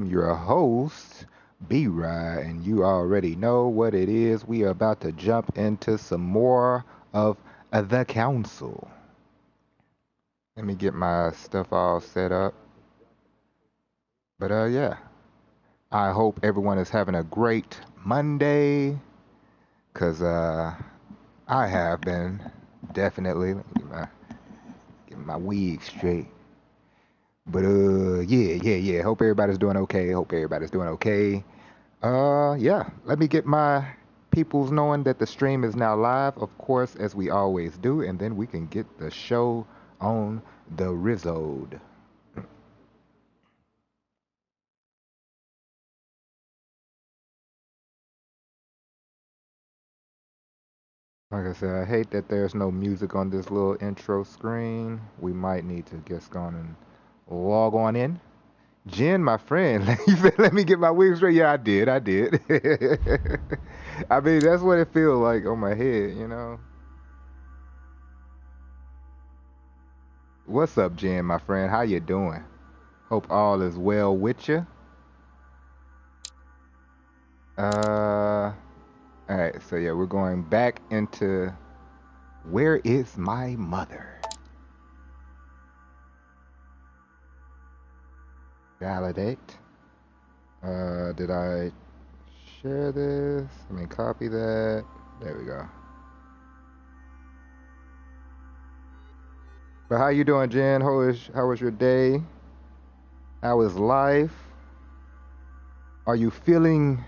Your host, B-Rhy, and you already know what it is. We are about to jump into some more of the council. Let me get my stuff all set up. But yeah, I hope everyone is having a great Monday, cause I have been definitely. Let me get my wig straight. But yeah. Hope everybody's doing okay. Hope everybody's doing okay. Yeah, let me get my peoples knowing that the stream is now live, of course, as we always do, and then we can get the show on the Rizzode. Like I said, I hate that there's no music on this little intro screen. We might need to get on and log on in. Jen, my friend, you said let me get my wig straight. Yeah, I did. I mean, that's what it feels like on my head, you know? What's up, Jen, my friend? How you doing? Hope all is well with you. All right, so yeah, we're going back into Where is My Mother? Validate. Did I share this? Let me copy that. There we go. But how you doing, Jen? How was your day? How is life? Are you feeling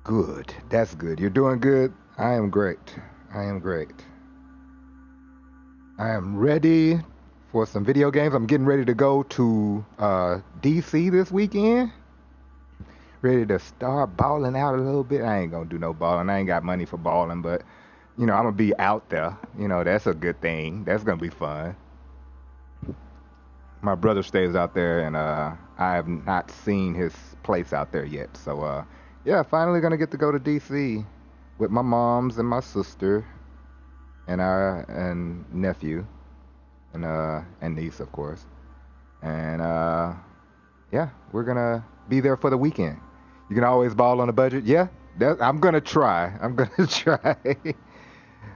good? That's good. You're doing good? I am great. I am great. I am ready for some video games. I'm getting ready to go to DC this weekend. Ready to start balling out a little bit. I ain't gonna do no balling. I ain't got money for balling, but you know, I'm gonna be out there. You know, that's a good thing. That's gonna be fun. My brother stays out there, and I have not seen his place out there yet. So yeah, finally gonna get to go to DC with my moms and my sister and our and nephew and niece, of course. And yeah, we're gonna be there for the weekend. You can always ball on a budget. Yeah, I'm gonna try. I'm gonna try.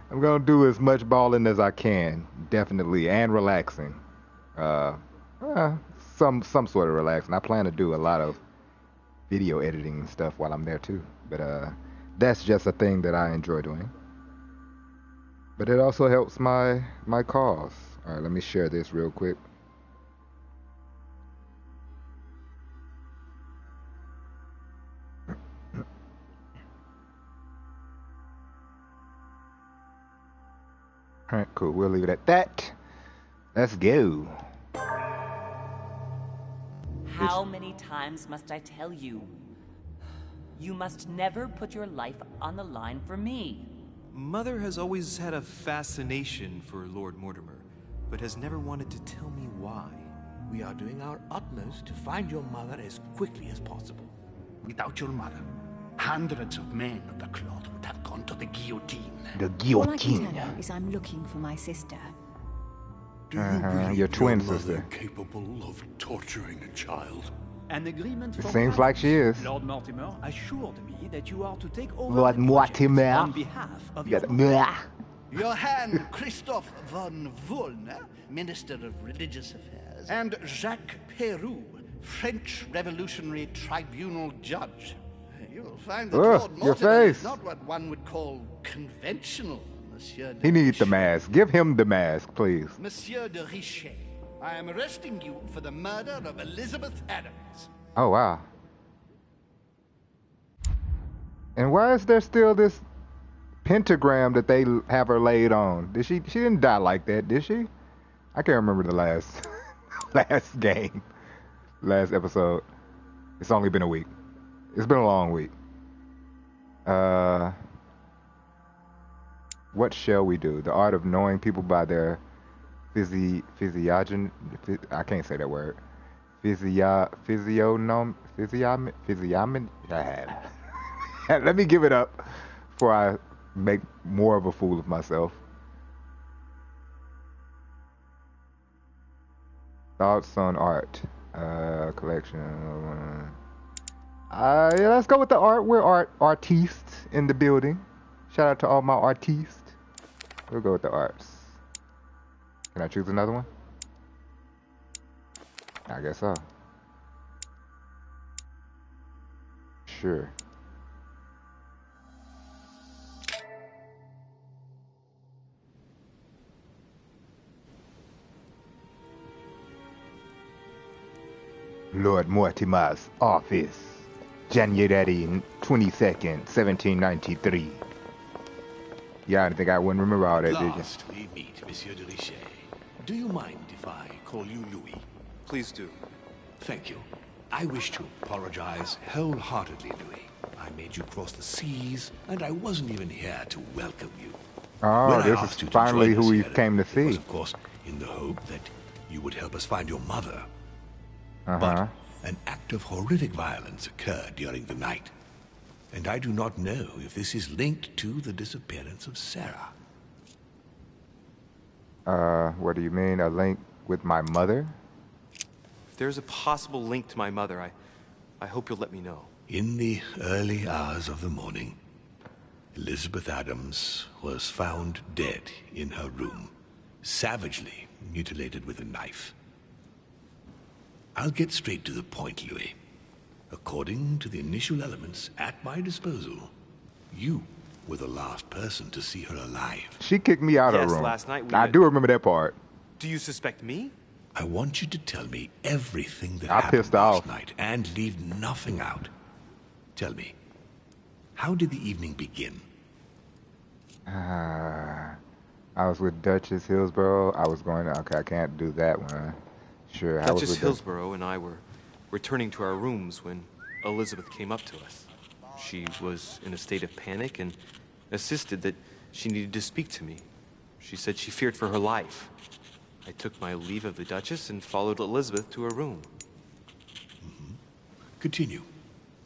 I'm gonna do as much balling as I can, definitely, and relaxing. Uh, uh, some sort of relaxing. I plan to do a lot of video editing and stuff while I'm there too. But that's just a thing that I enjoy doing. But it also helps my cause. All right, let me share this real quick. All right, cool. We'll leave it at that. Let's go. How many times must I tell you? You must never put your life on the line for me. Mother has always had a fascination for Lord Mortimer, but has never wanted to tell me why. We are doing our utmost to find your mother as quickly as possible. Without your mother, hundreds of men of the cloth would have gone to the guillotine. The All I can guillotine. tell you is I'm looking for my sister. Do you believe your twin mother sister. capable of torturing a child? An agreement It for seems like she is. Lord Mortimer assured me that you are to take over Lord the project Mortimer. on behalf of You your got mother. Blah. Johann Christoph von Wollner, Minister of Religious Affairs, and Jacques Peroux, French Revolutionary Tribunal Judge. You will find that Ugh, Lord your Mortimer is face. not what one would call conventional, Monsieur de He needs the Richet. mask. Give him the mask, please. Monsieur de Richet, I am arresting you for the murder of Elizabeth Adams. Oh wow. And why is there still this pentagram that they have her laid on? Did she didn't die like that, did she? I can't remember the last last game. Last episode. It's only been a week. It's been a long week. What shall we do? The art of knowing people by their physiognomy. I can't say that word. Physiognomy. Let me give it up before I make more of a fool of myself. Thoughts on art. Collection. Yeah, let's go with the art. We're artistes in the building. Shout out to all my artistes. We'll go with the arts. Can I choose another one? I guess so. Sure. Lord Mortimer's office, January 22nd, 1793. Yeah, I didn't think I wouldn't remember all that, did you? Last we meet, Monsieur de Richet. Do you mind if I call you Louis? Please do. Thank you. I wish to apologize wholeheartedly, Louis. I made you cross the seas, and I wasn't even here to welcome you. Oh, When I this asked is you to finally join us who we here, came to it was, see. of course, in the hope that you would help us find your mother. Uh-huh. But an act of horrific violence occurred during the night. And I do not know if this is linked to the disappearance of Sarah. What do you mean? A link with my mother? If there's a possible link to my mother, I hope you'll let me know. In the early hours of the morning, Elizabeth Adams was found dead in her room, savagely mutilated with a knife. I'll get straight to the point, Louis. According to the initial elements at my disposal, you were the last person to see her alive. She kicked me out of Yes, the room. last night we I had- do remember that part. Do you suspect me? I want you to tell me everything that I happened pissed last off. night and leave nothing out. Tell me, how did the evening begin? I was with Duchess Hillsborough. I was going to... Okay, I can't do that one. Sure, I was Duchess with Hillsborough and I were returning to our rooms when Elizabeth came up to us. She was in a state of panic and insisted that she needed to speak to me. She said she feared for her life. I took my leave of the Duchess and followed Elizabeth to her room. Continue.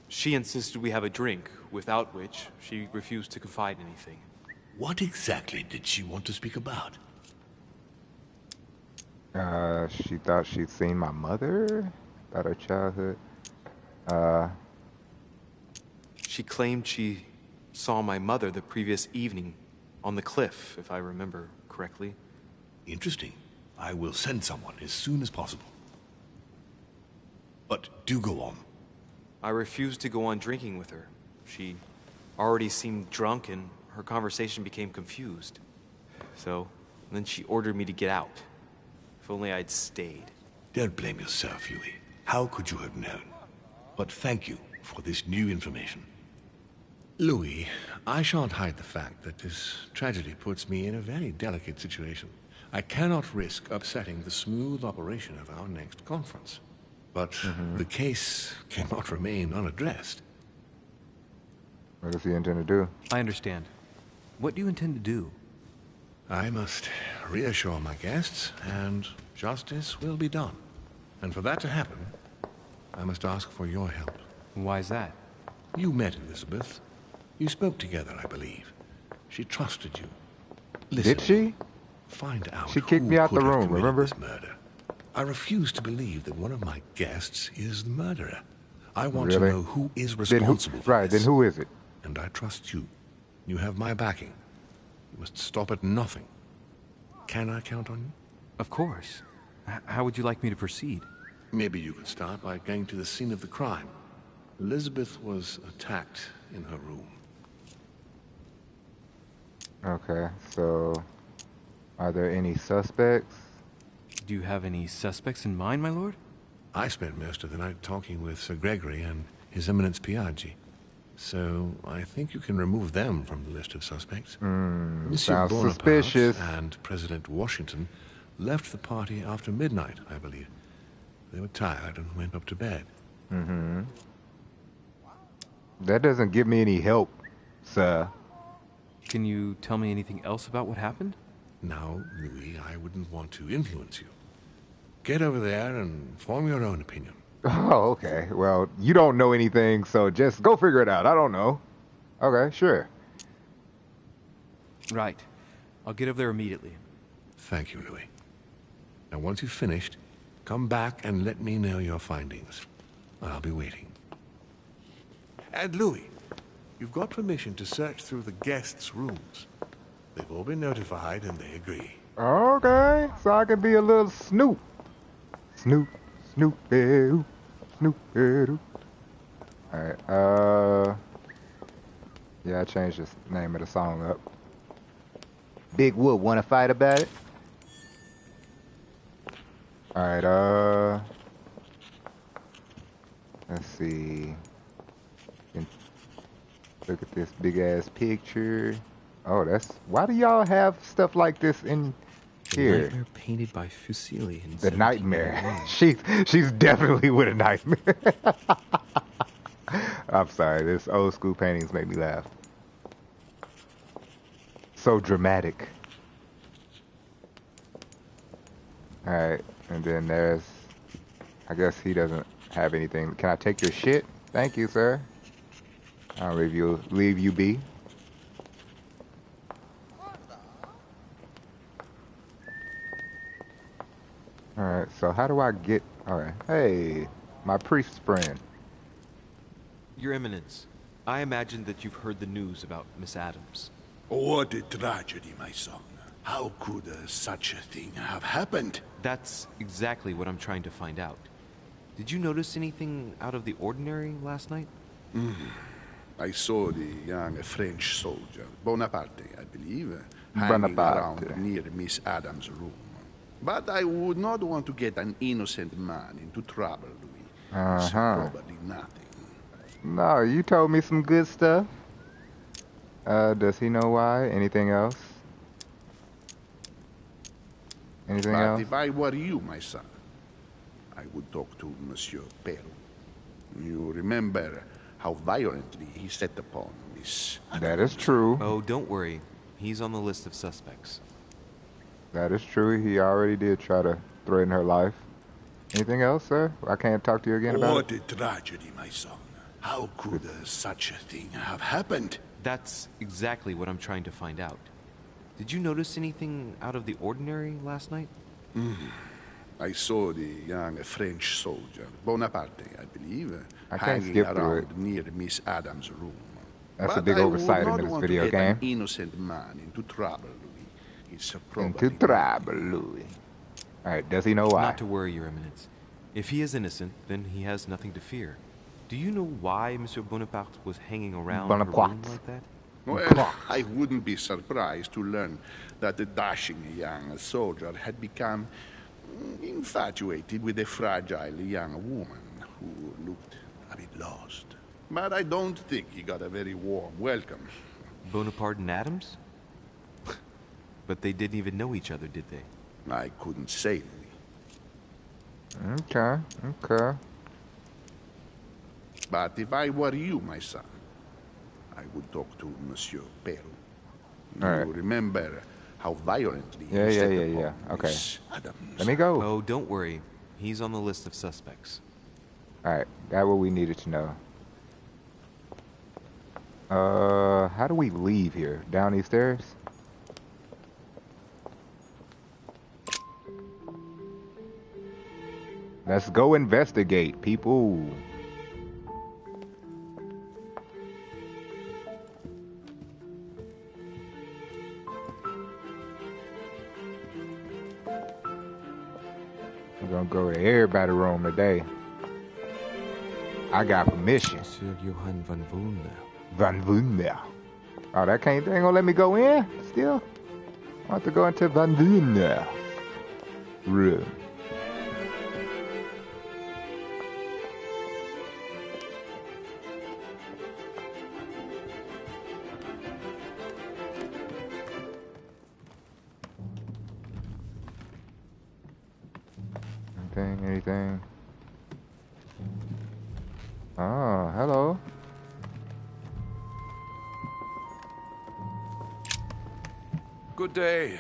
She insisted we have a drink, without which she refused to confide anything. What exactly did she want to speak about? She thought she'd seen my mother about her childhood. She claimed she saw my mother the previous evening on the cliff, if I remember correctly. Interesting. I will send someone as soon as possible. But do go on. I refused to go on drinking with her. She already seemed drunk and her conversation became confused. So, then she ordered me to get out. If only I'd stayed. Don't blame yourself, Louis. How could you have known? But thank you for this new information. Louis, I shan't hide the fact that this tragedy puts me in a very delicate situation. I cannot risk upsetting the smooth operation of our next conference. But the case cannot remain unaddressed. What does he intend to do? I understand. What do you intend to do? I must reassure my guests, and justice will be done. And for that to happen, I must ask for your help. Why is that? You met Elizabeth. You spoke together, I believe. She trusted you. Listen, Did she? find out She kicked who me out could the have room, committed remember? this murder. I refuse to believe that one of my guests is the murderer. I want Really? to know who is Then who, responsible for right, this. then who is it? And I trust you. You have my backing. You must stop at nothing. Can I count on you? Of course. How would you like me to proceed? Maybe you could start by going to the scene of the crime. Elizabeth was attacked in her room. Okay, so are there any suspects? Do you have any suspects in mind, my lord? I spent most of the night talking with Sir Gregory and His Eminence Piaggi. So I think you can remove them from the list of suspects. Monsieur sounds Bonaparte suspicious. and President Washington left the party after midnight, I believe. They were tired and went up to bed. That doesn't give me any help, sir. Can you tell me anything else about what happened? Now, Louis, I wouldn't want to influence you. Get over there and form your own opinion. Oh, okay. Well, you don't know anything, so just go figure it out. I don't know. Okay, sure. Right. I'll get over there immediately. Thank you, Louis. Now, once you've finished, Come back and let me know your findings. I'll be waiting. And Louis, you've got permission to search through the guests' rooms. They've all been notified and they agree. Okay, so I can be a little Snoop. Snoop, Snoop-doo, Snoop-doo. Alright, yeah, I changed the name of the song up. Big Wood, wanna fight about it? Alright, let's see. Look at this big ass picture. Oh, that's, why do y'all have stuff like this in here? The nightmare painted by Fuseli in The nightmare. She's definitely with a nightmare. I'm sorry, this old school paintings make me laugh. So dramatic. Alright, and then there's, I guess he doesn't have anything. Can I take your shit? Thank you, sir. I'll leave you be. Alright, so how do I get, alright, hey, my priest friend. Your Eminence, I imagine that you've heard the news about Miss Adams. What a tragedy, my son. How could such a thing have happened? That's exactly what I'm trying to find out. Did you notice anything out of the ordinary last night? I saw the young French soldier, Bonaparte, I believe, hanging around near Miss Adams' room. But I would not want to get an innocent man into trouble, Louis. It's probably nothing. No, you told me some good stuff. Does he know why? Anything else? Anything else? But if I were you, my son, I would talk to Monsieur Peru. You remember how violently he set upon Miss Adams. That is true. Oh, don't worry. He's on the list of suspects. That is true. He already did try to threaten her life. Anything else, sir? I can't talk to you again about it? What a tragedy, my son. How could such a thing have happened? That's exactly what I'm trying to find out. Did you notice anything out of the ordinary last night? I saw the young French soldier, Bonaparte, I believe, I can't hanging skip through around it. near Miss Adams' room. That's but a big oversight in this video game. I would not want to get an innocent man into trouble, Louis. It's probably Into trouble, Louis. Alright, does he know why? Not to worry, Your Eminence. If he is innocent, then he has nothing to fear. Do you know why Monsieur Bonaparte was hanging around her room like that? Well, I wouldn't be surprised to learn that the dashing young soldier had become infatuated with a fragile young woman who looked a bit lost. But I don't think he got a very warm welcome. Bonaparte and Adams? But they didn't even know each other, did they? I couldn't say, Louis. Okay. But if I were you, my son, I would talk to Monsieur Peru. You remember how violently he set upon Okay. Miss Adams. Let me go. Oh, don't worry. He's on the list of suspects. Alright, that's what we needed to know. How do we leave here? Down these stairs? Let's go investigate, people. We're gonna go to everybody's room today. I got permission. Monsieur Johann van Vulner. Van Vulner. Oh, they ain't gonna let me go in still? I want to go into Van Vulner room. Anything? Oh, hello. Good day,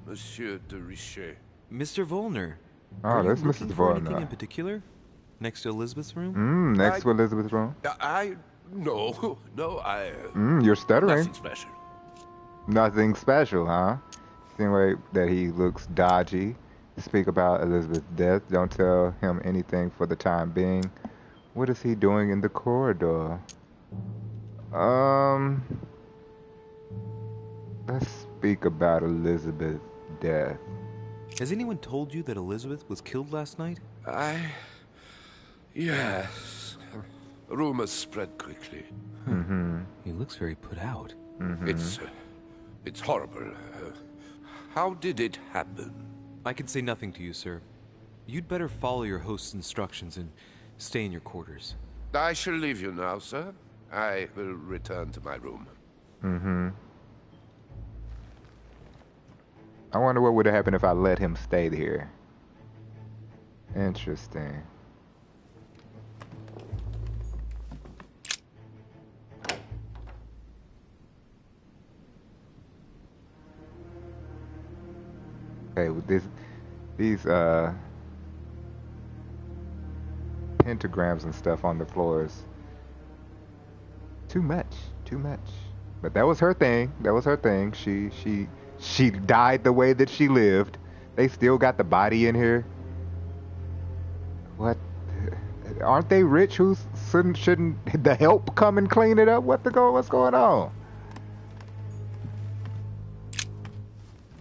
Monsieur de Richet. Mr. Volner. Oh, that's Mrs. Anything Volner. in particular? Next to Elizabeth's room? Next to Elizabeth's room? No, I... You're stuttering. Nothing special. Nothing special, huh? Seems like that he looks dodgy. Speak about Elizabeth's death. Don't tell him anything for the time being. What is he doing in the corridor? Let's speak about Elizabeth's death. Has anyone told you that Elizabeth was killed last night? Yes. Rumors spread quickly. He looks very put out. It's horrible. How did it happen? I can say nothing to you, sir. You'd better follow your host's instructions and stay in your quarters. I shall leave you now, sir. I will return to my room. I wonder what would have happened if I let him stay here. Interesting. Okay, with these pentagrams and stuff on the floors. Too much. But that was her thing. She died the way that she lived. They still got the body in here. What? Aren't they rich? Shouldn't the help come and clean it up? What's going on?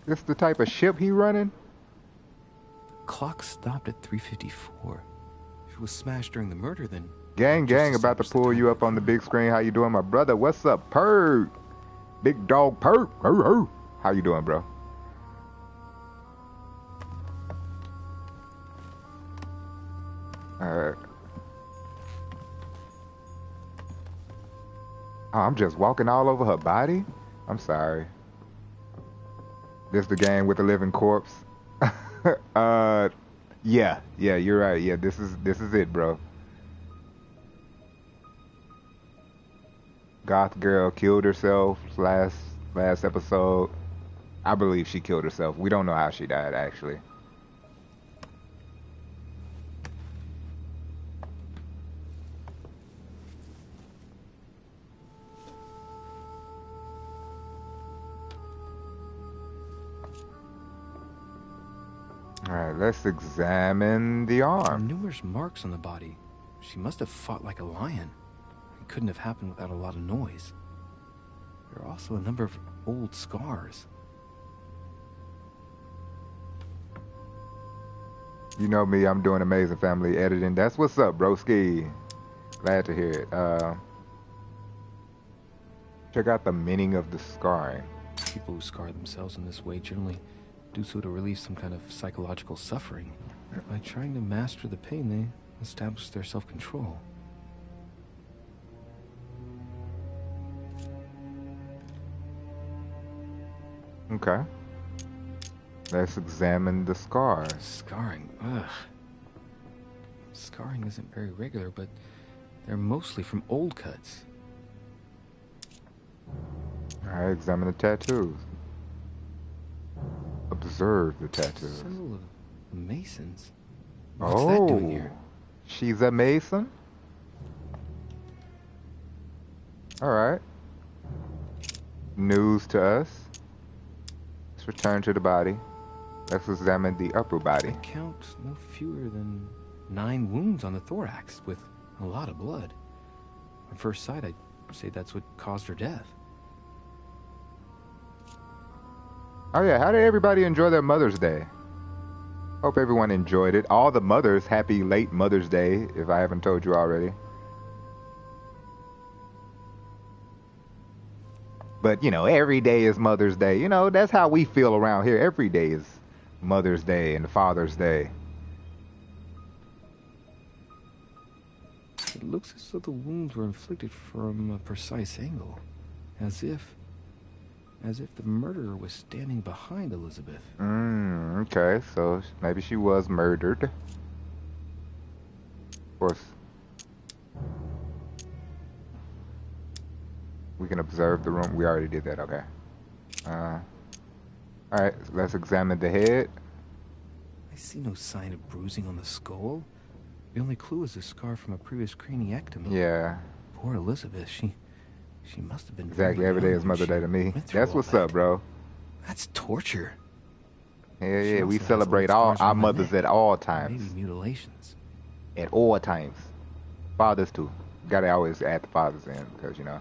This the type of ship he running? Clock stopped at 3:54. If it was smashed during the murder, then... Gang, about to pull you up on the big screen. How you doing, my brother? What's up, Perk? Big dog Perk. How you doing, bro? Alright. Oh, I'm just walking all over her body? I'm sorry. This the game with the living corpse? Yeah, you're right. Yeah, this is it, bro. Goth girl killed herself last episode. I believe she killed herself. We don't know how she died, actually. Alright, let's examine the arm. Numerous marks on the body. She must have fought like a lion. It couldn't have happened without a lot of noise. There are also a number of old scars. You know me, I'm doing amazing family editing. That's what's up, broski. Glad to hear it. Check out the meaning of the scarring. People who scar themselves in this way generally do so to relieve some kind of psychological suffering. By trying to master the pain, they establish their self-control. Okay. Let's examine the scars. Scarring, ugh. Scarring isn't very regular, but they're mostly from old cuts. Alright, examine the tattoos. Observe the tattoos. Symbol of Masons. What's that doing here? She's a Mason? Alright. News to us. Let's return to the body. Let's examine the upper body. I count no fewer than 9 wounds on the thorax, with a lot of blood. At first sight, I'd say that's what caused her death. Oh yeah, how did everybody enjoy their Mother's Day? Hope everyone enjoyed it. All the mothers, happy late Mother's Day, if I haven't told you already. But, you know, every day is Mother's Day. You know, that's how we feel around here. Every day is Mother's Day and Father's Day. It looks as though the wounds were inflicted from a precise angle, as if the murderer was standing behind Elizabeth. Okay, so maybe she was murdered. Of course. We can observe the room. We already did that, okay. Alright, let's examine the head. I see no sign of bruising on the skull. The only clue is a scar from a previous craniectomy. Yeah. Poor Elizabeth, she must have been exactly. Every day is Mother's Day to me. That's what's up, bro. That's torture. Hell She yeah, we also has celebrate old all scars our around the mothers neck. at all Maybe times. mutilations. At all times. Fathers too. Gotta always add the fathers in because, you know,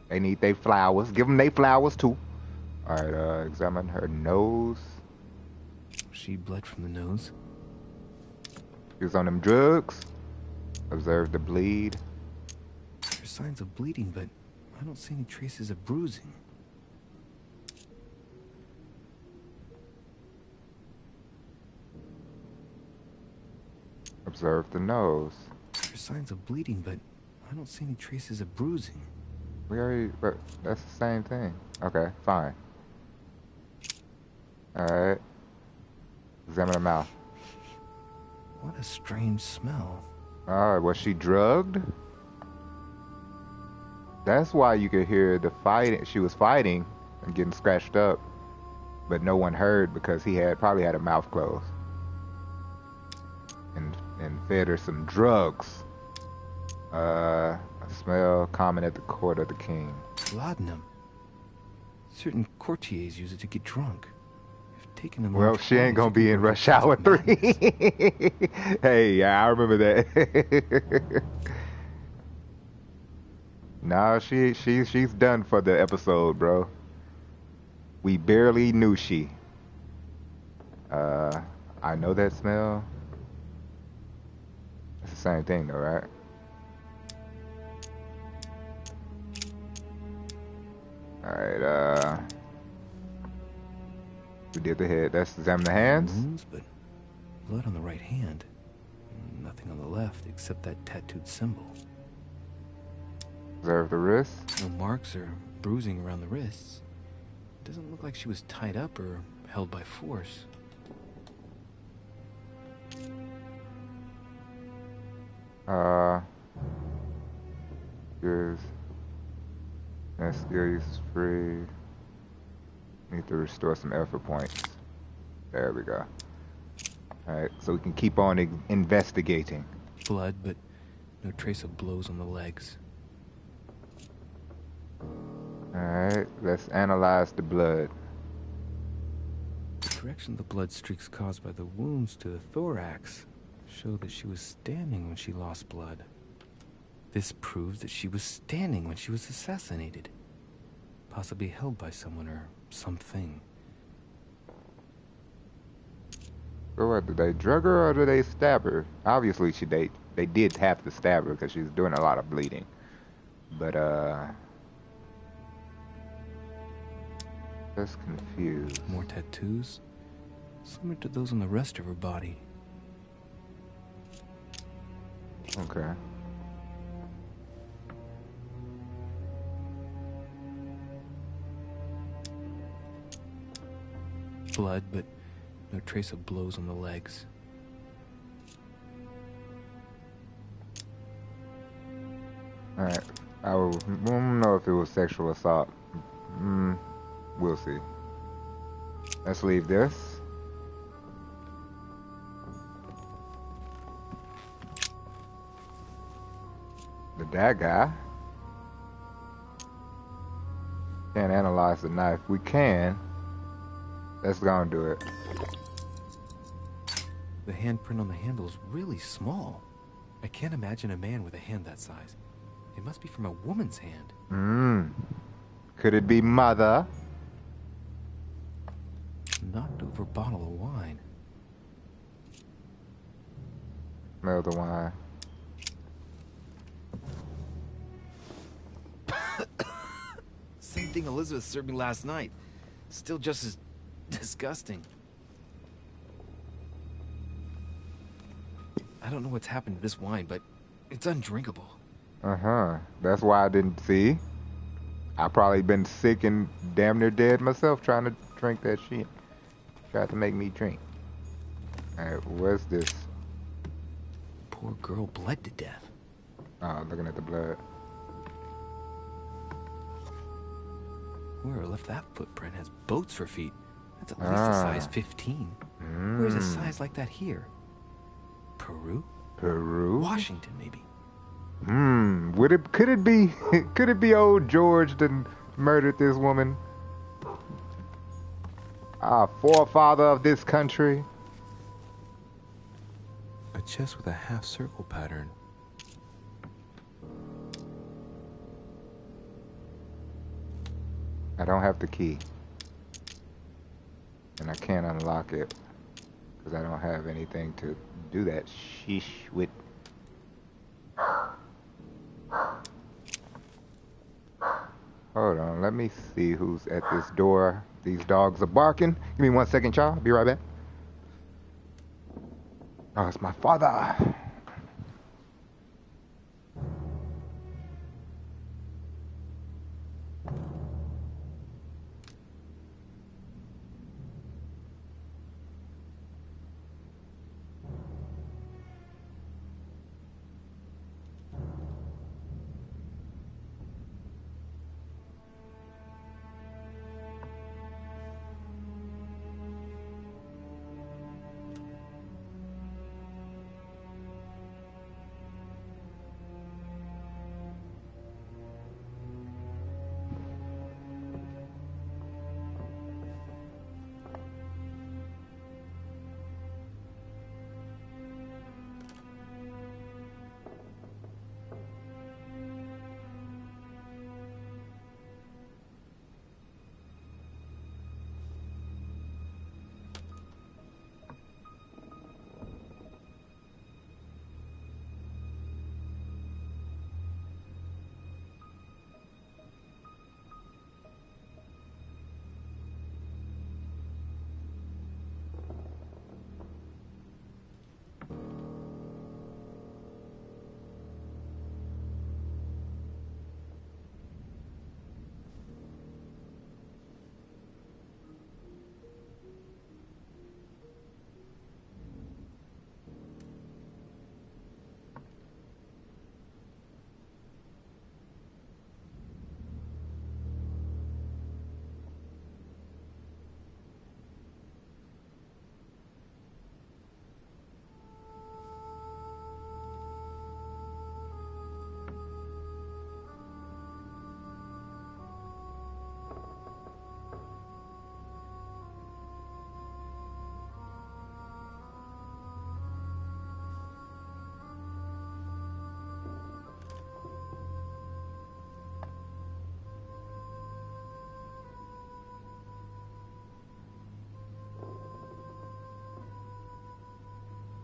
they need their flowers. Give them their flowers too. Alright, examine her nose. She bled from the nose. She was on them drugs. Observe the bleed. There's signs of bleeding, but I don't see any traces of bruising. Observe the nose. There's signs of bleeding, but I don't see any traces of bruising. We already, but that's the same thing. Okay, fine. Alright. Examine the mouth. What a strange smell. Alright, was she drugged? That's why you could hear the fighting. She was fighting and getting scratched up, but no one heard because he probably had a mouth closed and fed her some drugs. A smell common at the court of the king. Laudanum. Certain courtiers use it to get drunk. If taken in Well, large she ain't gonna quantities, be it in can Rush cause Hour 3. madness. Hey, yeah, I remember that. Nah, she's done for the episode, bro. We barely knew she. I know that smell. It's the same thing though, right? Alright, we did the head. Let's examine the hands. Wounds, but blood on the right hand. Nothing on the left except that tattooed symbol. Observe the wrist. No marks or bruising around the wrists. Doesn't look like she was tied up or held by force. Yes. Use free. Need to restore some effort points. There we go. Alright, so we can keep on investigating. Blood, but no trace of blows on the legs. Alright, let's analyze the blood. The direction of the blood streaks caused by the wounds to the thorax show that she was standing when she lost blood. This proves that she was standing when she was assassinated. Possibly held by someone or something. So what, did they drug her or did they stab her? Obviously they did have to stab her because she was doing a lot of bleeding. But just confused. More tattoos? Similar to those on the rest of her body. Okay. Blood, but no trace of blows on the legs. Alright. I don't know if it was sexual assault. We'll see. Let's leave this. That guy. Can't analyze the knife. We can. Let's go and do it. The handprint on the handle is really small. I can't imagine a man with a hand that size. It must be from a woman's hand. Could it be mother? Knocked over bottle of wine. Smell the wine. Same thing Elizabeth served me last night. Still just as disgusting. I don't know what's happened to this wine, but it's undrinkable. That's why I didn't see. I probably been sick and damn near dead myself trying to drink that shit. Tried to make me drink. Alright, what's this? Poor girl bled to death. Oh, looking at the blood. Whoever left that footprint has boats for feet. That's at least a size 15. Where's a size like that here? Peru? Peru? Washington, maybe. Could it be old George that murdered this woman? Our forefather of this country. A chest with a half-circle pattern. I don't have the key. And I can't unlock it. Because I don't have anything to do that sheesh with. Hold on, let me see who's at this door. These dogs are barking. Give me 1 second, y'all. Be right back. Oh, it's my father.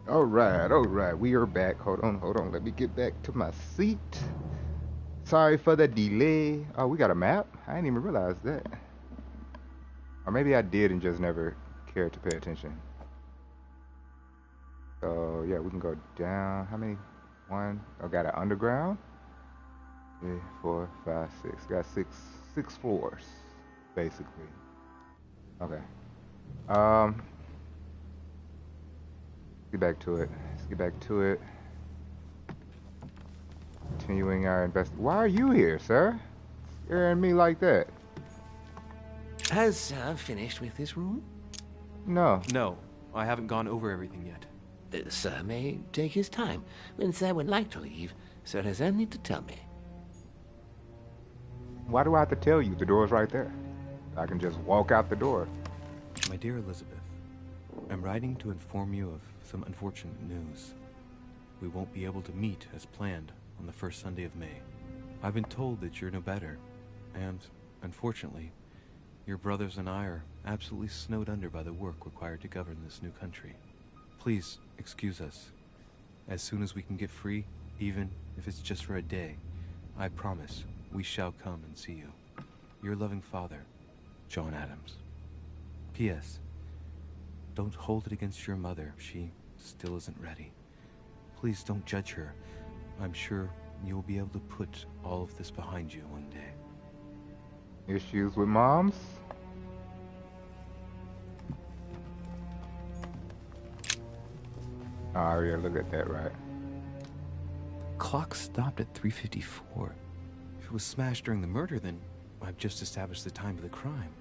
All right. We are back. Hold on. Let me get back to my seat. Sorry for the delay. Oh, we got a map? I didn't even realize that. Or maybe I did and just never cared to pay attention. So, yeah, we can go down. How many? One. Oh, got an underground. 3, 4, 5, 6. Got six floors, basically. Okay. Let's get back to it. Continuing our investigation. Why are you here, sir? Scaring me like that. Has Sir finished with this room? No. No, I haven't gone over everything yet. Sir may take his time. When Sir would like to leave, Sir has only to tell me. Why do I have to tell you? The door's right there. I can just walk out the door. My dear Elizabeth, I'm writing to inform you of some unfortunate news. We won't be able to meet as planned on the first Sunday of May. I've been told that you're no better, and, unfortunately, your brothers and I are absolutely snowed under by the work required to govern this new country. Please excuse us. As soon as we can get free, even if it's just for a day, I promise we shall come and see you. Your loving father, John Adams. P.S. Don't hold it against your mother. She still isn't ready. Please don't judge her. I'm sure you'll be able to put all of this behind you one day. Issues with moms? Oh, yeah, look at that, right? Clock stopped at 3:54. If it was smashed during the murder, then I've just established the time of the crime.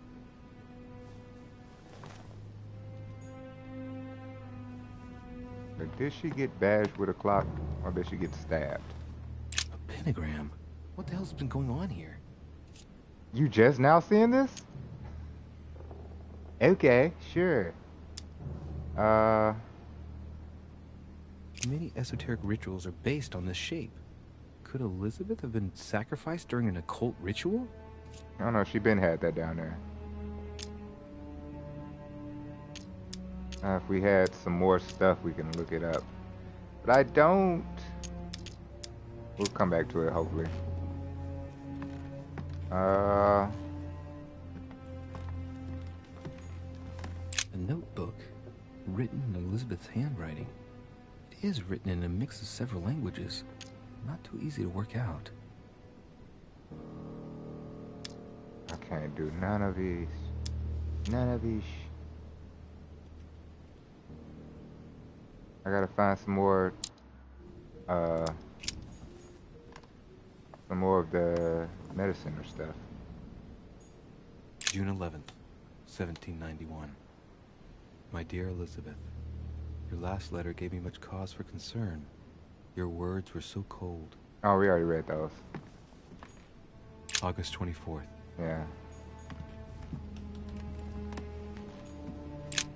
But did she get bashed with a clock, or did she get stabbed? A pentagram? What the hell's been going on here? You just now seeing this? Okay, sure. Many esoteric rituals are based on this shape. Could Elizabeth have been sacrificed during an occult ritual? I don't know. She been had that down there. If we had some more stuff, we can look it up. But I don't. We'll come back to it, hopefully. A notebook written in Elizabeth's handwriting. It is written in a mix of several languages. Not too easy to work out. I can't do none of these. None of these. I gotta find some more of the medicine or stuff. June 11th, 1791. My dear Elizabeth, your last letter gave me much cause for concern. Your words were so cold. Oh, we already read those. August 24th. Yeah.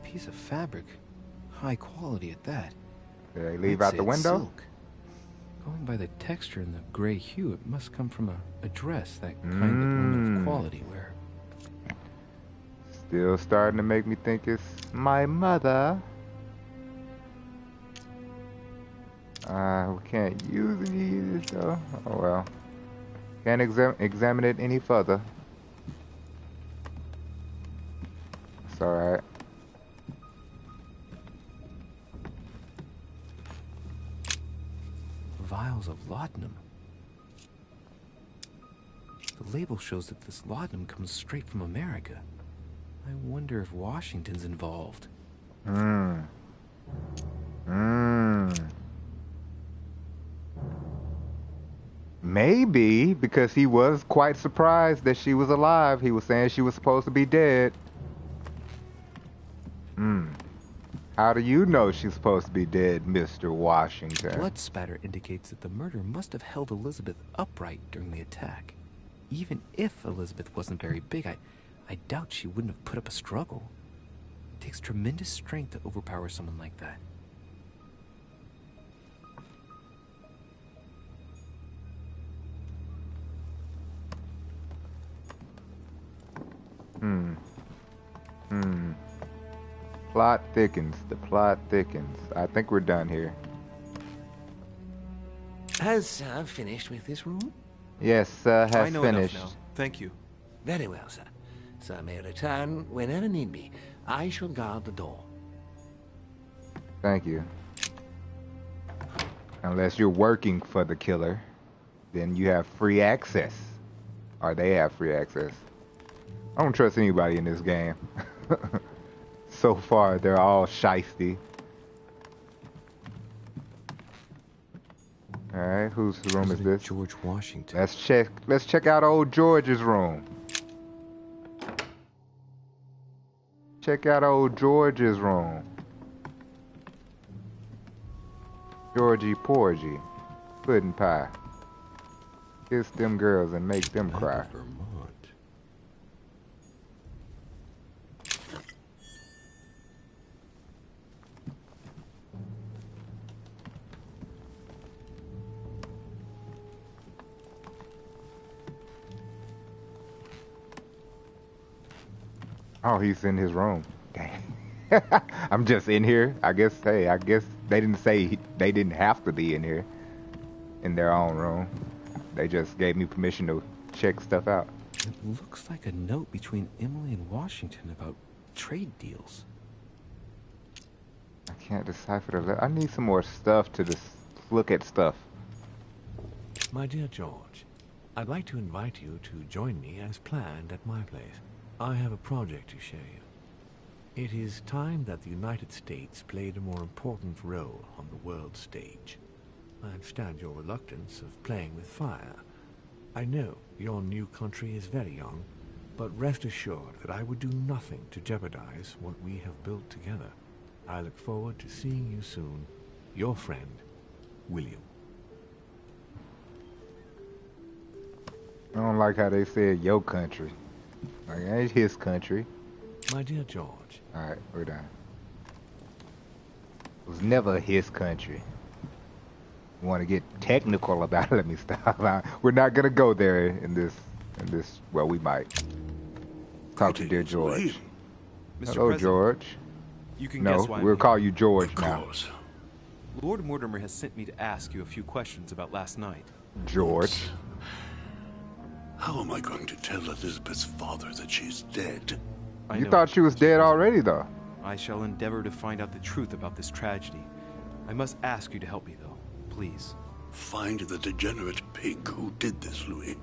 Piece of fabric. High quality at that. Did they leave out the window? Silk. Going by the texture and the gray hue, it must come from a dress, that kind that women of quality wear. Still starting to make me think it's my mother. We can't use these, though. Oh well. Can't examine it any further. It's alright. Vials of laudanum. The label shows that this laudanum comes straight from America. I wonder if Washington's involved. Maybe, because he was quite surprised that she was alive. He was saying she was supposed to be dead. How do you know she's supposed to be dead, Mr. Washington? Blood spatter indicates that the murderer must have held Elizabeth upright during the attack. Even if Elizabeth wasn't very big, I doubt she wouldn't have put up a struggle. It takes tremendous strength to overpower someone like that. Plot thickens. The plot thickens. I think we're done here. Has Sir finished with this room? Yes, sir has I know finished. enough now. Thank you. Very well, sir. Sir may return whenever need be. I shall guard the door. Thank you. Unless you're working for the killer, then you have free access. Or they have free access. I don't trust anybody in this game. So far, they're all shiesty. Alright, whose room is this? George Washington. Let's check out old George's room. Check out old George's room. Georgie Porgy. Pudding pie. Kiss them girls and make them cry. Oh, he's in his room. Dang. I'm just in here. I guess they didn't say they didn't have to be in here in their own room. They just gave me permission to check stuff out. It looks like a note between Emily and Washington about trade deals. I can't decipher the letter. I need some more stuff to just look at stuff. My dear George, I'd like to invite you to join me as planned at my place. I have a project to show you. It is time that the United States played a more important role on the world stage. I understand your reluctance of playing with fire. I know your new country is very young, but rest assured that I would do nothing to jeopardize what we have built together. I look forward to seeing you soon. Your friend, William. I don't like how they said your country. Like, it ain't his country. My dear George. Alright, we're done. It was never his country. You want to get technical about it? Let me stop. We're not gonna go there in this. Well, we might. Talk to dear George. Mr. Hello, President, George. You can No, guess why we'll I'm call you George now. Lord Mortimer has sent me to ask you a few questions about last night. George. How am I going to tell Elizabeth's father that she's dead? You thought she was dead already, though. I shall endeavor to find out the truth about this tragedy. I must ask you to help me, though. Please. Find the degenerate pig who did this, Louis.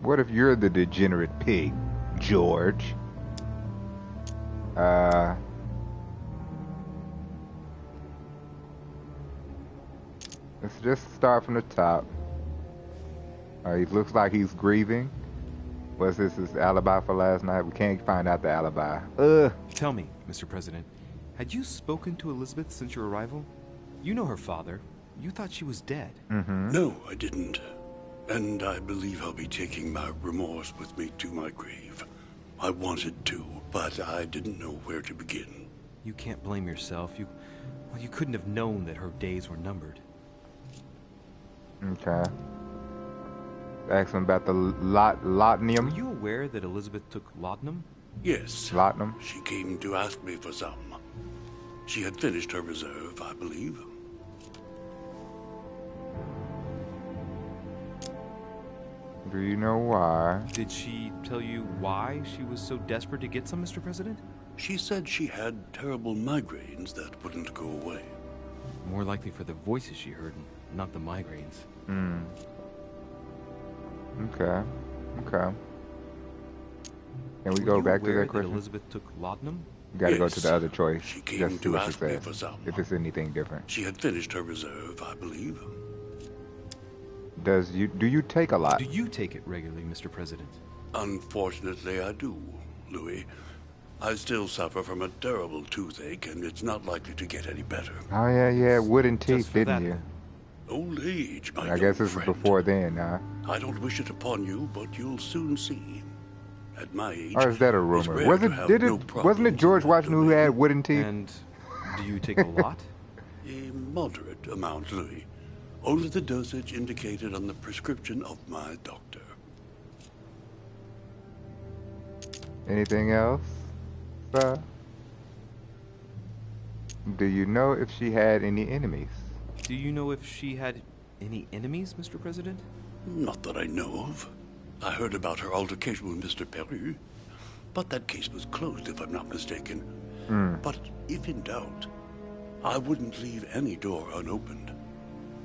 What if you're the degenerate pig, George? Let's just start from the top. He looks like he's grieving. Was this his alibi for last night? We can't find out the alibi. Tell me, Mr. President, had you spoken to Elizabeth since your arrival? You know her father. You thought she was dead. No, I didn't. And I believe I'll be taking my remorse with me to my grave. I wanted to, but I didn't know where to begin. You can't blame yourself. You couldn't have known that her days were numbered. Okay. Ask him about the laudanum. Were you aware that Elizabeth took laudanum? Yes. Laudanum? She came to ask me for some. She had finished her reserve, I believe. Do you know why? Did she tell you why she was so desperate to get some, Mr. President? She said she had terrible migraines that wouldn't go away. More likely for the voices she heard, not the migraines. Okay. Can we go back to that question? Elizabeth took laudanum? You gotta go to the other choice. She came Just see to what it ask me says. for some. If it's anything different. She had finished her reserve, I believe. Do you take a lot? Do you take it regularly, Mr. President? Unfortunately, I do, Louis. I still suffer from a terrible toothache, and it's not likely to get any better. Oh yeah, wooden teeth, didn't you? Old age, my I guess this friend. is before then, huh? I don't wish it upon you, but you'll soon see. At my age, Or is that a it's rumor? rare Was to it? have Did no it? Wasn't it problems George in that Washington who domain. had wooden teeth? And do you take a lot? A moderate amount, Louis. Only the dosage indicated on the prescription of my doctor. Anything else, sir? Do you know if she had any enemies? Do you know if she had any enemies, Mr. President? Not that I know of. I heard about her altercation with Mr. Peru, but that case was closed, if I'm not mistaken. But if in doubt, I wouldn't leave any door unopened,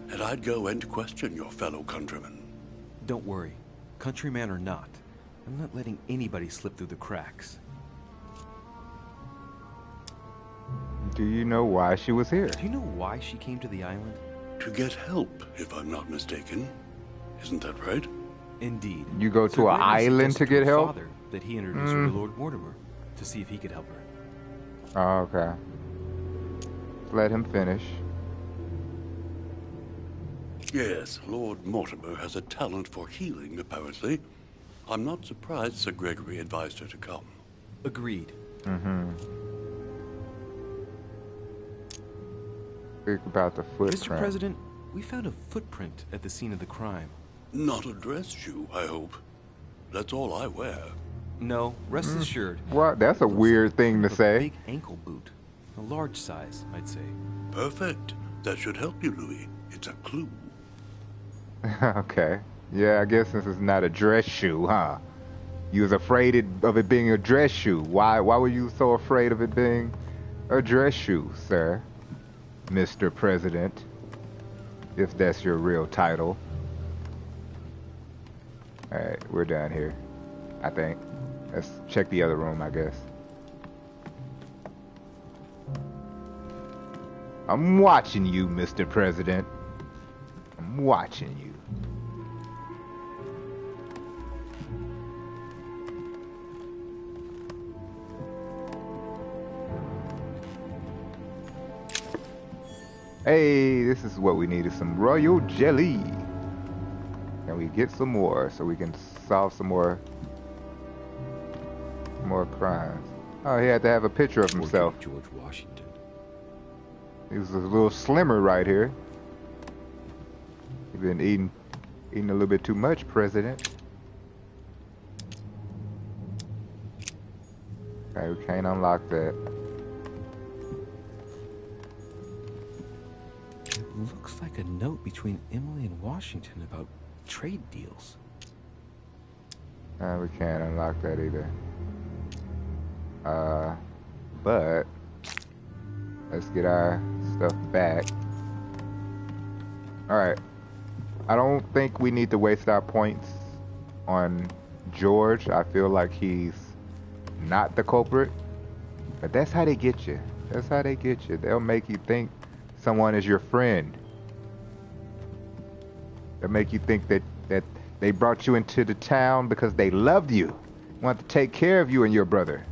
and I'd go and question your fellow countrymen. Don't worry, countryman or not, I'm not letting anybody slip through the cracks. Do you know why she was here? Do you know why she came to the island? To get help, if I'm not mistaken. Isn't that right? Indeed. You go Sir to an Gregory island to suggested get her help? father that he introduced her to Lord Mortimer to see if he could help her. Oh, okay. Let him finish. Yes, Lord Mortimer has a talent for healing, apparently. I'm not surprised Sir Gregory advised her to come. Agreed. Think about the footprint. Mr. President, we found a footprint at the scene of the crime. Not a dress shoe, I hope. That's all I wear. No, rest assured. What? That's a weird thing to A say. big ankle boot. A large size, I'd say. Perfect. That should help you, Louis. It's a clue. Okay. Yeah, I guess this is not a dress shoe, huh? You was afraid of it being a dress shoe. Why were you so afraid of it being a dress shoe, sir? Mr. President. If that's your real title. Alright, we're done here. I think. Let's check the other room, I guess. I'm watching you, Mr. President. I'm watching you. Hey, this is what we needed, some royal jelly. Can we get some more so we can solve some more More crimes. Oh, he had to have a picture of himself. George Washington. He was a little slimmer right here. He's been eating a little bit too much, President. Okay, we can't unlock that. It looks like a note between Emily and Washington about trade deals. We can't unlock that either. But let's get our stuff back. Alright. I don't think we need to waste our points on George. I feel like he's not the culprit. But that's how they get you. That's how they get you. They'll make you think someone is your friend. They'll make you think that they brought you into the town because they loved you. Want to take care of you and your brother.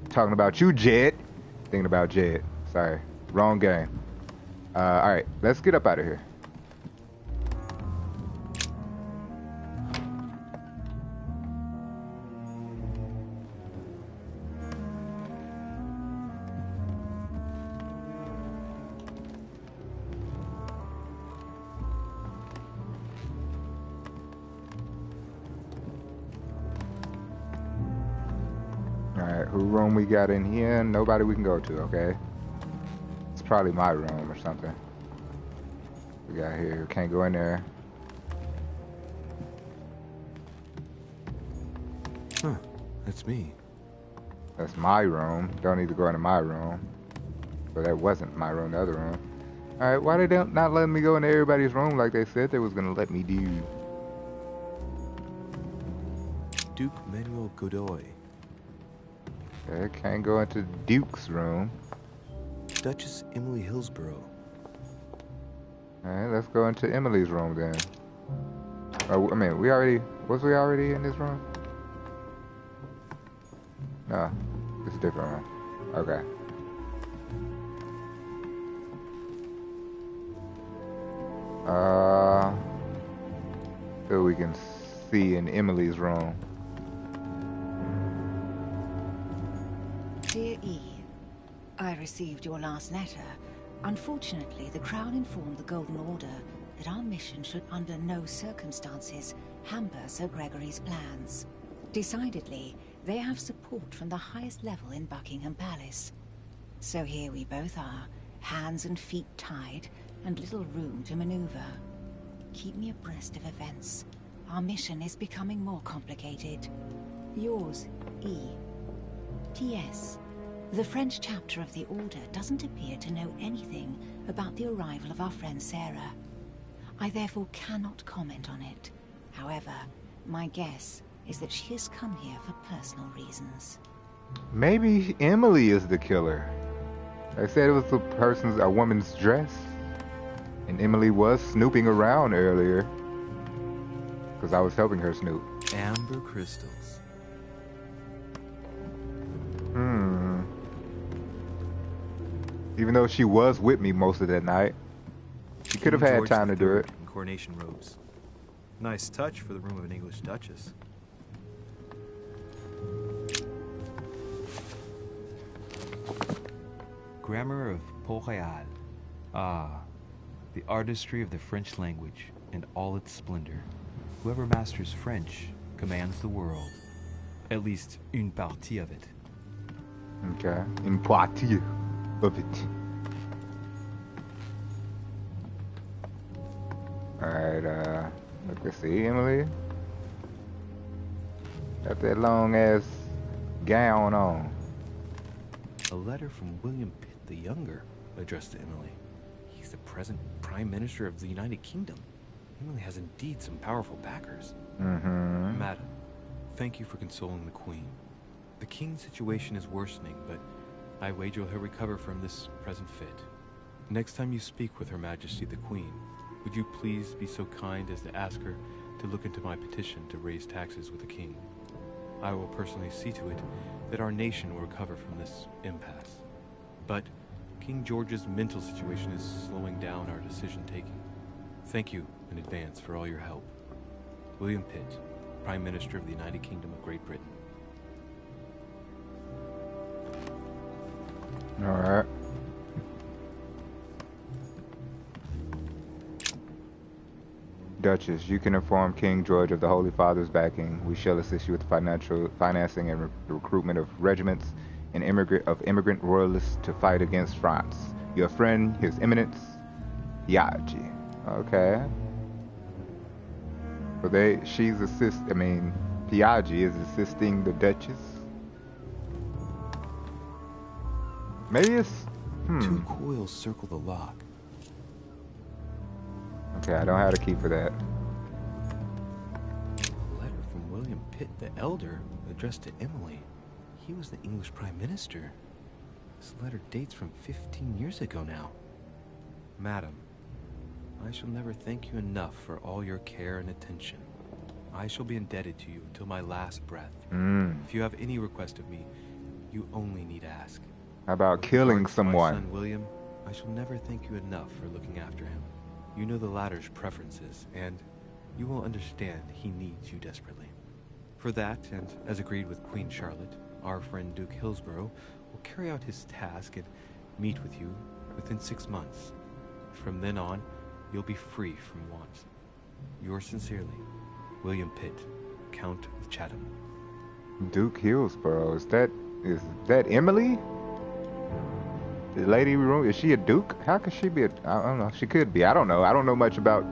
Talking about you, Jed. Thinking about Jed. Sorry. Wrong game. Alright, let's get up out of here. Alright, who room we got in here? Nobody we can go to, okay? It's probably my room or something. We got here, can't go in there. Huh, that's me. That's my room. Don't need to go into my room. But that wasn't my room, the other room. Alright, why they not letting me go into everybody's room like they said they was gonna let me do? Duke Manuel Godoy. Okay, can't go into Duke's room. Duchess Emily Hillsborough. Alright, let's go into Emily's room then. Oh, I mean, was we already in this room? No, it's a different room. Okay. So we can see in Emily's room. Dear E, I received your last letter. Unfortunately, the Crown informed the Golden Order that our mission should under no circumstances hamper Sir Gregory's plans. Decidedly, they have support from the highest level in Buckingham Palace. So here we both are, hands and feet tied, and little room to maneuver. Keep me abreast of events. Our mission is becoming more complicated. Yours, E. P.S. The French chapter of the Order doesn't appear to know anything about the arrival of our friend Sarah. I therefore cannot comment on it. However, my guess is that she has come here for personal reasons. Maybe Emily is the killer. They said it was a woman's dress. And Emily was snooping around earlier. Because I was helping her snoop. Amber crystals. Even though she was with me most of that night. She could have had George time to do it. in coronation robes. Nice touch for the room of an English duchess. Grammar of Port-Royal. Ah, the artistry of the French language and all its splendor. Whoever masters French commands the world. At least, une partie of it. Okay, une partie of it. Alright, let's see, Emily. Got that long ass gown on. A letter from William Pitt the Younger, addressed to Emily. He's the present Prime Minister of the United Kingdom. Emily has indeed some powerful backers. Madam, thank you for consoling the Queen. The King's situation is worsening, but I wager he'll recover from this present fit. Next time you speak with Her Majesty the Queen, would you please be so kind as to ask her to look into my petition to raise taxes with the King? I will personally see to it that our nation will recover from this impasse. But King George's mental situation is slowing down our decision-taking. Thank you in advance for all your help. William Pitt, Prime Minister of the United Kingdom of Great Britain. Alright. Duchess, you can inform King George of the Holy Father's backing. We shall assist you with the financing and the recruitment of regiments and immigrant royalists to fight against France. Your friend, His Eminence, Piaggi. Okay. So Piaggi is assisting the Duchess. Maybe it's... 2 coils circle the lock. Okay, I don't have a key for that. A letter from William Pitt the Elder, addressed to Emily. He was the English Prime Minister. This letter dates from 15 years ago now. Madam, I shall never thank you enough for all your care and attention. I shall be indebted to you until my last breath. If you have any request of me, you only need ask. How about killing someone? My son William, I shall never thank you enough for looking after him. You know the latter's preferences, and you will understand he needs you desperately. For that, and as agreed with Queen Charlotte, our friend Duke Hillsborough will carry out his task and meet with you within 6 months. From then on, you'll be free from want. Yours sincerely, William Pitt, Count of Chatham. Duke Hillsborough, is that Emily? The lady room, is she a duke? How could she be I don't know. She could be. I don't know. I don't know much about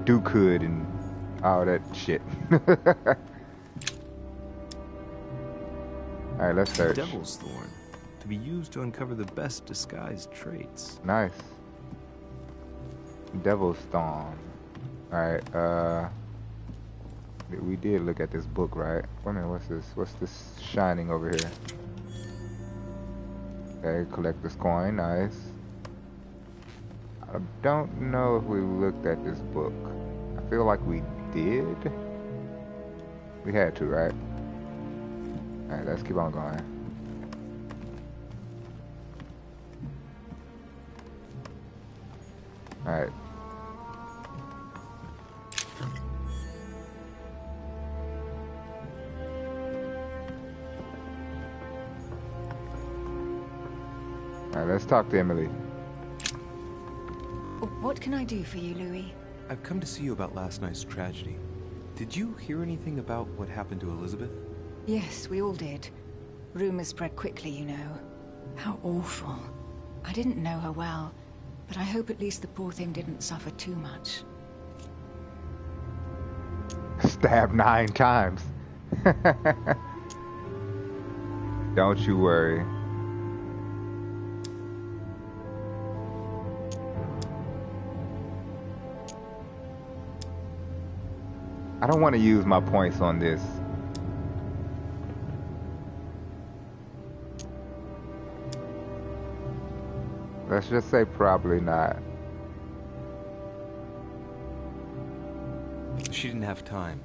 dukehood and all that shit. Alright, let's search. Devil's Thorn, to be used to uncover the best disguised traits. Nice. Devil's Thorn. Alright, we did look at this book, right? Wait a minute, what's this? What's this shining over here? Okay, collect this coin, nice. I don't know if we looked at this book. I feel like we did. We had to, right? Alright, let's keep on going. Alright. Alright, let's talk to Emily. What can I do for you, Louis? I've come to see you about last night's tragedy. Did you hear anything about what happened to Elizabeth? Yes, we all did. Rumors spread quickly, you know. How awful. I didn't know her well, but I hope at least the poor thing didn't suffer too much. Stabbed 9 times. Don't you worry. I don't want to use my points on this. Let's just say probably not. She didn't have time.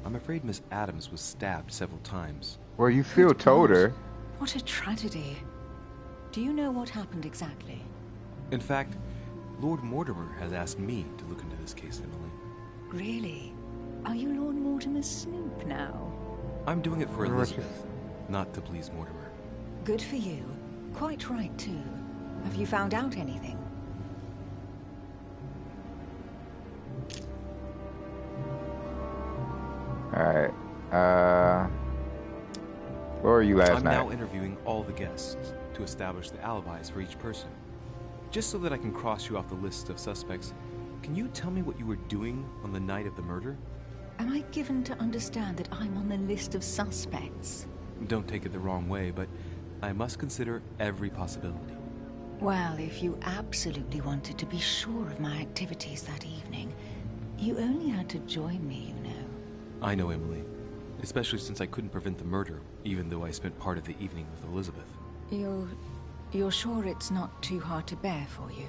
I'm afraid Miss Adams was stabbed several times. Well, you still told her. What a tragedy. Do you know what happened exactly? In fact, Lord Mortimer has asked me to look into this case, Emily. Really? Are you Lord Mortimer's snoop now? I'm doing it for Elizabeth, not to please Mortimer. Good for you. Quite right, too. Have you found out anything? Alright. Where were you last night? I'm now interviewing all the guests to establish the alibis for each person. Just so that I can cross you off the list of suspects, can you tell me what you were doing on the night of the murder? Am I given to understand that I'm on the list of suspects? Don't take it the wrong way, but I must consider every possibility. Well, if you absolutely wanted to be sure of my activities that evening, you only had to join me, you know. I know, Emily. Especially since I couldn't prevent the murder, even though I spent part of the evening with Elizabeth. You're sure it's not too hard to bear for you?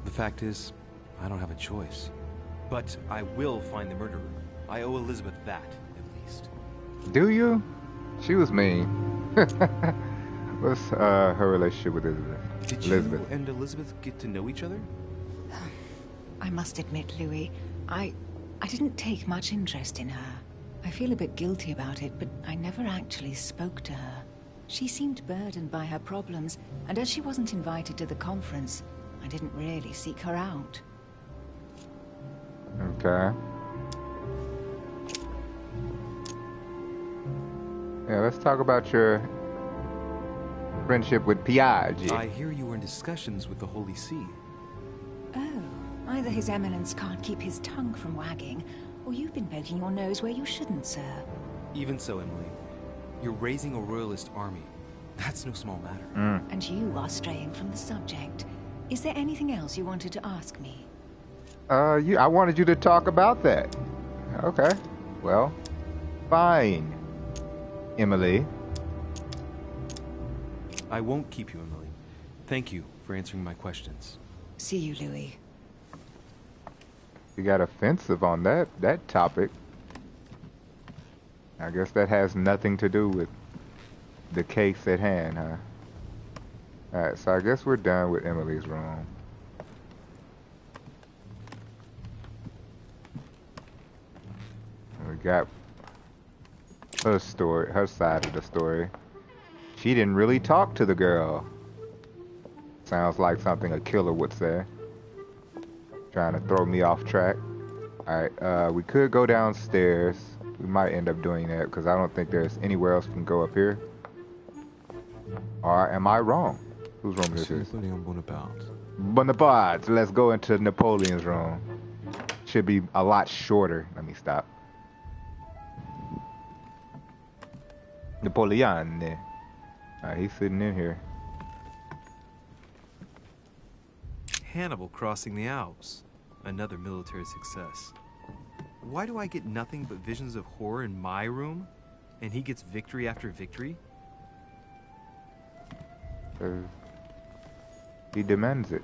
The fact is, I don't have a choice. But I will find the murderer. I owe Elizabeth that, at least. Do you? She was mean. What's her relationship with Elizabeth? Did you and Elizabeth get to know each other? I must admit, Louis, I didn't take much interest in her. I feel a bit guilty about it, but I never actually spoke to her. She seemed burdened by her problems, and as she wasn't invited to the conference, I didn't really seek her out. Okay. Yeah, let's talk about your friendship with Piaggi. I hear you were in discussions with the Holy See. Oh, either His Eminence can't keep his tongue from wagging, or you've been poking your nose where you shouldn't, sir. Even so, Emily, you're raising a royalist army. That's no small matter. And you are straying from the subject. Is there anything else you wanted to ask me? I wanted you to talk about that. Okay. Well, fine, Emily. I won't keep you, Emily. Thank you for answering my questions. See you, Louis. You got offensive on that topic. I guess that has nothing to do with the case at hand, huh? Alright, so I guess we're done with Emily's room. We got her story, her side of the story. She didn't really talk to the girl. Sounds like something a killer would say. Trying to throw me off track. Alright, we could go downstairs. We might end up doing that because I don't think there's anywhere else we can go up here. Or am I wrong? Whose room is this? Napoleon Bonaparte. Bonaparte. Let's go into Napoleon's room. Should be a lot shorter. Let me stop. Napoleon. Alright, he's sitting in here. Hannibal crossing the Alps. Another military success. Why do I get nothing but visions of horror in my room? And he gets victory after victory? He demands it.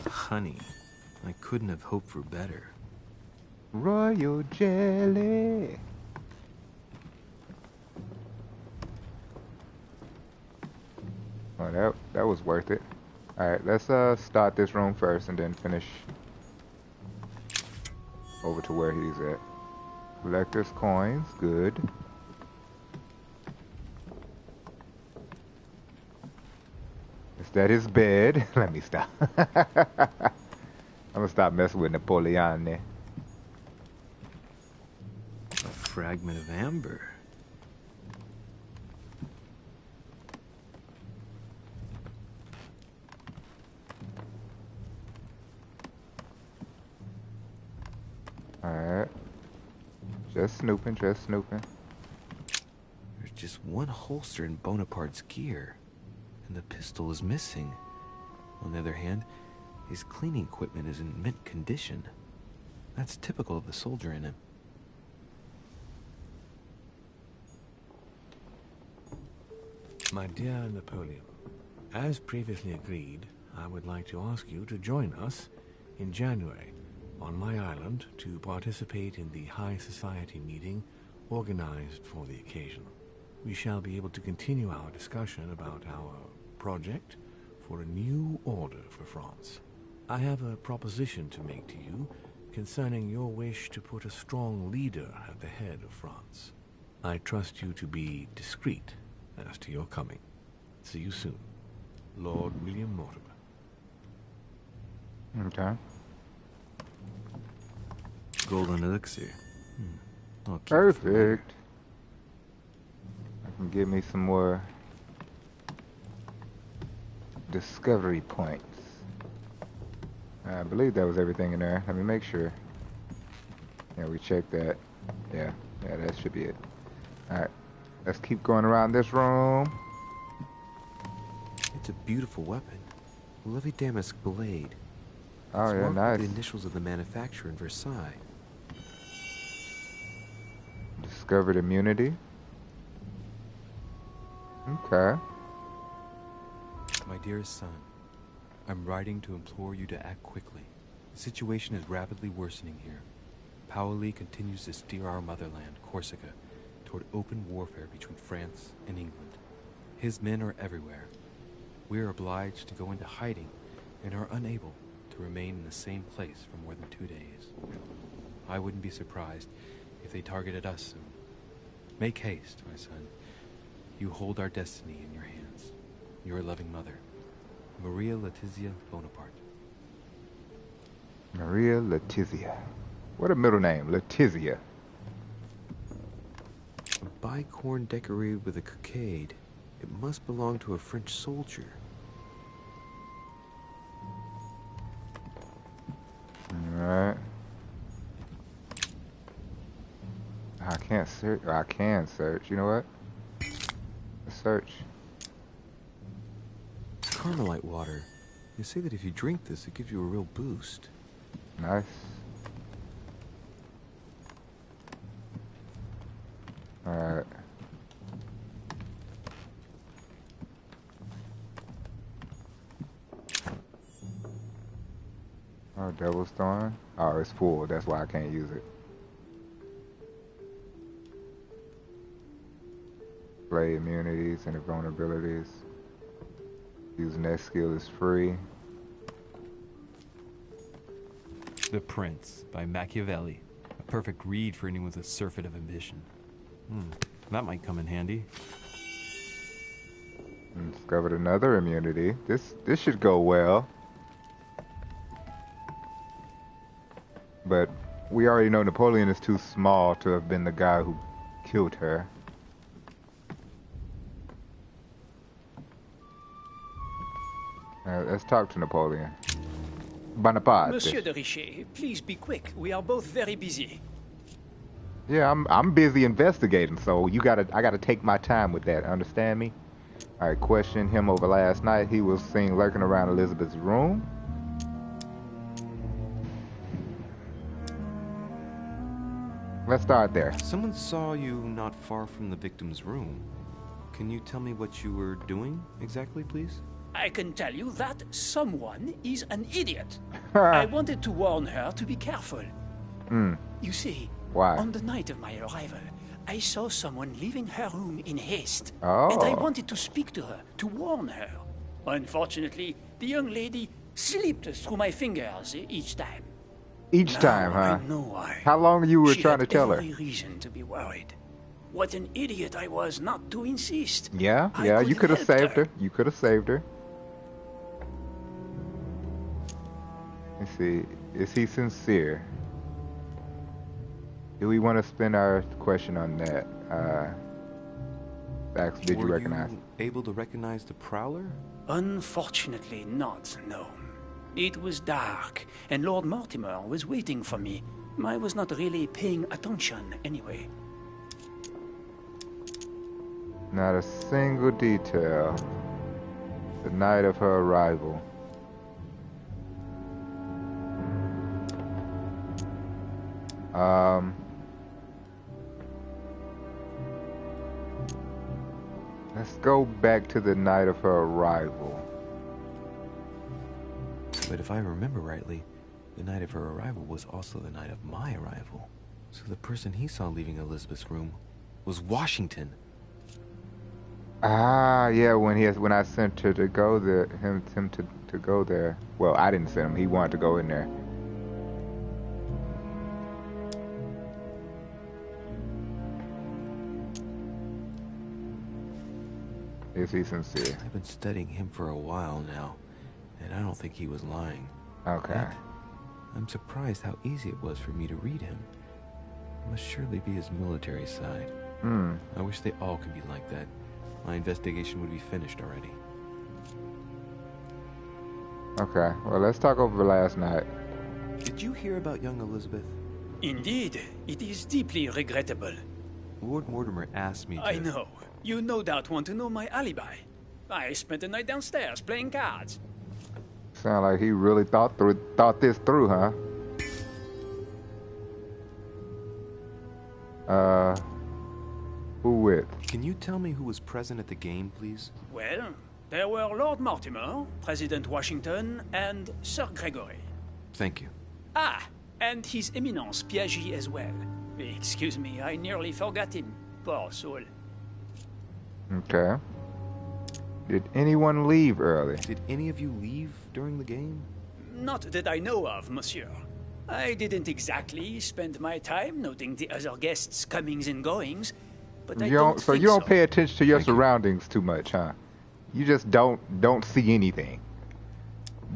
Honey, I couldn't have hoped for better. Royal jelly. Oh, that was worth it. Alright, let's start this room first and then finish over to where he's at. Collector's coins, good. Is that his bed? Let me stop. I'm gonna stop messing with Napoleon there. A fragment of amber. Alright. Just snooping, just snooping. There's just one holster in Bonaparte's gear, and the pistol is missing. On the other hand, his cleaning equipment is in mint condition. That's typical of the soldier in him. My dear Napoleon, as previously agreed, I would like to ask you to join us in January on my island to participate in the High Society meeting organized for the occasion. We shall be able to continue our discussion about our project for a new order for France. I have a proposition to make to you concerning your wish to put a strong leader at the head of France. I trust you to be discreet as to your coming. See you soon. Lord William Mortimer. Okay. Golden elixir. I'll keep it for later. Perfect. I can give me some more discovery points. I believe that was everything in there. Let me make sure. Yeah, we checked that. Yeah, that should be it. Alright, let's keep going around this room. It's a beautiful weapon. A lovely damask blade. Oh, It's yeah, marked nice. with the initials of the manufacturer in Versailles. Discovered immunity. Okay. My dearest son, I'm writing to implore you to act quickly. The situation is rapidly worsening here. Paoli continues to steer our motherland, Corsica, toward open warfare between France and England. His men are everywhere. We are obliged to go into hiding and are unable to remain in the same place for more than 2 days. I wouldn't be surprised if they targeted us soon. Make haste, my son. You hold our destiny in your hands. Your loving mother, Maria Letizia Bonaparte. Maria Letizia. What a middle name, Letizia. A bicorn decorated with a cockade. It must belong to a French soldier. Alright. I can't search. I can search. You know what? Let's search. Carmelite water. They say that if you drink this, it gives you a real boost. Nice. Alright. Oh, Devil's Thorn? Oh, it's full. That's why I can't use it. Play immunities and vulnerabilities. Using that skill is free. The Prince by Machiavelli. A perfect read for anyone with a surfeit of ambition. That might come in handy. Discovered another immunity. This should go well. But we already know Napoleon is too small to have been the guy who killed her. Let's talk to Napoleon. Bonaparte. Monsieur de Richet, please be quick. We are both very busy. Yeah, I'm busy investigating, so I gotta take my time with that. Understand me? I questioned him over last night. He was seen lurking around Elizabeth's room. Let's start there. Someone saw you not far from the victim's room. Can you tell me what you were doing exactly, please? I can tell you that someone is an idiot. I wanted to warn her to be careful. You see, why? On the night of my arrival, I saw someone leaving her room in haste. Oh. And I wanted to speak to her, to warn her. Unfortunately, the young lady slipped through my fingers each time. Each time, huh? I know why. How long you were trying to tell her? She had every reason to be worried. What an idiot I was not to insist. Yeah, you could have saved her. You could have saved her. Let's see. Is he sincere? Do we want to spend our question on that? Did you recognize? Were you able to recognize the Prowler? Unfortunately not, no. It was dark, and Lord Mortimer was waiting for me. I was not really paying attention anyway. Not a single detail. The night of her arrival. Let's go back to the night of her arrival. But if I remember rightly, the night of her arrival was also the night of my arrival. So the person he saw leaving Elizabeth's room was Washington. Ah, yeah, when I sent her to go there, him to go there. Well, I didn't send him. He wanted to go in there. Is he sincere? I've been studying him for a while now, and I don't think he was lying. Okay. Yet, I'm surprised how easy it was for me to read him. It must surely be his military side. I wish they all could be like that. My investigation would be finished already. Okay, well, let's talk over last night. Did you hear about young Elizabeth? Indeed, it is deeply regrettable. Lord Mortimer asked me to... I know. You no doubt want to know my alibi. I spent the night downstairs playing cards. Sound like he really thought this through, huh? Who with? Can you tell me who was present at the game, please? Well, there were Lord Mortimer, President Washington, and Sir Gregory. Thank you. Ah, and His Eminence Piaget as well. Excuse me, I nearly forgot him. Poor soul. Okay. Did anyone leave early? Did any of you leave during the game? Not that I know of, monsieur. I didn't exactly spend my time noting the other guests' comings and goings, but I don't So think you don't pay attention to your surroundings too much, huh? You just don't see anything.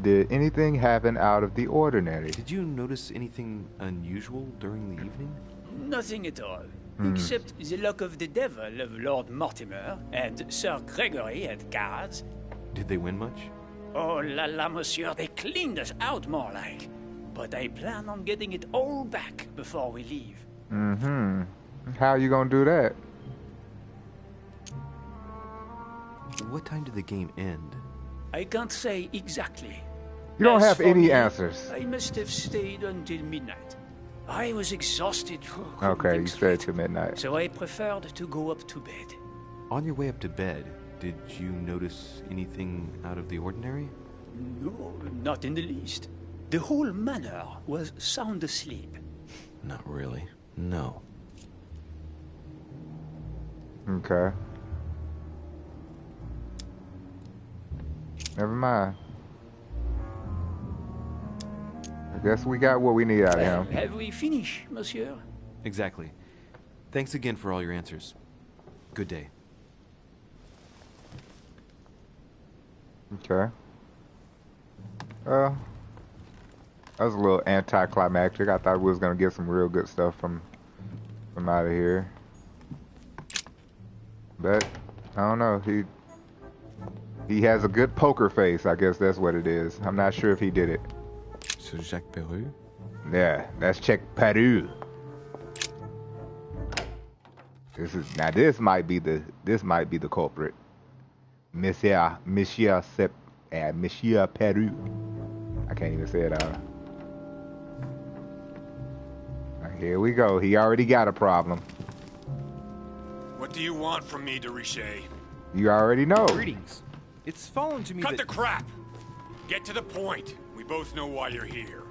Did anything happen out of the ordinary? Did you notice anything unusual during the evening? Nothing at all, except the luck of the devil of Lord Mortimer and Sir Gregory at cards. Did they win much? Oh la la, monsieur, they cleaned us out more like. But I plan on getting it all back before we leave. Mm-hmm. How you gonna do that? What time did the game end? I can't say exactly. You don't As have for any me, answers. I must have stayed until midnight. I was exhausted. Okay, you said to midnight. So I preferred to go up to bed. On your way up to bed, did you notice anything out of the ordinary? No, not in the least. The whole manor was sound asleep. Not really. No. Okay. Never mind. I guess we got what we need out of him. Have we finished, monsieur? Exactly. Thanks again for all your answers. Good day. Okay. That was a little anticlimactic. I thought we was gonna get some real good stuff from out of here. But I don't know. He has a good poker face. I guess that's what it is. I'm not sure if he did it. So Jacques Peru? Yeah, that's Check Peru. This might be the culprit. Monsieur Peru. I can't even say it out. Here we go. He already got a problem. What do you want from me, de Richet? You already know. Greetings. It's fallen to me Cut the crap! Get to the point. We both know why you're here.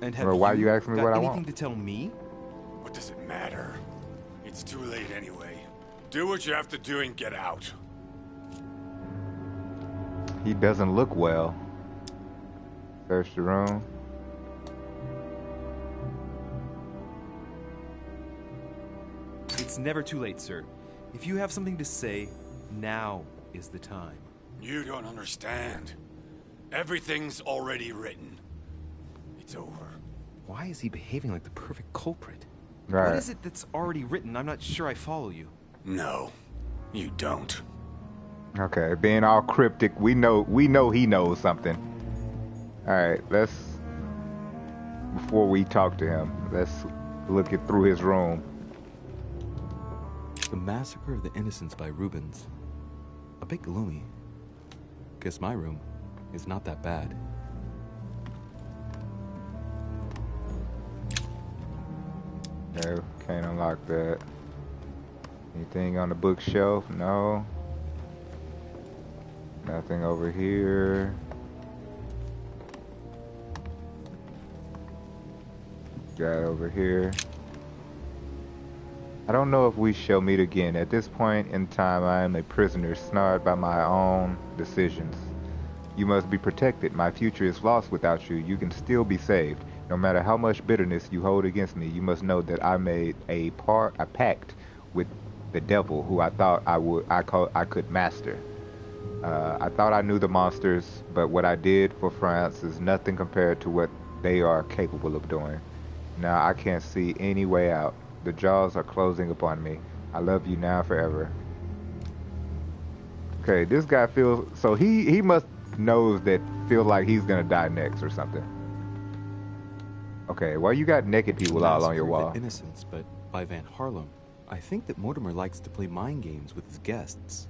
And have Well, why you asking me got what I anything want? to tell me? What does it matter? It's too late anyway. Do what you have to do and get out. He doesn't look well. Search the room. It's never too late, sir. If you have something to say, now is the time. You don't understand. Everything's already written. It's over. Why is he behaving like the perfect culprit? Right. What is it that's already written? I'm not sure I follow you. No, you don't. Okay, being all cryptic, we know he knows something. Alright, before we talk to him, let's look through his room. The Massacre of the Innocents by Rubens. A bit gloomy. Guess my room is not that bad. No, can't unlock that. Anything on the bookshelf? No. Nothing over here. Got over here. I don't know if we shall meet again. At this point in time, I am a prisoner, snared by my own decisions. You must be protected. My future is lost without you. You can still be saved. No matter how much bitterness you hold against me, you must know that I made a pact with the devil, who I thought I could master. I thought I knew the monsters, but what I did for France is nothing compared to what they are capable of doing. Now I can't see any way out. The jaws are closing upon me. I love you now forever. Okay, this guy feels so he must knows that feel like he's gonna die next or something. Okay, well you got naked people all on your wall. Innocence, but by Van Harlem. I think that Mortimer likes to play mind games with his guests.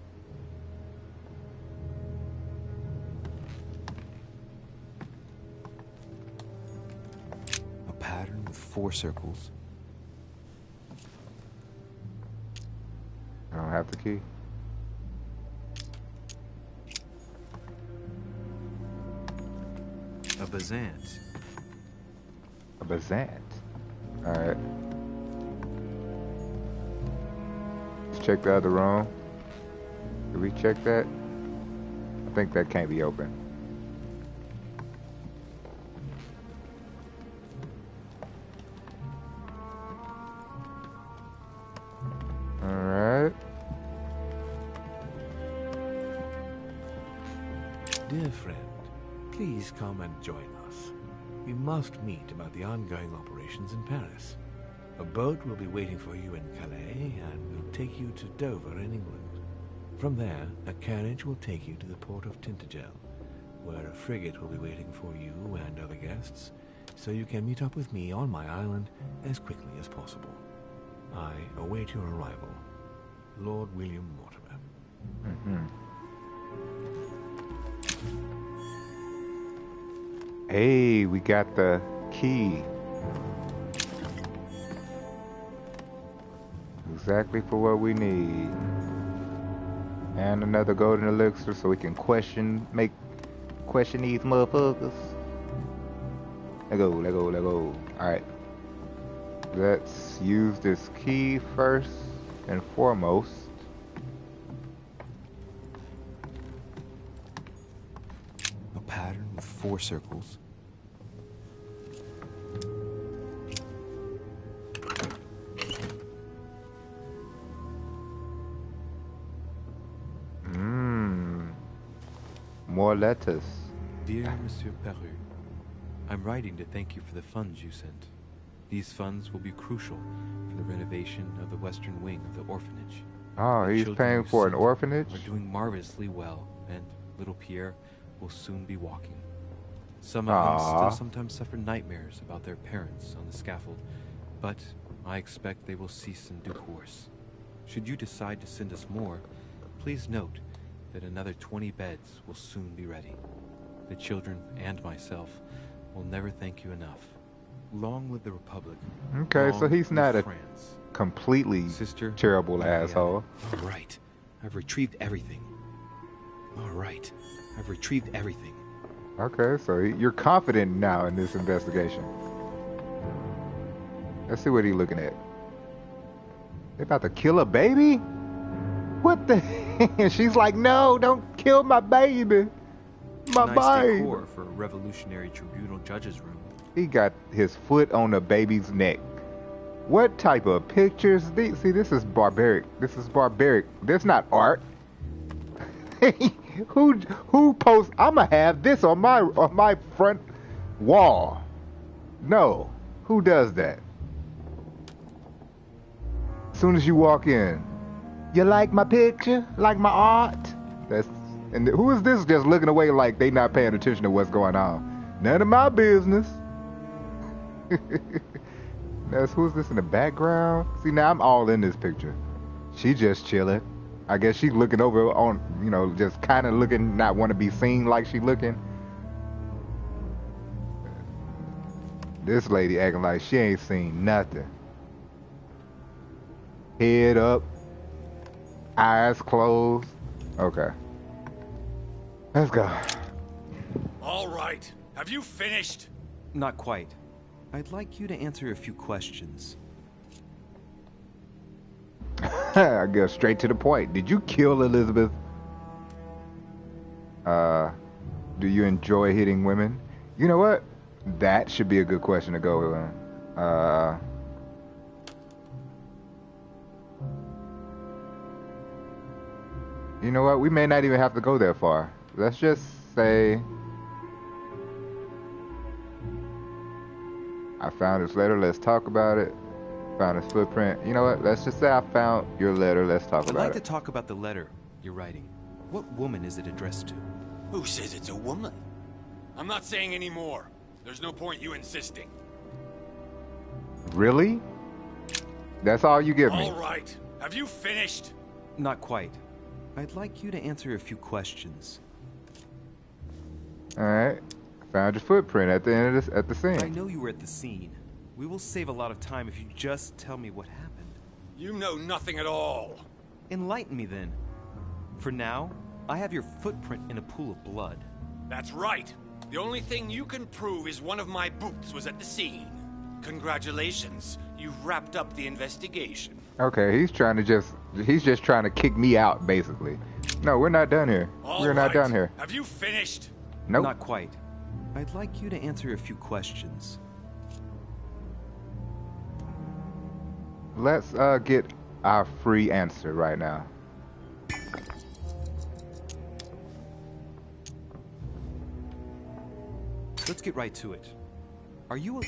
A pattern with 4 circles. I don't have the key. A bazant. A bazant. Alright. Let's check the other room. Did we check that? I think that can't be open. Dear friend, please come and join us. We must meet about the ongoing operations in Paris. A boat will be waiting for you in Calais and will take you to Dover in England. From there, a carriage will take you to the port of Tintagel, where a frigate will be waiting for you and other guests, so you can meet up with me on my island as quickly as possible. I await your arrival. Lord William Mortimer. Hey, we got the key. Exactly for what we need. And another golden elixir so we can question these motherfuckers. Let go. Alright. Let's use this key first and foremost. A pattern with 4 circles. More lettuce. Dear Monsieur Peru, I'm writing to thank you for the funds you sent. These funds will be crucial for the renovation of the western wing of the orphanage. Oh, he's paying for an orphanage? Are doing marvelously well, and little Pierre will soon be walking. Some of them still sometimes suffer nightmares about their parents on the scaffold, but I expect they will cease in due course. Should you decide to send us more, please note that another 20 beds will soon be ready. The children and myself will never thank you enough. Long live the Republic. Okay, so he's not a France. completely terrible asshole. All right, I've retrieved everything. Okay, so you're confident now in this investigation. Let's see what he's looking at. They about to kill a baby? What the? She's like, no, don't kill my baby. My baby. Decor for a Revolutionary Tribunal judge's room. He got his foot on the baby's neck. What type of pictures? See, this is barbaric. This is not art. Who posts? I'ma have this on my front wall. No, who does that? As soon as you walk in, you like my picture, like my art. And who is this just looking away like they not paying attention to what's going on? None of my business. Who's this in the background? See, now I'm all in this picture. She just chilling. I guess she's looking over on, just kind of looking, not want to be seen like she looking. This lady acting like she ain't seen nothing. Head up, eyes closed. Okay. Let's go. All right. Have you finished? Not quite. I'd like you to answer a few questions. I guess straight to the point. Did you kill Elizabeth? Do you enjoy hitting women? You know what? That should be a good question to go with. You know what? We may not even have to go that far. Let's just say I found his letter. Let's talk about it. Found his footprint. You know what? Let's just say I found your letter. Let's talk about it. I'd like to talk about the letter you're writing. What woman is it addressed to? Who says it's a woman? I'm not saying any more. There's no point you insisting. Really? That's all you give me? All right. Have you finished? Not quite. I'd like you to answer a few questions. Alright. Found your footprint at the end of at the scene. I know you were at the scene. We will save a lot of time if you just tell me what happened. You know nothing at all. Enlighten me then. For now, I have your footprint in a pool of blood. That's right. The only thing you can prove is one of my boots was at the scene. Congratulations. You've wrapped up the investigation. Okay, he's just trying to kick me out, basically. No, we're not done here. We're not done here. Have you finished? Nope. Not quite. I'd like you to answer a few questions. Let's get our free answer right now. let's get right to it. Are you a...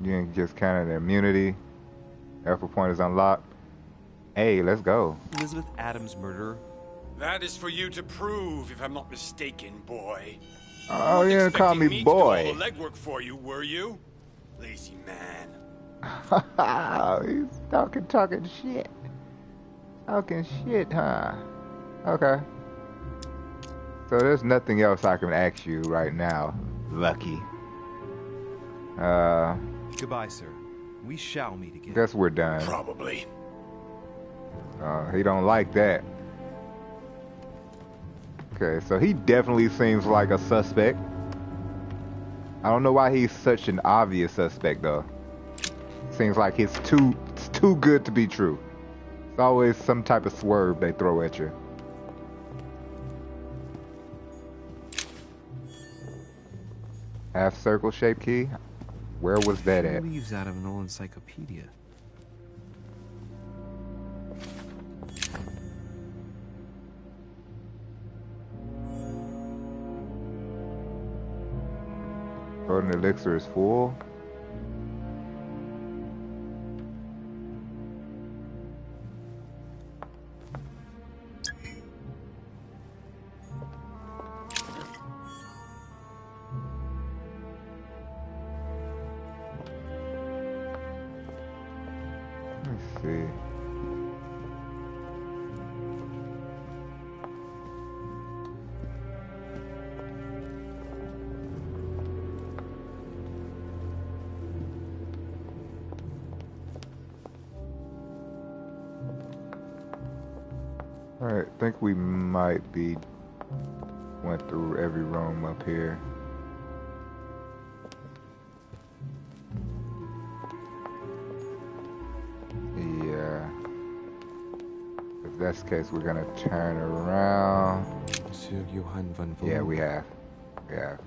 You ain't just kind of the immunity. Alpha point is unlocked. Hey, let's go. Elizabeth Adams' murderer? That is for you to prove, if I'm not mistaken, boy. Oh, You you weren't didn't call me expecting to do all boy. the legwork for you, were you? Lazy man. He's talking shit. Talking shit, huh? Okay. So there's nothing else I can ask you right now, Lucky. Goodbye, sir. We shall meet again. Guess we're done. Probably. He don't like that. Okay, so he definitely seems like a suspect. I don't know why he's such an obvious suspect, though. Seems like it's too good to be true. It's always some type of swerve they throw at you. Half circle shaped key? Where was that at? Leaves out of an old encyclopedia. Golden elixir is full. Let's see. Alright, I think we might be went through every room up here. Yeah. If that's the case, we're gonna turn around. Monsieur Johann van Voon. Yeah, we have.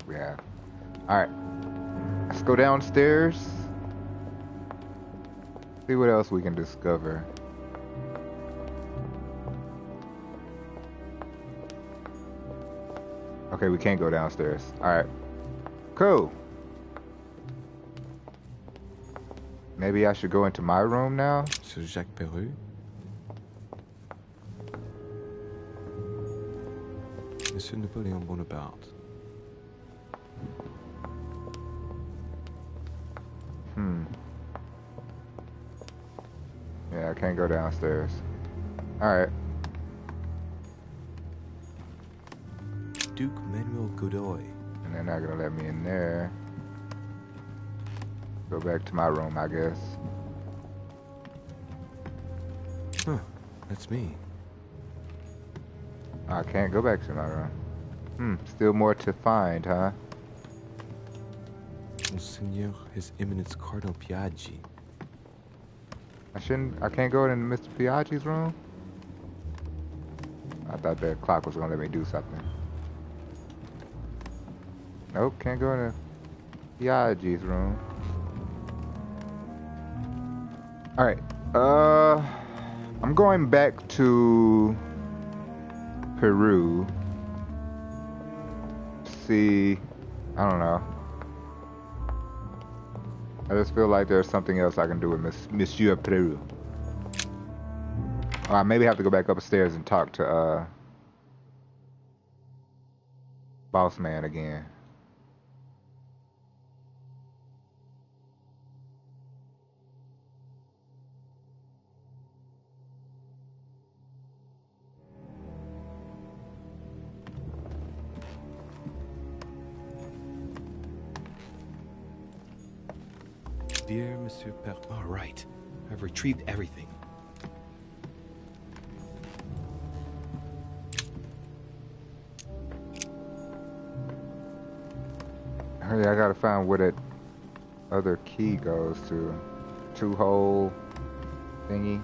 We have. Alright. Let's go downstairs. See what else we can discover. Okay, we can't go downstairs. Alright. Cool. Maybe I should go into my room now? Monsieur Jacques Perru. Monsieur Napoleon Bonaparte. Yeah, I can't go downstairs. Alright. Duke Manuel Godoy. And they're not gonna let me in there. Go back to my room, I guess. Huh, that's me. I can't go back to my room. Still more to find, huh? Monseigneur, His Eminence Cardinal Piaggi. I can't go into Mr. Piaggi's room? I thought that clock was gonna let me do something. Nope, can't go into Piaggi's room. Alright, I'm going back to Peru. See, I don't know. I just feel like there's something else I can do with Monsieur Peru. I maybe have to go back upstairs and talk to Boss Man again. Dear Monsieur Perru. All right. I've retrieved everything. Hurry, I gotta find where that other key goes to. Two-hole thingy.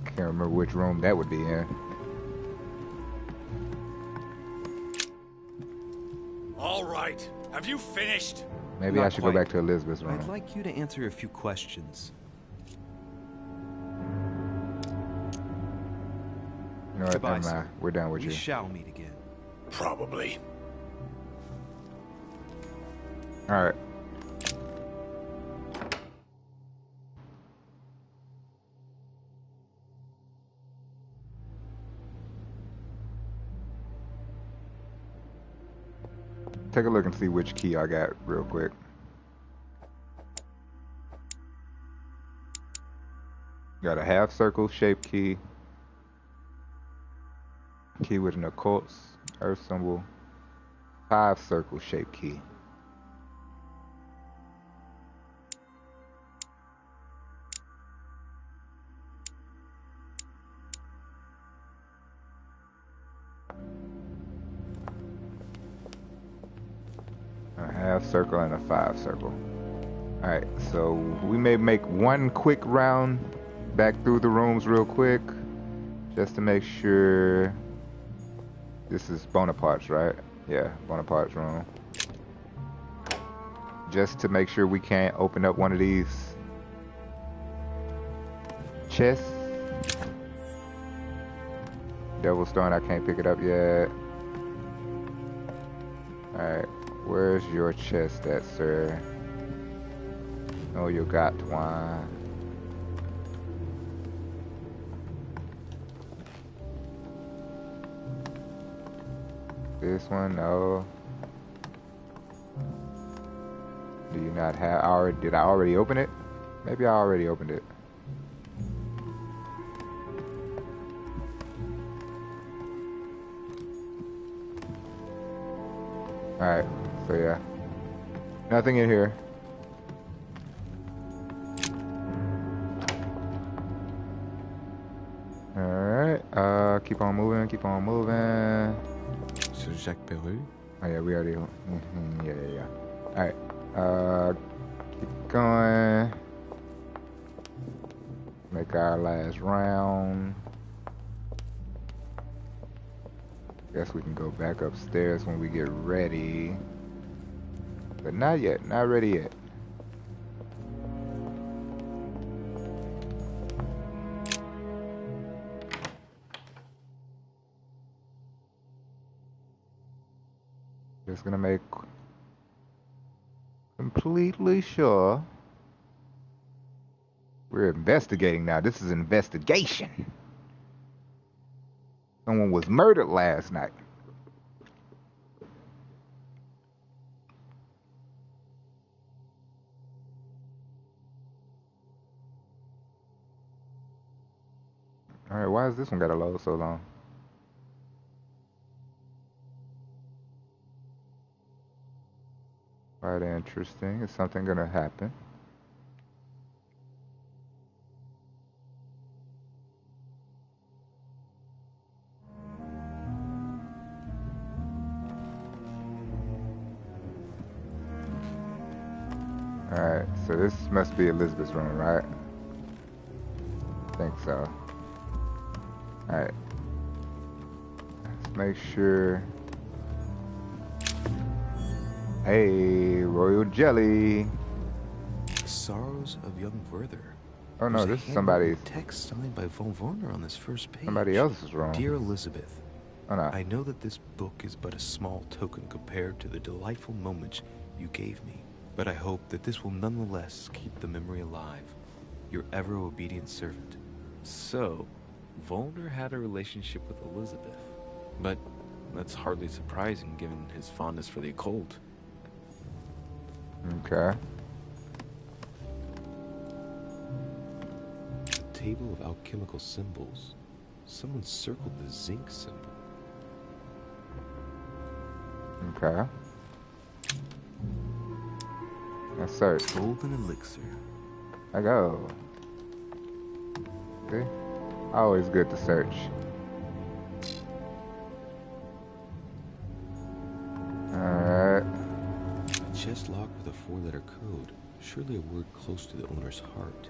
Can't remember which room that would be in. All right. Have you finished? Maybe I should go back to Elizabeth's room. I'd like you to answer a few questions. You know what, Goodbye, never mind. sir. We're done with you. We shall meet again. Probably. All right. Take a look and see which key I got real quick. Got a half circle shaped key. Key with an occult earth symbol. 5 circle shaped key. A half circle and a 5 circle. Alright, so we may make one quick round back through the rooms real quick, just to make sure. This is Bonaparte's, right? Yeah, Bonaparte's room. Just to make sure we can't open up one of these chests. Devil's Stone, I can't pick it up yet. Alright, where's your chest at, sir? Oh, you got one. This one, no. Do you not have did I already open it? Maybe I already opened it. Alright, so yeah. Nothing in here. Alright, keep on moving, keep on moving. So Jacques Peru? Oh yeah, we already, yeah. Alright, keep going. Make our last round. Guess we can go back upstairs when we get ready. But not yet, not ready yet. Just gonna make completely sure we're investigating now. This is an investigation. Someone was murdered last night. Alright, why is this one gotta load so long? Quite interesting. Is something gonna happen? Alright, so this must be Elizabeth's room, right? I think so. Alright. Let's make sure. Hey, royal jelly. The Sorrows of Young Werther. Oh no, this is somebody's text signed by von Werner on this first page. Somebody else's room. Dear Elizabeth, oh, no. I know that this book is but a small token compared to the delightful moments you gave me, but I hope that this will nonetheless keep the memory alive. Your ever obedient servant. So, Werner had a relationship with Elizabeth, but that's hardly surprising given his fondness for the occult. Okay. A table of alchemical symbols. Someone circled the zinc symbol. Okay. Let's search. Golden elixir. I go. See? Always good to search. Alright. A chest locked with a 4-letter code. Surely a word close to the owner's heart.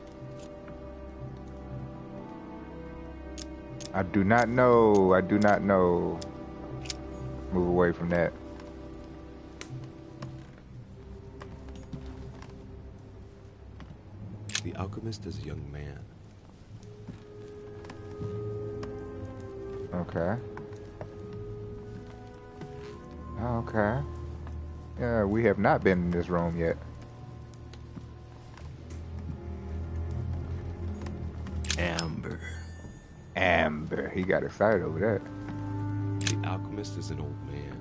I do not know. I do not know. Move away from that. The alchemist is a young man. Okay. Okay. Yeah, we have not been in this room yet. Amber. Amber. He got excited over that. The alchemist is an old man.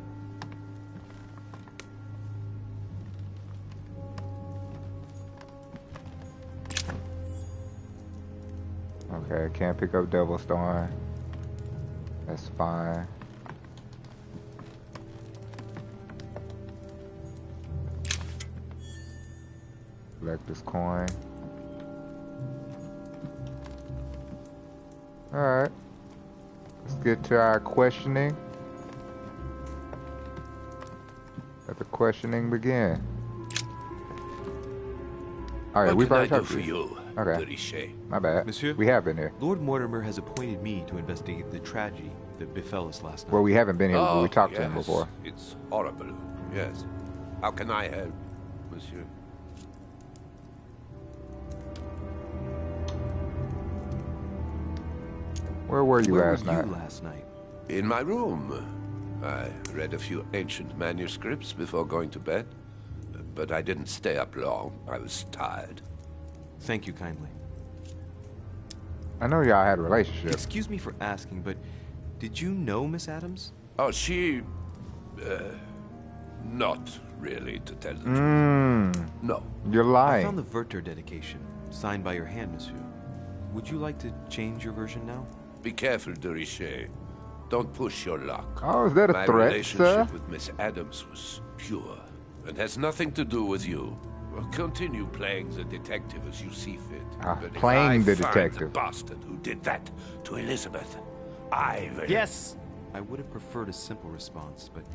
Okay, can't pick up Devil's Thorn. That's fine. Collect this coin. Alright. Let's get to our questioning. Let the questioning begin. Alright, we've already talked to you. Okay. My bad. Monsieur? We have been here. Lord Mortimer has appointed me to investigate the tragedy that befell us last night. Well, we haven't been here, but we talked to him yes. before. It's horrible. Yes. How can I help, monsieur? Where were you Where last were night? you last night? In my room. I read a few ancient manuscripts before going to bed. But I didn't stay up long. I was tired. Thank you kindly. I know y'all had a relationship. Excuse me for asking, but did you know Miss Adams? Oh, she... not really, to tell the truth. No. You're lying. I found the Werther dedication, signed by your hand, monsieur. Would you like to change your version now? Be careful, de Richet. Don't push your luck. Oh, is that a My threat, relationship sir? with Miss Adams was pure and has nothing to do with you. Well, continue playing the detective as you see fit. But playing if the I find detective. the bastard who did that to Elizabeth, I will... Yes! I would have preferred a simple response, but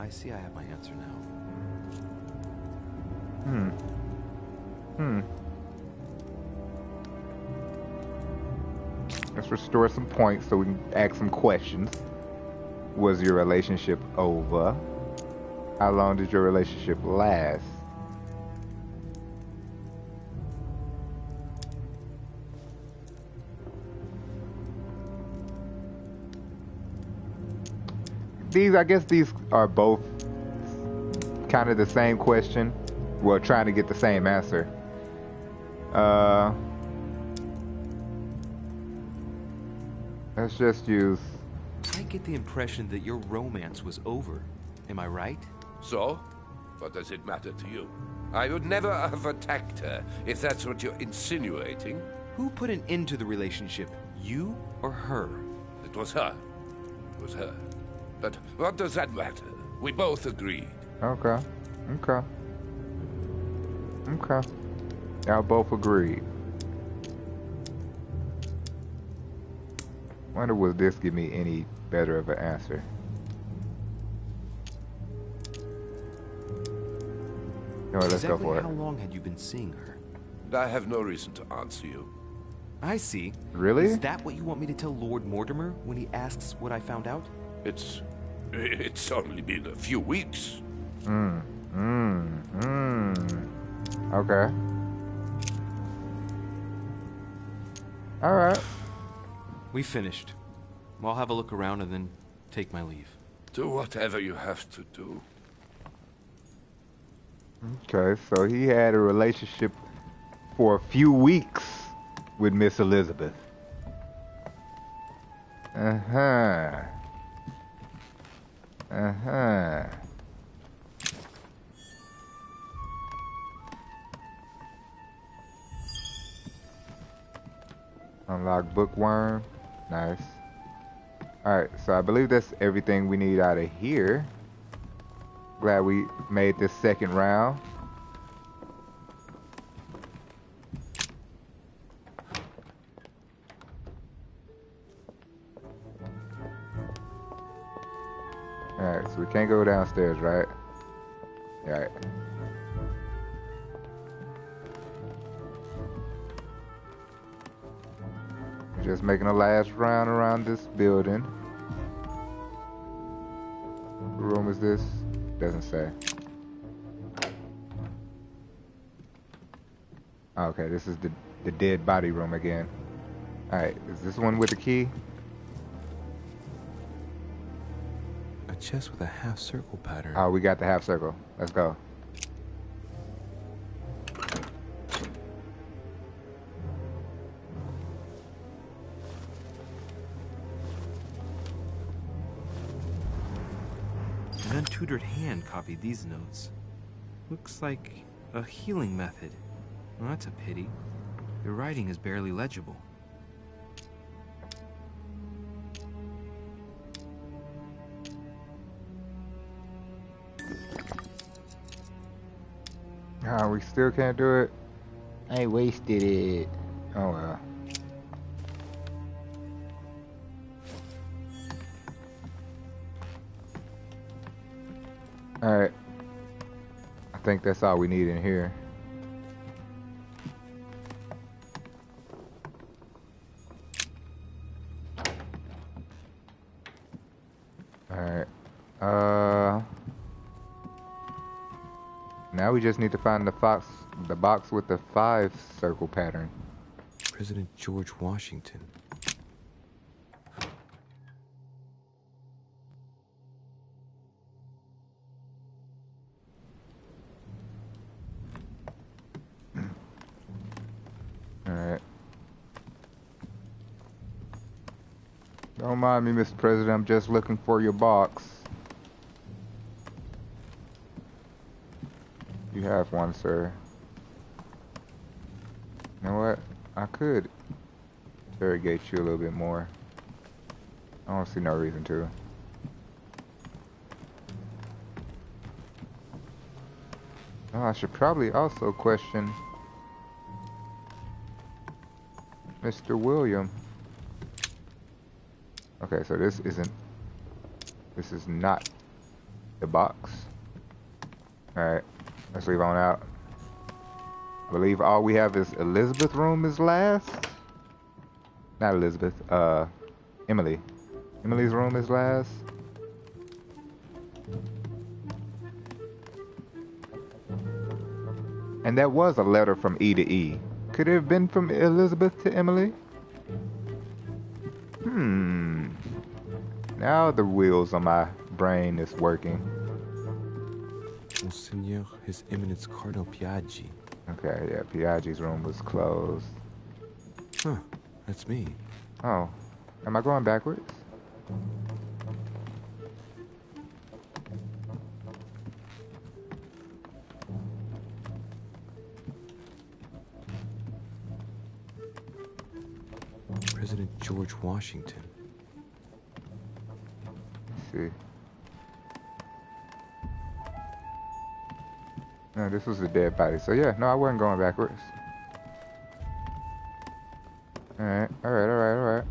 I see I have my answer now. Let's restore some points so we can ask some questions. Was your relationship over? How long did your relationship last? I guess these are both kind of the same question. Well, trying to get the same answer. Let's just use... I get the impression that your romance was over. Am I right? So? What does it matter to you? I would never have attacked her, if that's what you're insinuating. Who put an end to the relationship? You or her? It was her. It was her. But what does that matter? We both agreed. Okay. Y'all both agreed. Wonder will this give me any better of an answer? No, let's go for it. How long had you been seeing her? I have no reason to answer you. I see. Really? Is that what you want me to tell Lord Mortimer when he asks what I found out? It's only been a few weeks. Okay. Alright. We finished. I'll have a look around and then take my leave. Do whatever you have to do. Okay, so he had a relationship for a few weeks with Miss Elizabeth. Unlock bookworm. Nice. Alright, so I believe that's everything we need out of here. Glad we made this second round. Alright, so we can't go downstairs, right? Alright. Just making a last round around this building. What room is this? Doesn't say. Okay, this is the dead body room again. Alright, is this one with the key? I A chest with a half circle pattern. Oh, we got the half circle. Let's go. An untutored hand copied these notes. Looks like a healing method. Well, that's a pity. The writing is barely legible. Oh, we still can't do it. I wasted it. Oh well. Alright. I think that's all we need in here. Alright. Now we just need to find the box with the 5 circle pattern. President George Washington. Alright. Don't mind me, Mr. President. I'm just looking for your box. You have one, sir. You know what? I could interrogate you a little bit more. I don't see no reason to. Oh, I should probably also question Mr. William. Okay, so this is not the box. Alright, let's leave on out. I believe all we have is Elizabeth's room is last. Not Elizabeth, Emily. Emily's room is last. And that was a letter from E to E. Could it have been from Elizabeth to Emily? Now the wheels on my brain is working. Monseigneur, His Eminence Cardinal Piaggi. Okay, yeah, Piaggi's room was closed. Huh, that's me. Oh, am I going backwards? President George Washington. Let's see. No, this was a dead body. So yeah, no, I wasn't going backwards. Alright, alright.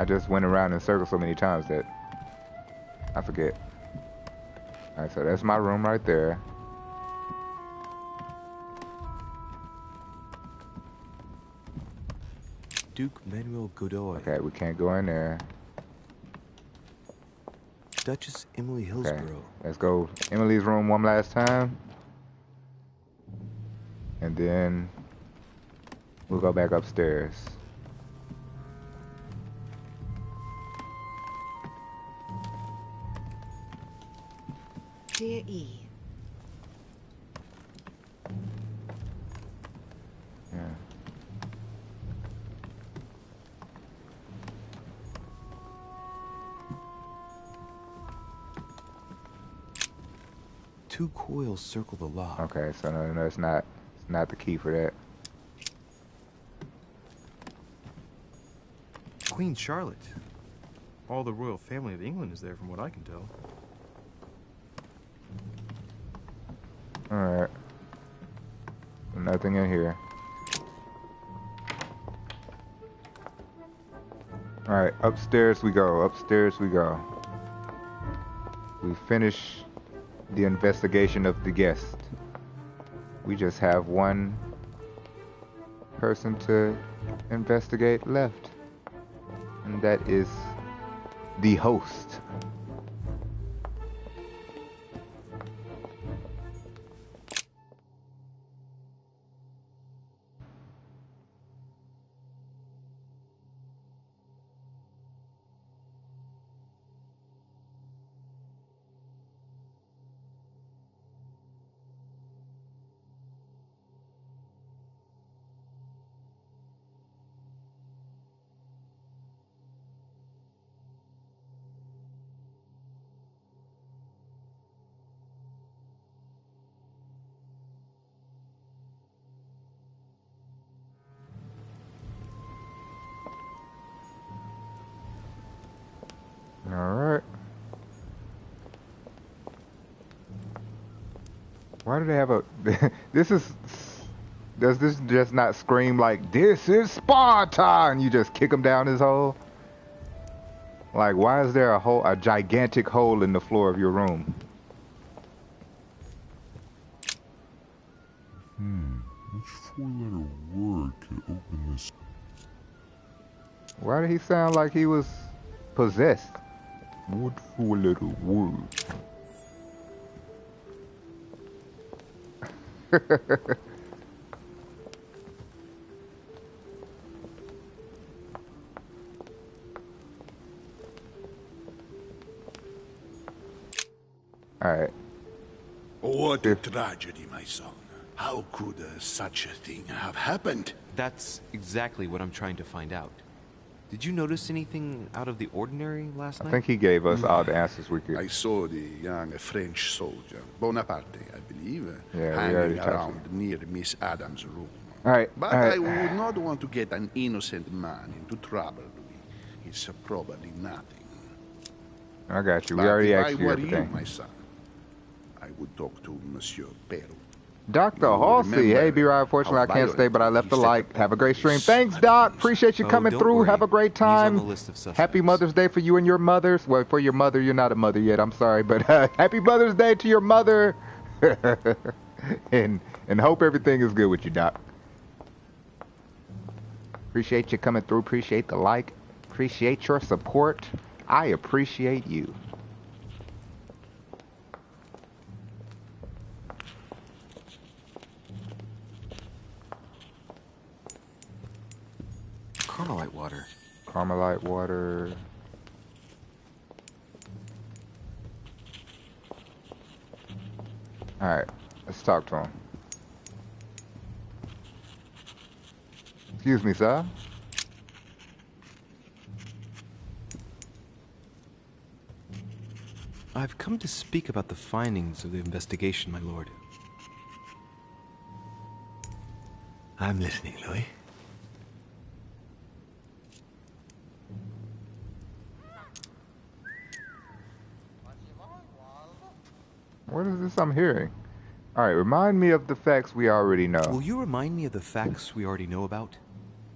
I just went around in circles so many times that I forget. Alright, so that's my room right there. Duke Manuel Godoy. Okay, we can't go in there. Duchess Emily Hillsborough. Okay, let's go Emily's room one last time. And then we'll go back upstairs. Dear E. Yeah. Two coils circle the lock. Okay, so no, it's not the key for that. Queen Charlotte. All the royal family of England is there from what I can tell. Alright. Nothing in here. Alright, upstairs we go. Upstairs we go. We finish the investigation of the guest. We just have one person to investigate left. And that is the host. Why do they have a... This is... Does this just not scream like, this is Sparta, and you just kick him down his hole? Like, why is there a gigantic hole in the floor of your room? Which four-letter word could open this? Why did he sound like he was possessed? What four-letter word? Alright. What a tragedy, my son. How could such a thing have happened? That's exactly what I'm trying to find out. Did you notice anything out of the ordinary last night? I think he gave us all the answers we could. I saw the young French soldier, Bonaparte, I believe, hanging around near Miss Adams' room. Alright, But I would not want to get an innocent man into trouble, Louis. It's probably nothing. I got you. But We already if asked I you were everything. you, my son, I would talk to Monsieur Peru. Dr. Halsey, hey B-Rhy, unfortunately I can't stay, but I left a like. Have a great stream. Thanks, Doc. Appreciate you coming through. worry. Have a great time. He's on the list of suspects. Happy Mother's Day for you and your mothers. Well, for your mother, you're not a mother yet. I'm sorry, but happy Mother's Day to your mother. and hope everything is good with you, Doc. Appreciate you coming through. Appreciate the like. Appreciate your support. I appreciate you. Carmelite water. Carmelite water. Alright, let's talk to him. Excuse me, sir. I've come to speak about the findings of the investigation, my lord. I'm listening, Louis. What is this I'm hearing? Alright, remind me of the facts we already know. Will you remind me of the facts we already know about?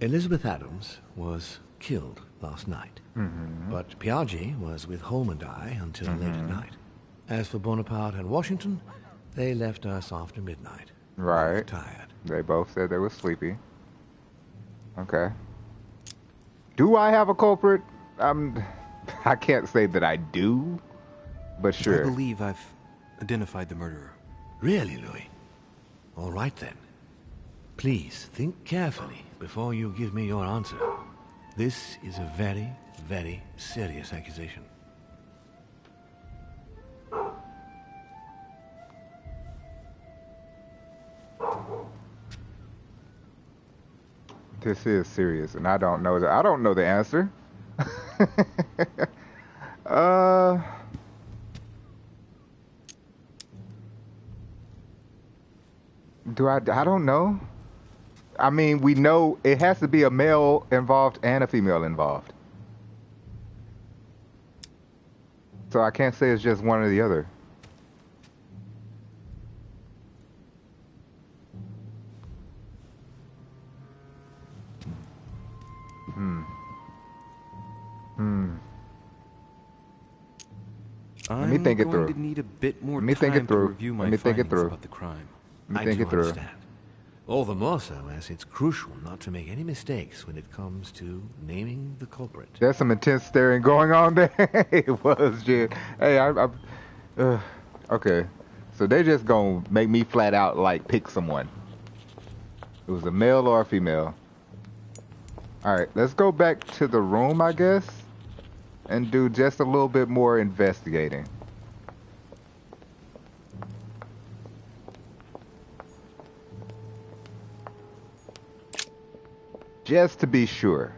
Elizabeth Adams was killed last night, but Piaggi was with Holm and I until late at night. As for Bonaparte and Washington, they left us after midnight. Right. Tired. They both said they were sleepy. Okay. Do I have a culprit? I can't say that I do, but sure. I believe I've identified the murderer. Really, Louis? All right then. Please think carefully before you give me your answer. This is a very, very serious accusation. This is serious, and I don't know the answer. I don't know. I mean, we know it has to be a male involved and a female involved. So I can't say it's just one or the other. Let me think it through. I'm going to need a bit more Let me think time it through. to review my Let me think it findings through. about the crime. Let me think it through. Understand. All the more so as it's crucial not to make any mistakes when it comes to naming the culprit. There's some intense staring going on there. It was, Jed. Hey, okay. So they just gonna make me flat out like pick someone. It was a male or a female. Alright, let's go back to the room, I guess, and do just a little bit more investigating. Just to be sure.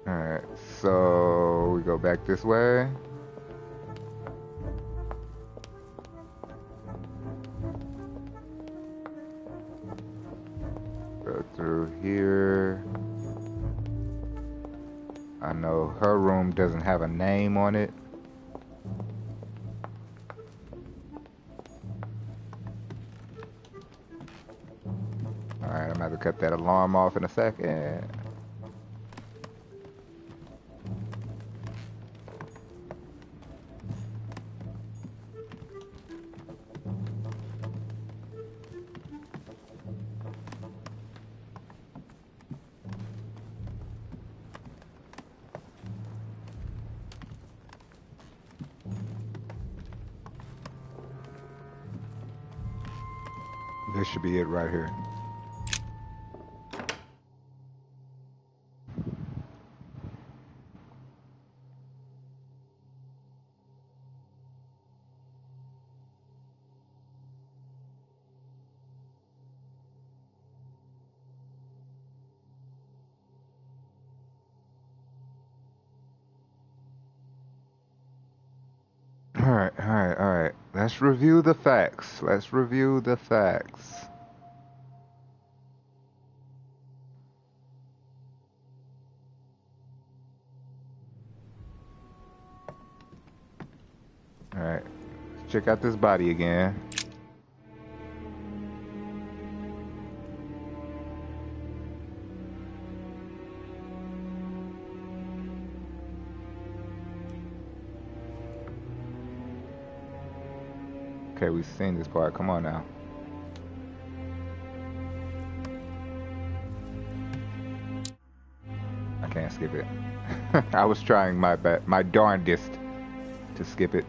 Alright, so we go back this way. Go through here. I know her room doesn't have a name on it. Alright, I'm gonna have to cut that alarm off in a second. This should be it right here. Alright. Let's review the facts. Alright, let's check out this body again. Okay, we've seen this part. Come on now. I can't skip it. I was trying my darndest to skip it.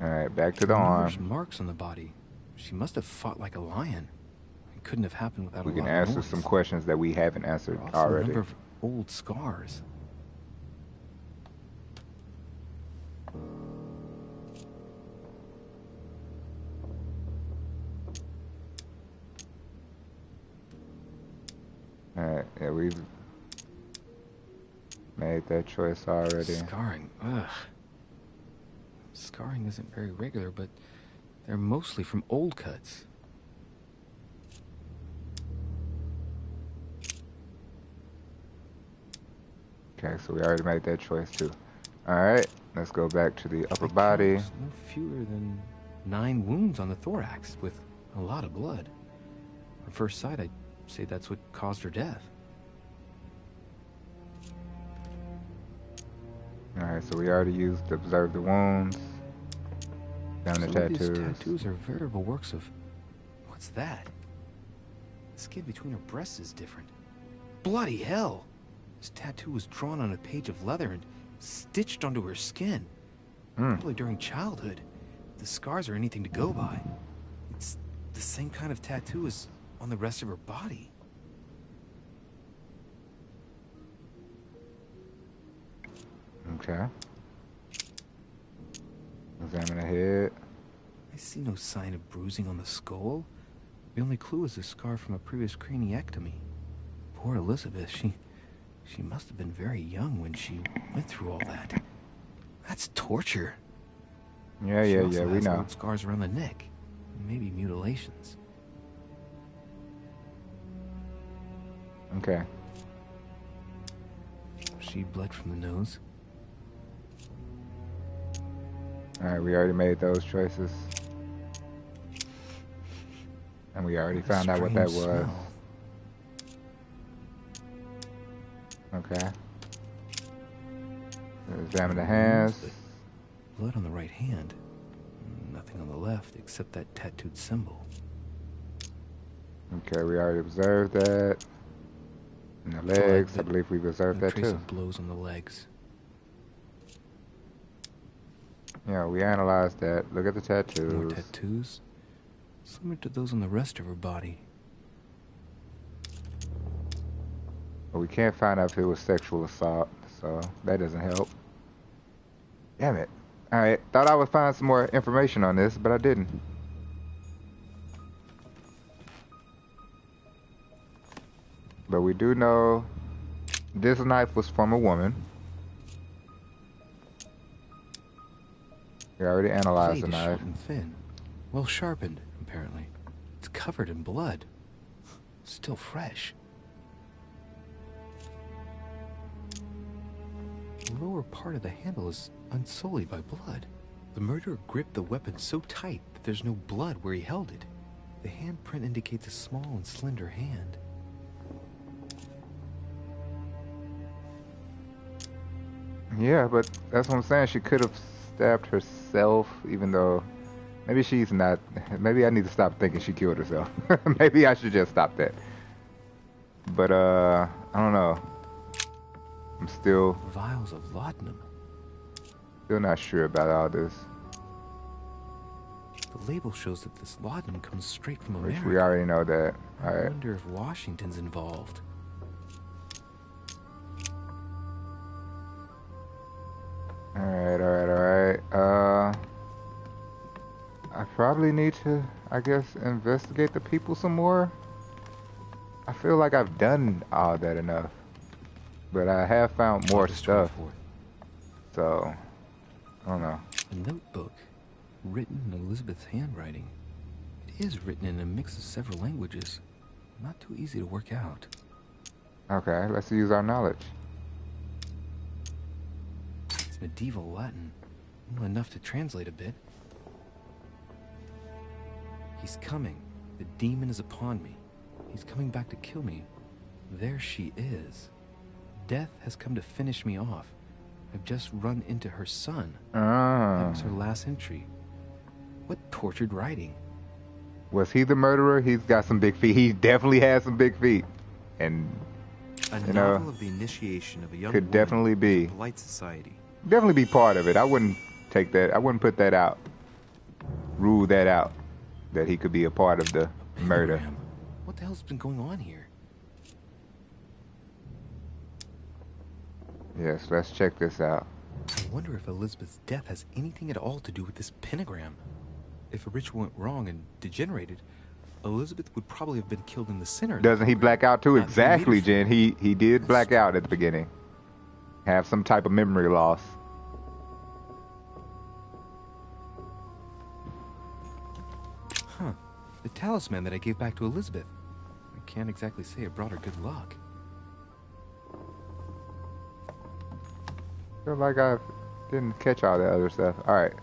Alright, back to the arm. There's marks on the body. She must have fought like a lion. It couldn't have happened without a lot of noise. We can answer some questions that we haven't answered already. A number of old scars. Alright, yeah, we've made that choice already. Scarring, ugh. Scarring isn't very regular, but they're mostly from old cuts. Okay, so we already made that choice too. Alright, let's go back to the upper body. No fewer than 9 wounds on the thorax, with a lot of blood. On first sight, I'd say that's what caused her death. Alright, so we already used to observe the wounds. Down the tattoos. These tattoos are veritable works of... What's that? The skin between her breasts is different. Bloody hell! This tattoo was drawn on a page of leather and stitched onto her skin. Probably during childhood. If the scars are anything to go by. It's the same kind of tattoo as on the rest of her body. Okay. Examine the head. I see no sign of bruising on the skull. The only clue is a scar from a previous craniectomy. Poor Elizabeth, she must have been very young when she went through all that. That's torture. Yeah, we know. Old scars around the neck. Maybe mutilations. Okay. She bled from the nose. Alright, we already made those choices. And we already found out what that was. Smell. Okay. Examine the hands. Blood on the right hand. Nothing on the left except that tattooed symbol. Okay, we already observed that. And the legs, I believe we've observed that trace too. Of blows on the legs. Yeah, we analyzed that. Look at the tattoos. More tattoos? Similar to those on the rest of her body. But we can't find out if it was sexual assault, so that doesn't help. Damn it. Alright, thought I would find some more information on this, but I didn't. But we do know this knife was from a woman. We already analyzed the knife. Short and thin. Well sharpened, apparently. It's covered in blood. still fresh. The lower part of the handle is unsullied by blood. The murderer gripped the weapon so tight that there's no blood where he held it. The handprint indicates a small and slender hand. Yeah, but that's what I'm saying. She could have stabbed herself, even though maybe she's not. Maybe I need to stop thinking she killed herself. Maybe I should just stop that. But I don't know. I'm still vials of laudanum. Still not sure about all this. The label shows that this laudanum comes straight from America. Which we already know that. I wonder if Washington's involved. Alright. I probably need to, I guess, investigate the people some more. I feel like I've done all that enough. But I have found more stuff. So, I don't know. A notebook, written in Elizabeth's handwriting. It is written in a mix of several languages. Not too easy to work out. Okay, let's use our knowledge. It's medieval Latin. Well, enough to translate a bit. He's coming. The demon is upon me. He's coming back to kill me. There she is. Death has come to finish me off. I've just run into her son. That was her last entry. What tortured writing. Was he the murderer? He's got some big feet. He definitely has some big feet. And, you know, of the initiation of a young could definitely be. Polite society. Definitely be part of it. I wouldn't take that. I wouldn't put that out. Rule that out. That he could be a part of the murder. What the hell's been going on here? Yes, let's check this out. I wonder if Elizabeth's death has anything at all to do with this pentagram. If a ritual went wrong and degenerated, Elizabeth would probably have been killed in the center. Doesn't he black out too? Exactly, Jen. He did black out at the beginning. Have some type of memory loss. Huh. The talisman that I gave back to Elizabeth. I can't exactly say it brought her good luck. Feel like I didn't catch all that other stuff. Alright.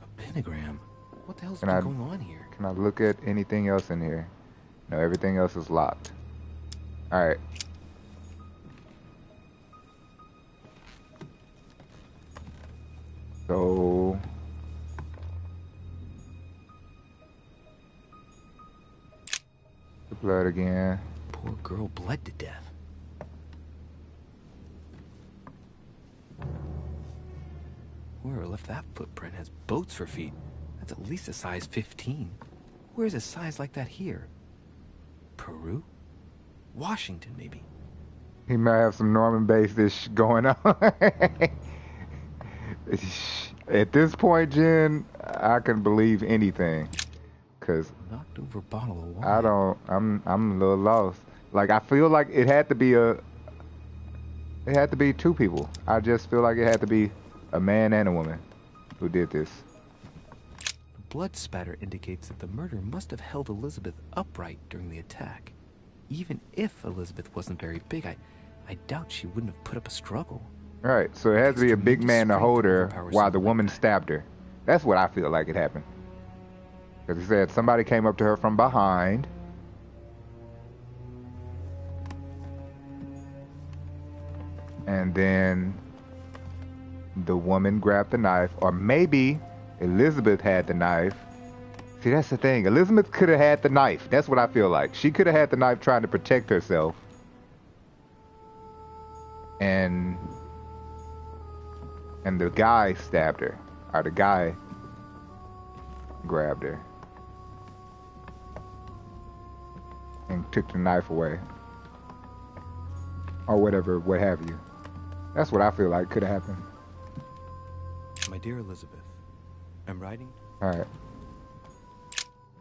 A pentagram? What the hell's been going on here? Can I look at anything else in here? No, everything else is locked. Alright. So... the blood again. Poor girl bled to death. Whoever left that footprint has boats for feet. That's at least a size 15. Where's a size like that here? Peru? Washington, maybe. He might have some Norman-based going on. At this point, Jen, I can believe anything. Cause knocked over a bottle of wine. I'm a little lost. Like, I feel like it had to be two people. I just feel like it had to be a man and a woman who did this. The blood spatter indicates that the murderer must have held Elizabeth upright during the attack. Even if Elizabeth wasn't very big, I doubt she wouldn't have put up a struggle. Right, so it has to be a big man to hold her while the woman stabbed her. That's what I feel like it happened. Because he said somebody came up to her from behind. And then the woman grabbed the knife. Or maybe Elizabeth had the knife. See, that's the thing. Elizabeth could have had the knife. That's what I feel like. She could have had the knife trying to protect herself. And the guy stabbed her. Or the guy grabbed her. And took the knife away. Or whatever, what have you. That's what I feel like could have happened. My dear Elizabeth, I'm writing. Alright.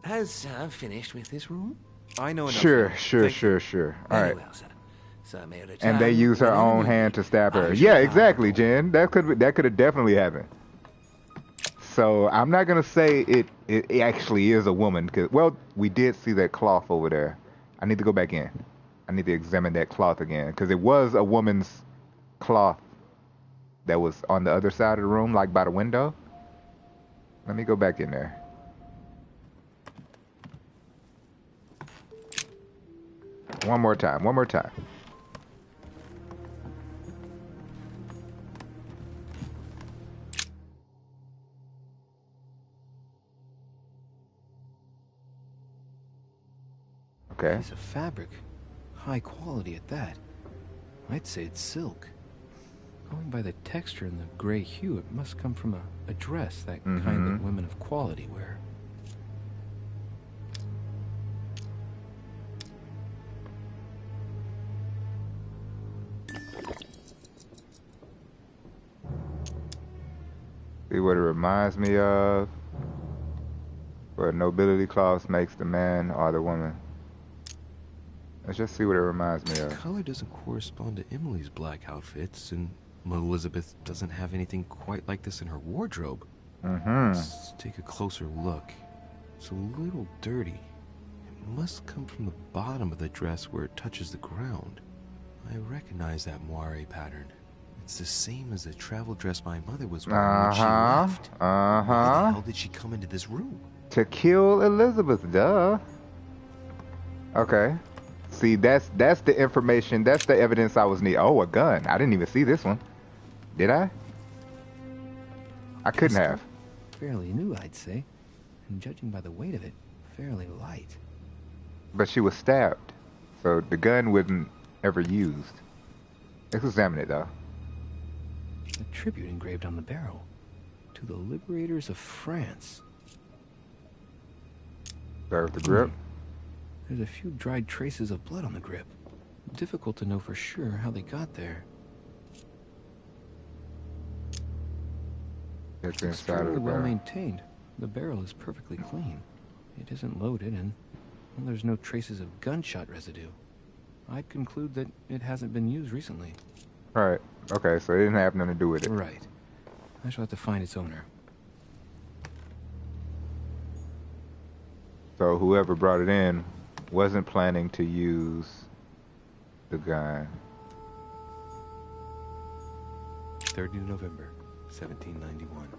Has Sir finished with this room? I know enough. Sure. Alright. Well, sir. Sir may return. And they use her own hand to stab her. Yeah, exactly, Jen. That could have definitely happened. So I'm not gonna say it actually is a woman, cause well, we did see that cloth over there, I need to go back in. I need to examine that cloth again, because it was a woman's cloth that was on the other side of the room, like by the window. Let me go back in there. One more time. Okay. Piece of fabric. High quality at that. I'd say it's silk. Going by the texture and the gray hue, it must come from a dress, that kind that women of quality wear. See what it reminds me of. Where nobility cloth makes the man or the woman. Let's just see what it reminds me of. The color doesn't correspond to Emily's black outfits, and Elizabeth doesn't have anything quite like this in her wardrobe. Let's take a closer look. It's a little dirty. It must come from the bottom of the dress where it touches the ground. I recognize that moire pattern. It's the same as the travel dress my mother was wearing when she left. Why the hell did she come into this room? To kill Elizabeth, duh. Okay. See, that's the information, that's the evidence I was needing. Oh, a gun. I didn't even see this one. Did I? I couldn't have. Fairly new, I'd say. And judging by the weight of it, fairly light. But she was stabbed, so the gun wasn't ever used. Let's examine it, though. A tribute engraved on the barrel. To the liberators of France. Serve the grip. There's a few dried traces of blood on the grip. Difficult to know for sure how they got there. It's inside of the well barrel. maintained. The barrel is perfectly clean. It isn't loaded, and well, there's no traces of gunshot residue. I'd conclude that it hasn't been used recently. Right. Okay, so it didn't have nothing to do with it. Right. I shall have to find its owner. So whoever brought it in wasn't planning to use the gun. 3rd of November, 1791.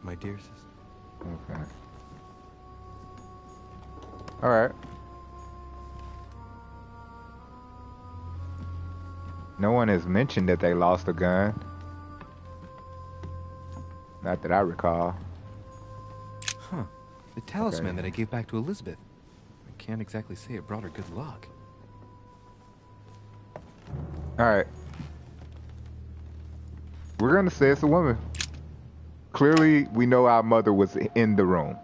My dear sister. Okay. All right. No one has mentioned that they lost a gun. Not that I recall. Huh. The talisman that I gave back to Elizabeth. I can't exactly say it brought her good luck. Alright. We're gonna say it's a woman. Clearly, we know our mother was in the room.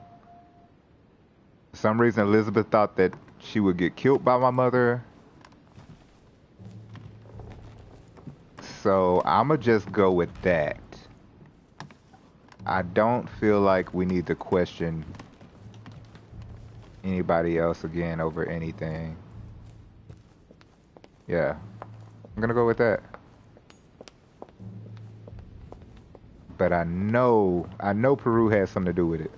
For some reason, Elizabeth thought that she would get killed by my mother. So, I'ma just go with that. I don't feel like we need to question anybody else again over anything. Yeah. I'm gonna go with that. But I know Peru has something to do with it.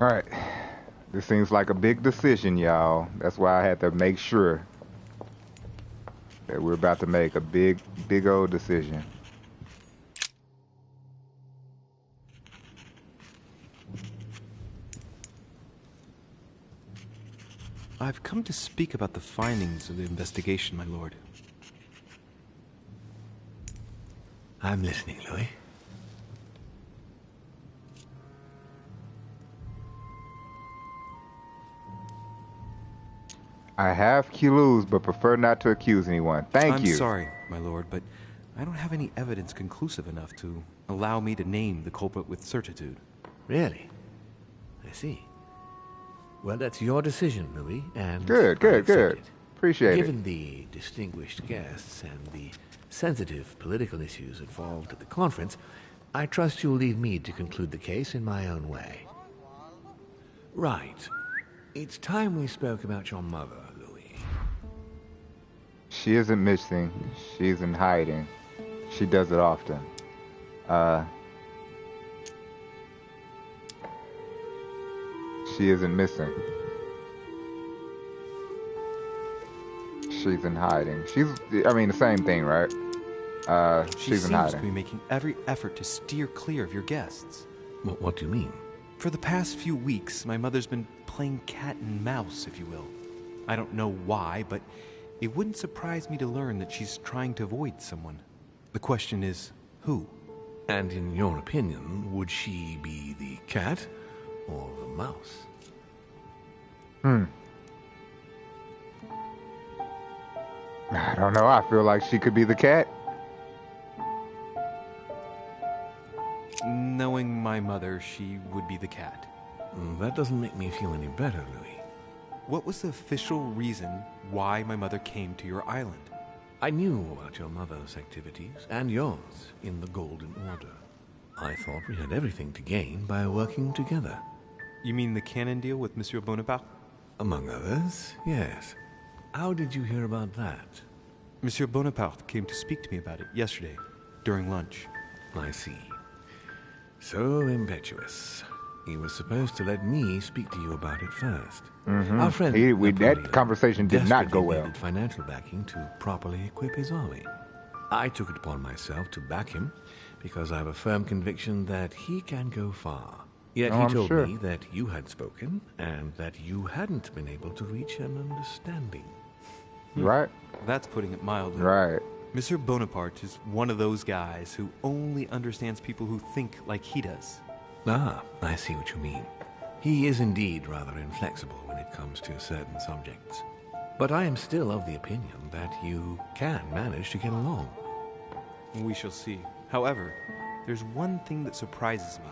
Alright, this seems like a big decision, y'all. That's why I had to make sure that we're about to make a big old decision. I've come to speak about the findings of the investigation, my lord. I'm listening, Louis. I have clues, but prefer not to accuse anyone. Thank you. I'm sorry, my lord, but I don't have any evidence conclusive enough to allow me to name the culprit with certitude. Really? I see. Well, that's your decision, Louis, and Good. Appreciate it. Given the distinguished guests and the sensitive political issues involved at the conference, I trust you'll leave me to conclude the case in my own way. Right. It's time we spoke about your mother, Louis. She isn't missing. She's in hiding. She does it often. She isn't missing. She's in hiding. The same thing, right? She's in hiding. She seems to be making every effort to steer clear of your guests. What do you mean? For the past few weeks, my mother's been playing cat and mouse, if you will. I don't know why, but it wouldn't surprise me to learn that she's trying to avoid someone. The question is, who? And in your opinion, would she be the cat or the mouse? I don't know. I feel like she could be the cat. Knowing my mother, she would be the cat. That doesn't make me feel any better, Louis. What was the official reason why my mother came to your island? I knew about your mother's activities, and yours, in the Golden Order. I thought we had everything to gain by working together. You mean the cannon deal with Monsieur Bonaparte? Among others, yes. How did you hear about that? Monsieur Bonaparte came to speak to me about it yesterday, during lunch. I see. So impetuous. He was supposed to let me speak to you about it first. Our friend that conversation did not go well. Needed financial backing to properly equip his army. I took it upon myself to back him because I have a firm conviction that he can go far. Yet he told me that you had spoken and that you hadn't been able to reach an understanding. Right? That's putting it mildly. Right. Monsieur Bonaparte is one of those guys who only understands people who think like he does. Ah, I see what you mean. He is indeed rather inflexible when it comes to certain subjects. But I am still of the opinion that you can manage to get along. We shall see. However, there's one thing that surprises me.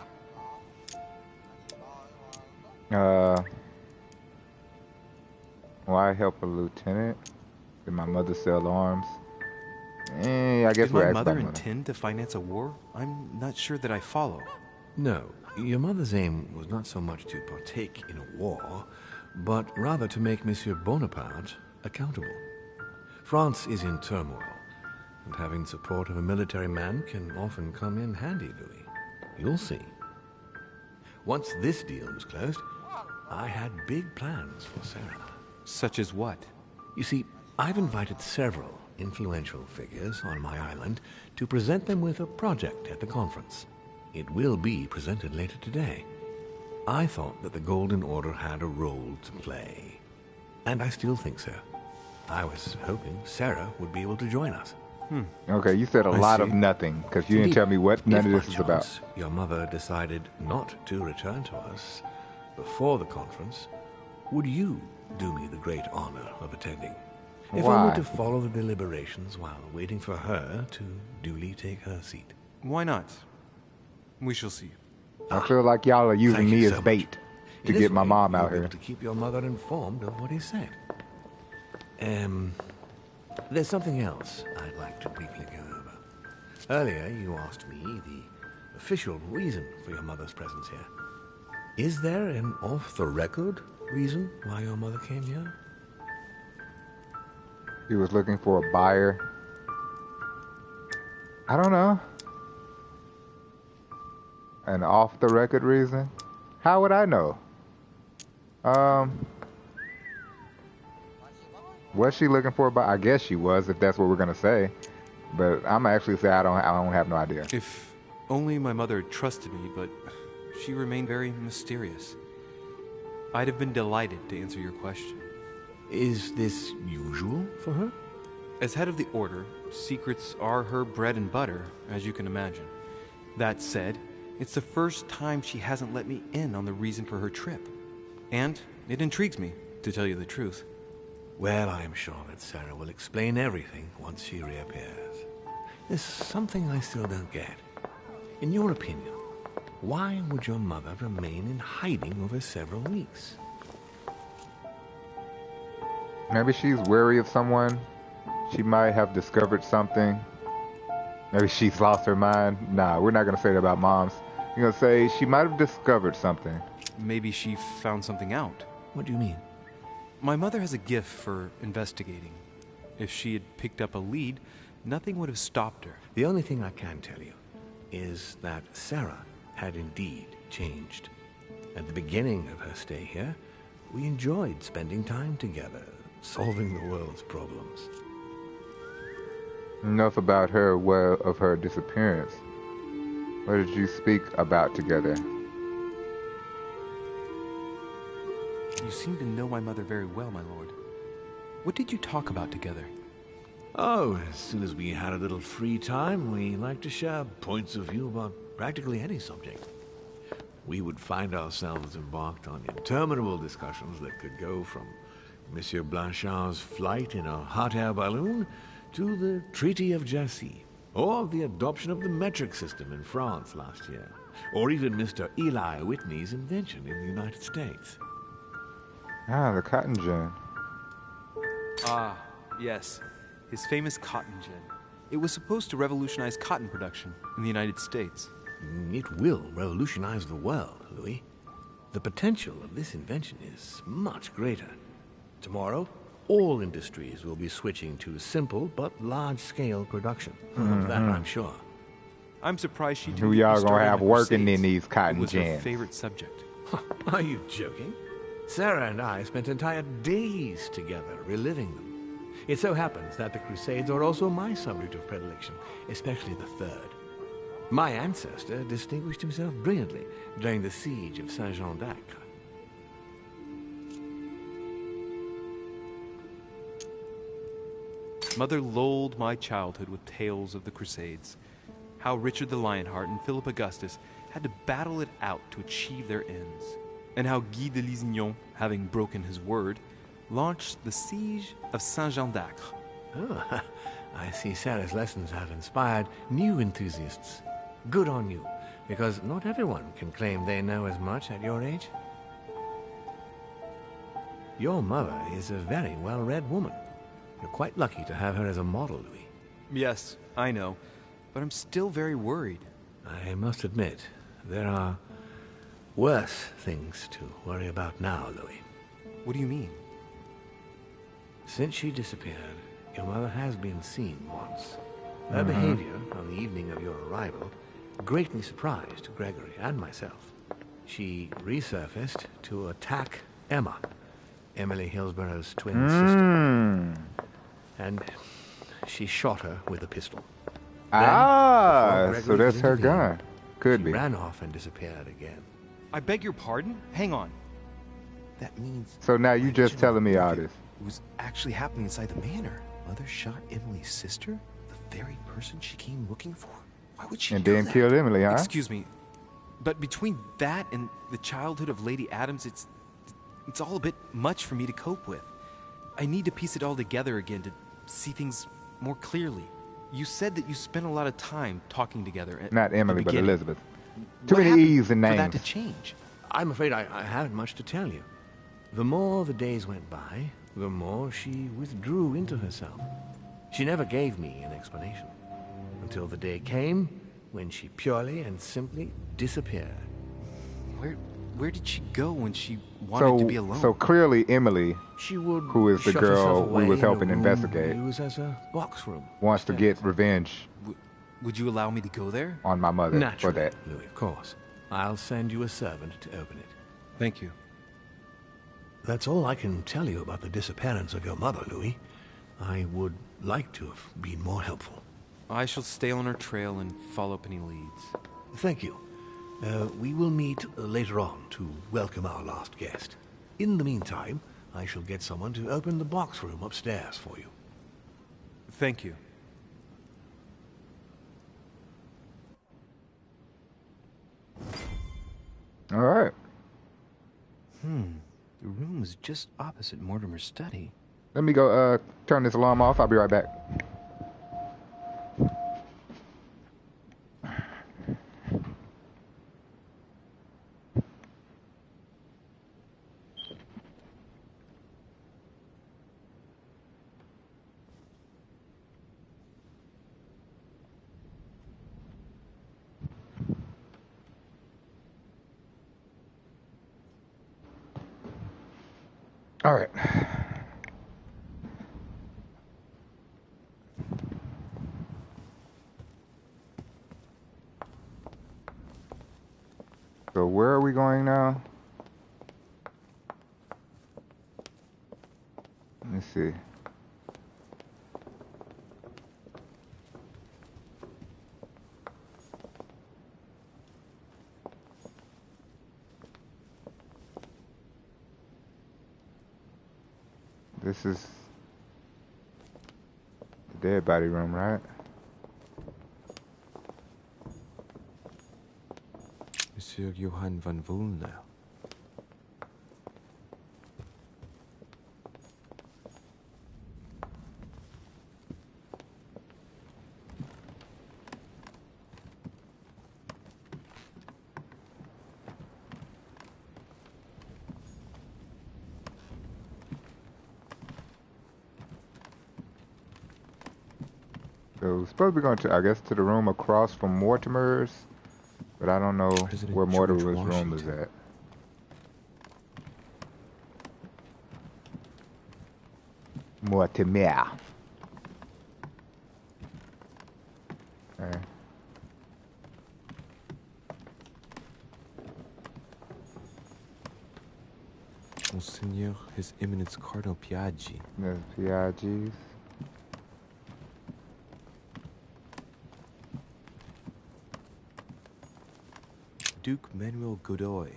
Why help a lieutenant? Did my mother sell arms? I guess Did my mother intend to finance a war? I'm not sure that I follow. No, your mother's aim was not so much to partake in a war, but rather to make Monsieur Bonaparte accountable. France is in turmoil, and having support of a military man can often come in handy, Louis. You'll see. Once this deal was closed, I had big plans for Sarah. Such as what? You see, I've invited several influential figures on my island to present them with a project at the conference. It will be presented later today. I thought that the Golden Order had a role to play, and I still think so. I was hoping Sarah would be able to join us. Okay, you said a lot of nothing, because you didn't tell me what none of this is about. Your mother decided not to return to us before the conference. Would you do me the great honor of attending? If only to follow the deliberations while waiting for her to duly take her seat. Why not? We shall see. I feel like y'all are using me as bait to get my mom out here. To keep your mother informed of what he said. There's something else I'd like to briefly go over. Earlier, you asked me the official reason for your mother's presence here. Is there an off-the-record reason why your mother came here? He was looking for a buyer. I don't know. An off-the-record reason? How would I know? Was she looking for a buyer? I guess she was, if that's what we're gonna say. But I'm actually say I don't have no idea. If only my mother trusted me, but she remained very mysterious. I'd have been delighted to answer your question. Is this usual for her? As head of the Order, secrets are her bread and butter, as you can imagine. That said, it's the first time she hasn't let me in on the reason for her trip. And it intrigues me, to tell you the truth. Well, I am sure that Sarah will explain everything once she reappears. There's something I still don't get. In your opinion, why would your mother remain in hiding over several weeks? Maybe she's wary of someone. She might have discovered something. Maybe she's lost her mind. Nah, we're not going to say that about moms. You're going to say she might have discovered something. Maybe she found something out. What do you mean? My mother has a gift for investigating. If she had picked up a lead, nothing would have stopped her. The only thing I can tell you is that Sarah had indeed changed. At the beginning of her stay here, we enjoyed spending time together, solving the world's problems. Enough about her, well, of her disappearance. What did you speak about together? You seem to know my mother very well, my lord. What did you talk about together? Oh, as soon as we had a little free time, we liked to share points of view about practically any subject. We would find ourselves embarked on interminable discussions that could go from Monsieur Blanchard's flight in a hot air balloon to the Treaty of Jassy, or the adoption of the metric system in France last year, or even Mr. Eli Whitney's invention in the United States. Ah, the cotton gin. Ah, yes. His famous cotton gin. It was supposed to revolutionize cotton production in the United States. It will revolutionize the world, Louis. The potential of this invention is much greater. Tomorrow, all industries will be switching to simple but large-scale production. Of that, I'm sure. I'm surprised she didn't. Who y'all gonna have working in these cotton It was gins? her favorite subject. Are you joking? Sarah and I spent entire days together reliving them. It so happens that the Crusades are also my subject of predilection, especially the Third. My ancestor distinguished himself brilliantly during the siege of Saint-Jean d'Acre. Mother lulled my childhood with tales of the Crusades. How Richard the Lionheart and Philip Augustus had to battle it out to achieve their ends. And how Guy de Lusignan, having broken his word, launched the siege of Saint-Jean d'Acre. Oh, I see Sarah's lessons have inspired new enthusiasts. Good on you, because not everyone can claim they know as much at your age. Your mother is a very well-read woman. You're quite lucky to have her as a model, Louis. Yes, I know, but I'm still very worried. I must admit, there are worse things to worry about now, Louis. What do you mean? Since she disappeared, your mother has been seen once. Her behavior on the evening of your arrival greatly surprised Gregory and myself. She resurfaced to attack Emma, Emily Hillsborough's twin sister. And she shot her with a pistol. Ah, so that's her gun. Could be. She ran off and disappeared again. I beg your pardon? Hang on. That means... So now you just telling me all this. It was actually happening inside the manor. Mother shot Emily's sister? The very person she came looking for? Why would she And do then that? killed Emily, huh? Excuse me, but between that and the childhood of Lady Adams, it's all a bit much for me to cope with. I need to piece it all together again to see things more clearly. You said that you spent a lot of time talking together. Not Emily, the but beginning. Elizabeth. Too What many happened E's and for names. that to change? I'm afraid I haven't much to tell you. The more the days went by, the more she withdrew into herself. She never gave me an explanation. Until the day came when she purely and simply disappeared. Where did she go when she wanted to be alone? So clearly Emily, She would who is the shut girl herself we away was in a helping room investigate, we use as a box room. wants to get revenge Would you allow me to go there? on my mother Naturally, for that. Louis, of course. I'll send you a servant to open it. Thank you. That's all I can tell you about the disappearance of your mother, Louis. I would like to have been more helpful. I shall stay on her trail and follow up any leads. Thank you. We will meet later on to welcome our last guest. In the meantime, I shall get someone to open the box room upstairs for you. Thank you. All right. The room was just opposite Mortimer's study. Let me go turn this alarm off. I'll be right back. All right. So where are we going now? Let me see. This is the dead body room, right? Monsieur Johann van Vulner. So we're supposed to be going to, I guess, to the room across from Mortimer's, but I don't know where Mortimer's room is at. Mortimer. Okay. Monseigneur, His Eminence Cardinal Piaggi. The Piaggi's. Duke Manuel Godoy.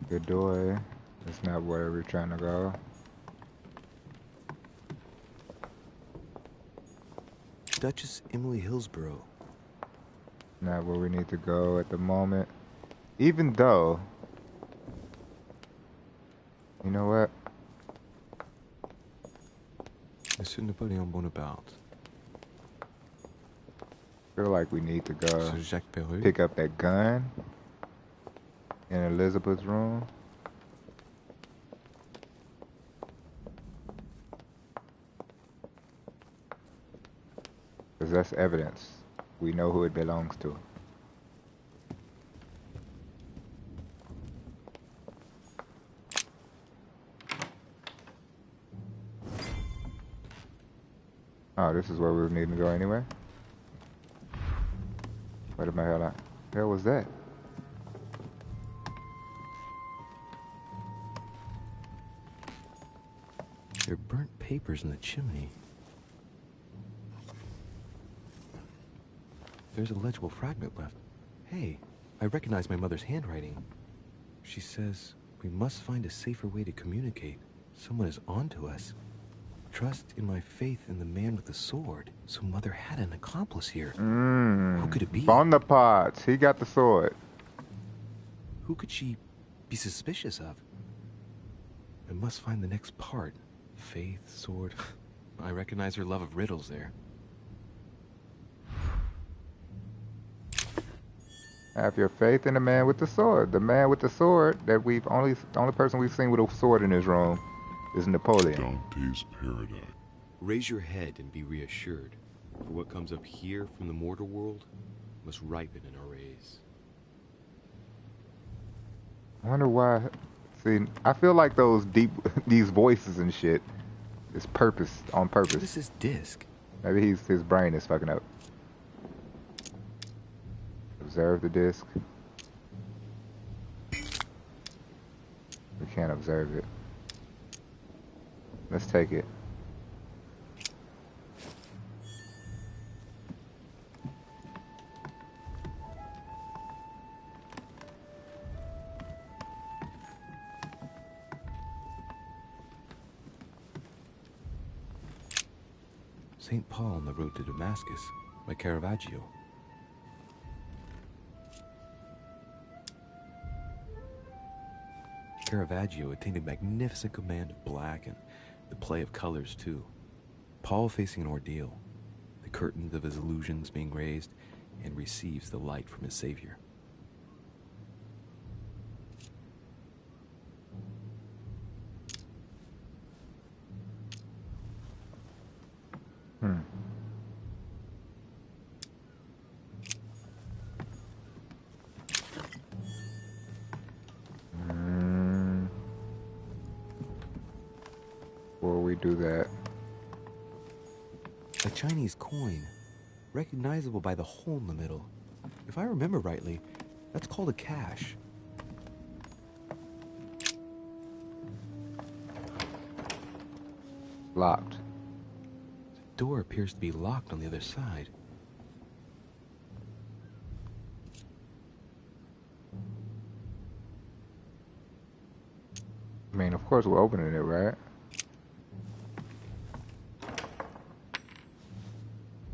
Godoy. That's not where we're trying to go. Duchess Emily Hillsborough. Not where we need to go at the moment. Even though, you know what? Monsieur Napoleon Bonaparte. I feel like we need to go Sir Jacques Perreux. pick up that gun in Elizabeth's room. Because that's evidence. We know who it belongs to. Oh, this is where we need to go anyway? Where the hell was that? There are burnt papers in the chimney. There's a legible fragment left. Hey, I recognize my mother's handwriting. She says we must find a safer way to communicate. Someone is onto us. Trust in my faith in the man with the sword. So Mother had an accomplice here. Who could it be? Bonaparte. He got the sword. Who could she be suspicious of? I must find the next part. Faith, sword. I recognize her love of riddles there. Have your faith in the man with the sword. The man with the sword that the only person we've seen with a sword in his room is Napoleon. Dante's Paradise. Raise your head and be reassured, for what comes up here from the mortal world must ripen in our rays. I wonder why. See, I feel like these voices and shit is on purpose. What is this disc? Maybe his brain is fucking up. Observe the disc. We can't observe it. Let's take it. St. Paul on the road to Damascus by Caravaggio. Caravaggio attained a magnificent command of black and The play of colors, too. Paul facing an ordeal. The curtains of his illusions being raised, and receives the light from his Savior. Before we do that, A Chinese coin, recognizable by the hole in the middle. If I remember rightly, that's called a cash. locked. The door appears to be locked on the other side. I mean, of course we're opening it, right?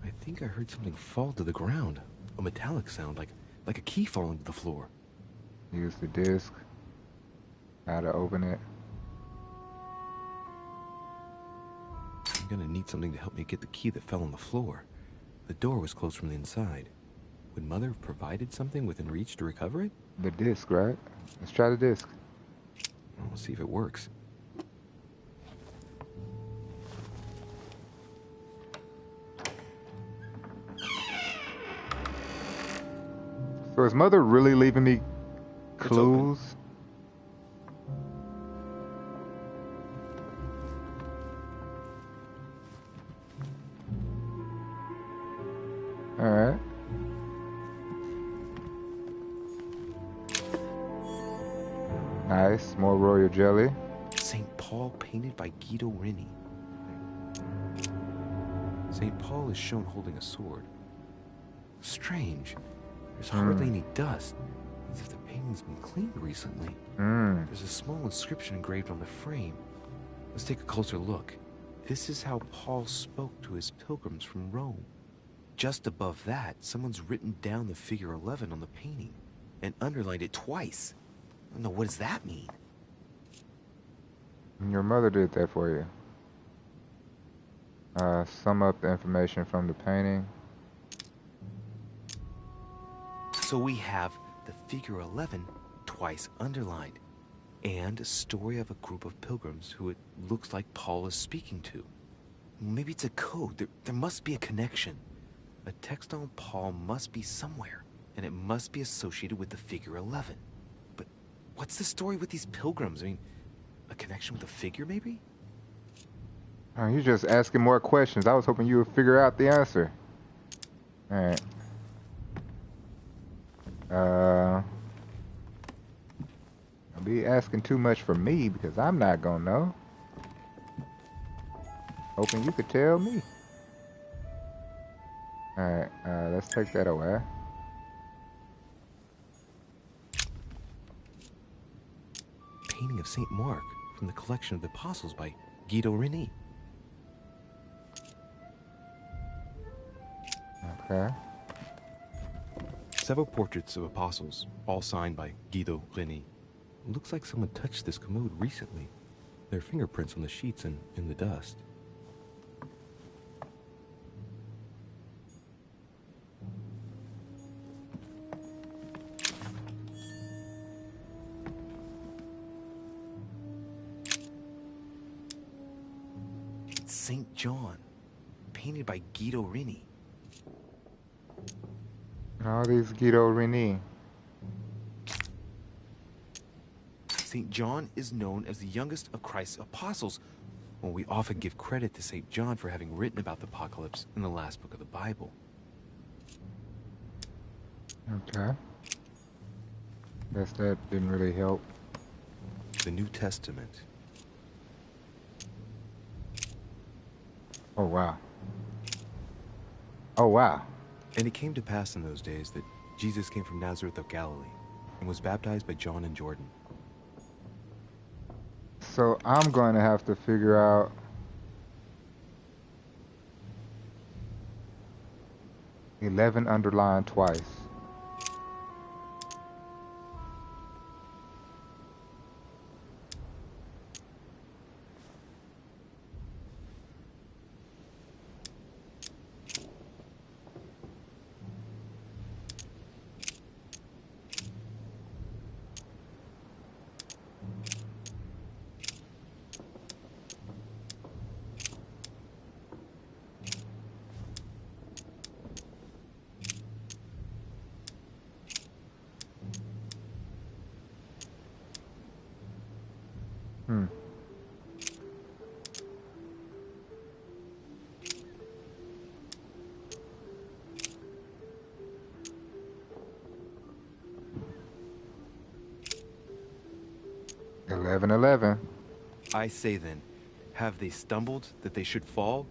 I think I heard something fall to the ground. A metallic sound, like a key falling to the floor. Use the disc. How to open it. I'm gonna need something to help me get the key that fell on the floor. The door was closed from the inside. Would Mother have provided something within reach to recover it? The disc, right? Let's try the disc. We'll see if it works. So is Mother really leaving me clues? Alright. Nice. More royal jelly. St. Paul painted by Guido Reni. St. Paul is shown holding a sword. Strange. There's hardly any dust, as if the painting's been cleaned recently. There's a small inscription engraved on the frame. Let's take a closer look. This is how Paul spoke to his pilgrims from Rome. Just above that, someone's written down the figure 11 on the painting and underlined it twice. I don't know, what does that mean? Your mother did that for you. Sum up the information from the painting. So we have the figure 11 twice underlined, and a story of a group of pilgrims who it looks like Paul is speaking to. Maybe it's a code. There must be a connection. A text on Paul must be somewhere, and it must be associated with the figure 11. But what's the story with these pilgrims? I mean, a connection with a figure, maybe? Oh, you're just asking more questions. I was hoping you would figure out the answer. Alright. Don't be asking too much for me because I'm not gonna know. Hoping you could tell me. Alright, let's take that away. Painting of St. Mark from the collection of the Apostles by Guido Reni. Okay. Several portraits of apostles, all signed by Guido Reni. Looks like someone touched this commode recently. There are fingerprints on the sheets and in the dust. It's St. John, painted by Guido Reni. All these Guido Reni. St. John is known as the youngest of Christ's apostles. Well, we often give credit to St. John for having written about the apocalypse in the last book of the Bible. Okay. Guess that didn't really help. The New Testament. Oh, wow. Oh, wow. And it came to pass in those days that Jesus came from Nazareth of Galilee and was baptized by John in Jordan. So I'm going to have to figure out $11 underlined twice. 11:11. I say then, have they stumbled that they should fall?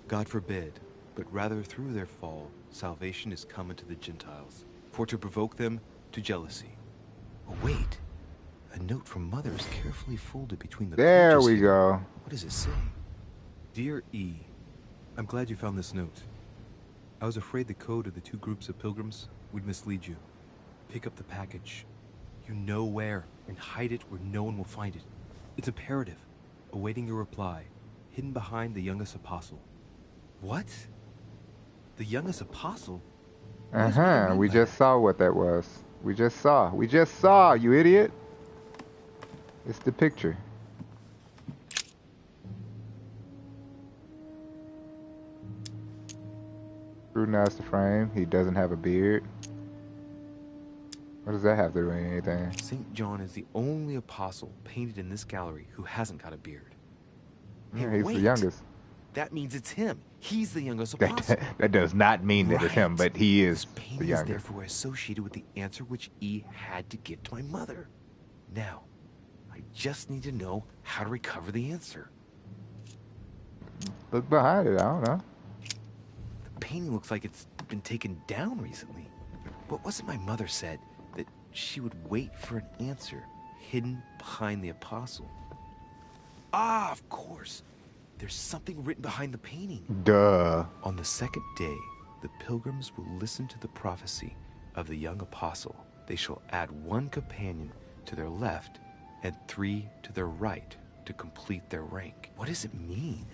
God forbid, but rather through their fall, salvation is come unto the Gentiles, for to provoke them to jealousy. Oh, wait. A note from Mother is carefully folded between the There pages we here. go. What does it say? Dear E, I'm glad you found this note. I was afraid the code of the two groups of pilgrims would mislead you. Pick up the package. You know where, and hide it where no one will find it. It's imperative. Awaiting your reply, hidden behind the youngest apostle. What? The youngest apostle? We just saw what that was. We just saw, you idiot. It's the picture. Scrutinize the frame. He doesn't have a beard. What does that have to do with anything? St. John is the only apostle painted in this gallery who hasn't got a beard. Yeah, Hey, he's wait. the youngest. That means it's him. He's the youngest apostle. That does not mean that it's him, but he is This painting the is youngest. therefore associated with the answer which E had to give to my mother. Now, I just need to know how to recover the answer. Look behind it. I don't know. The painting looks like it's been taken down recently. What was it my mother said? That she would wait for an answer hidden behind the apostle. Ah, of course. There's something written behind the painting. Duh. On the second day, the pilgrims will listen to the prophecy of the young apostle. They shall add one companion to their left and 3 to their right to complete their rank. What does it mean?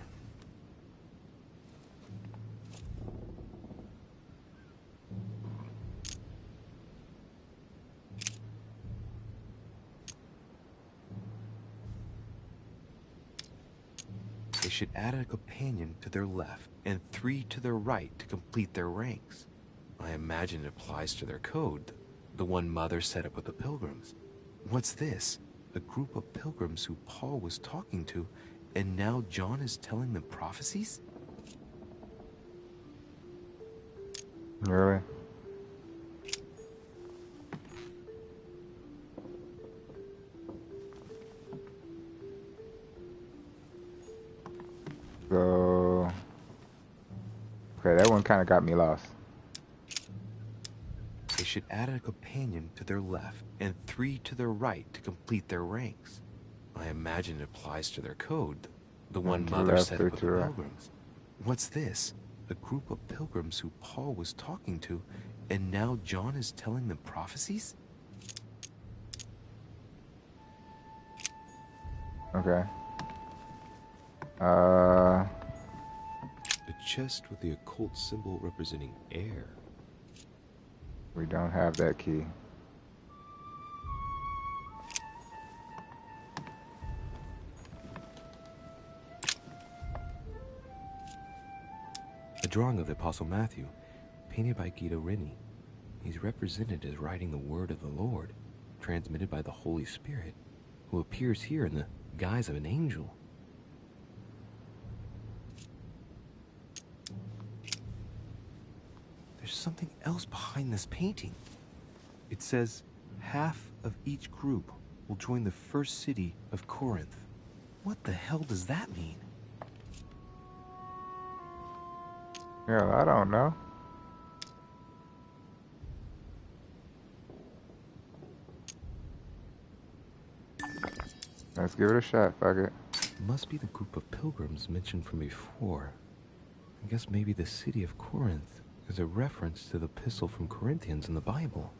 They should add a companion to their left and 3 to their right to complete their ranks. I imagine it applies to their code, the one Mother set up with the pilgrims. What's this? A group of pilgrims who Paul was talking to, and now John is telling them prophecies? Really? So, okay, that one kind of got me lost. They should add a companion to their left and 3 to their right to complete their ranks. I imagine it applies to their code, the one Mother set up with the pilgrims. What's this? A group of pilgrims who Paul was talking to, and now John is telling them prophecies? Okay. A chest with the occult symbol representing air. We don't have that key. A drawing of the Apostle Matthew, painted by Guido Reni. He's represented as writing the word of the Lord, transmitted by the Holy Spirit, who appears here in the guise of an angel. There's something else behind this painting. It says, half of each group will join the first city of Corinth. What the hell does that mean? Yeah, I don't know. Let's give it a shot, fuck it. Must be the group of pilgrims mentioned from before. I guess maybe the city of Corinth is a reference to the epistle from Corinthians in the Bible.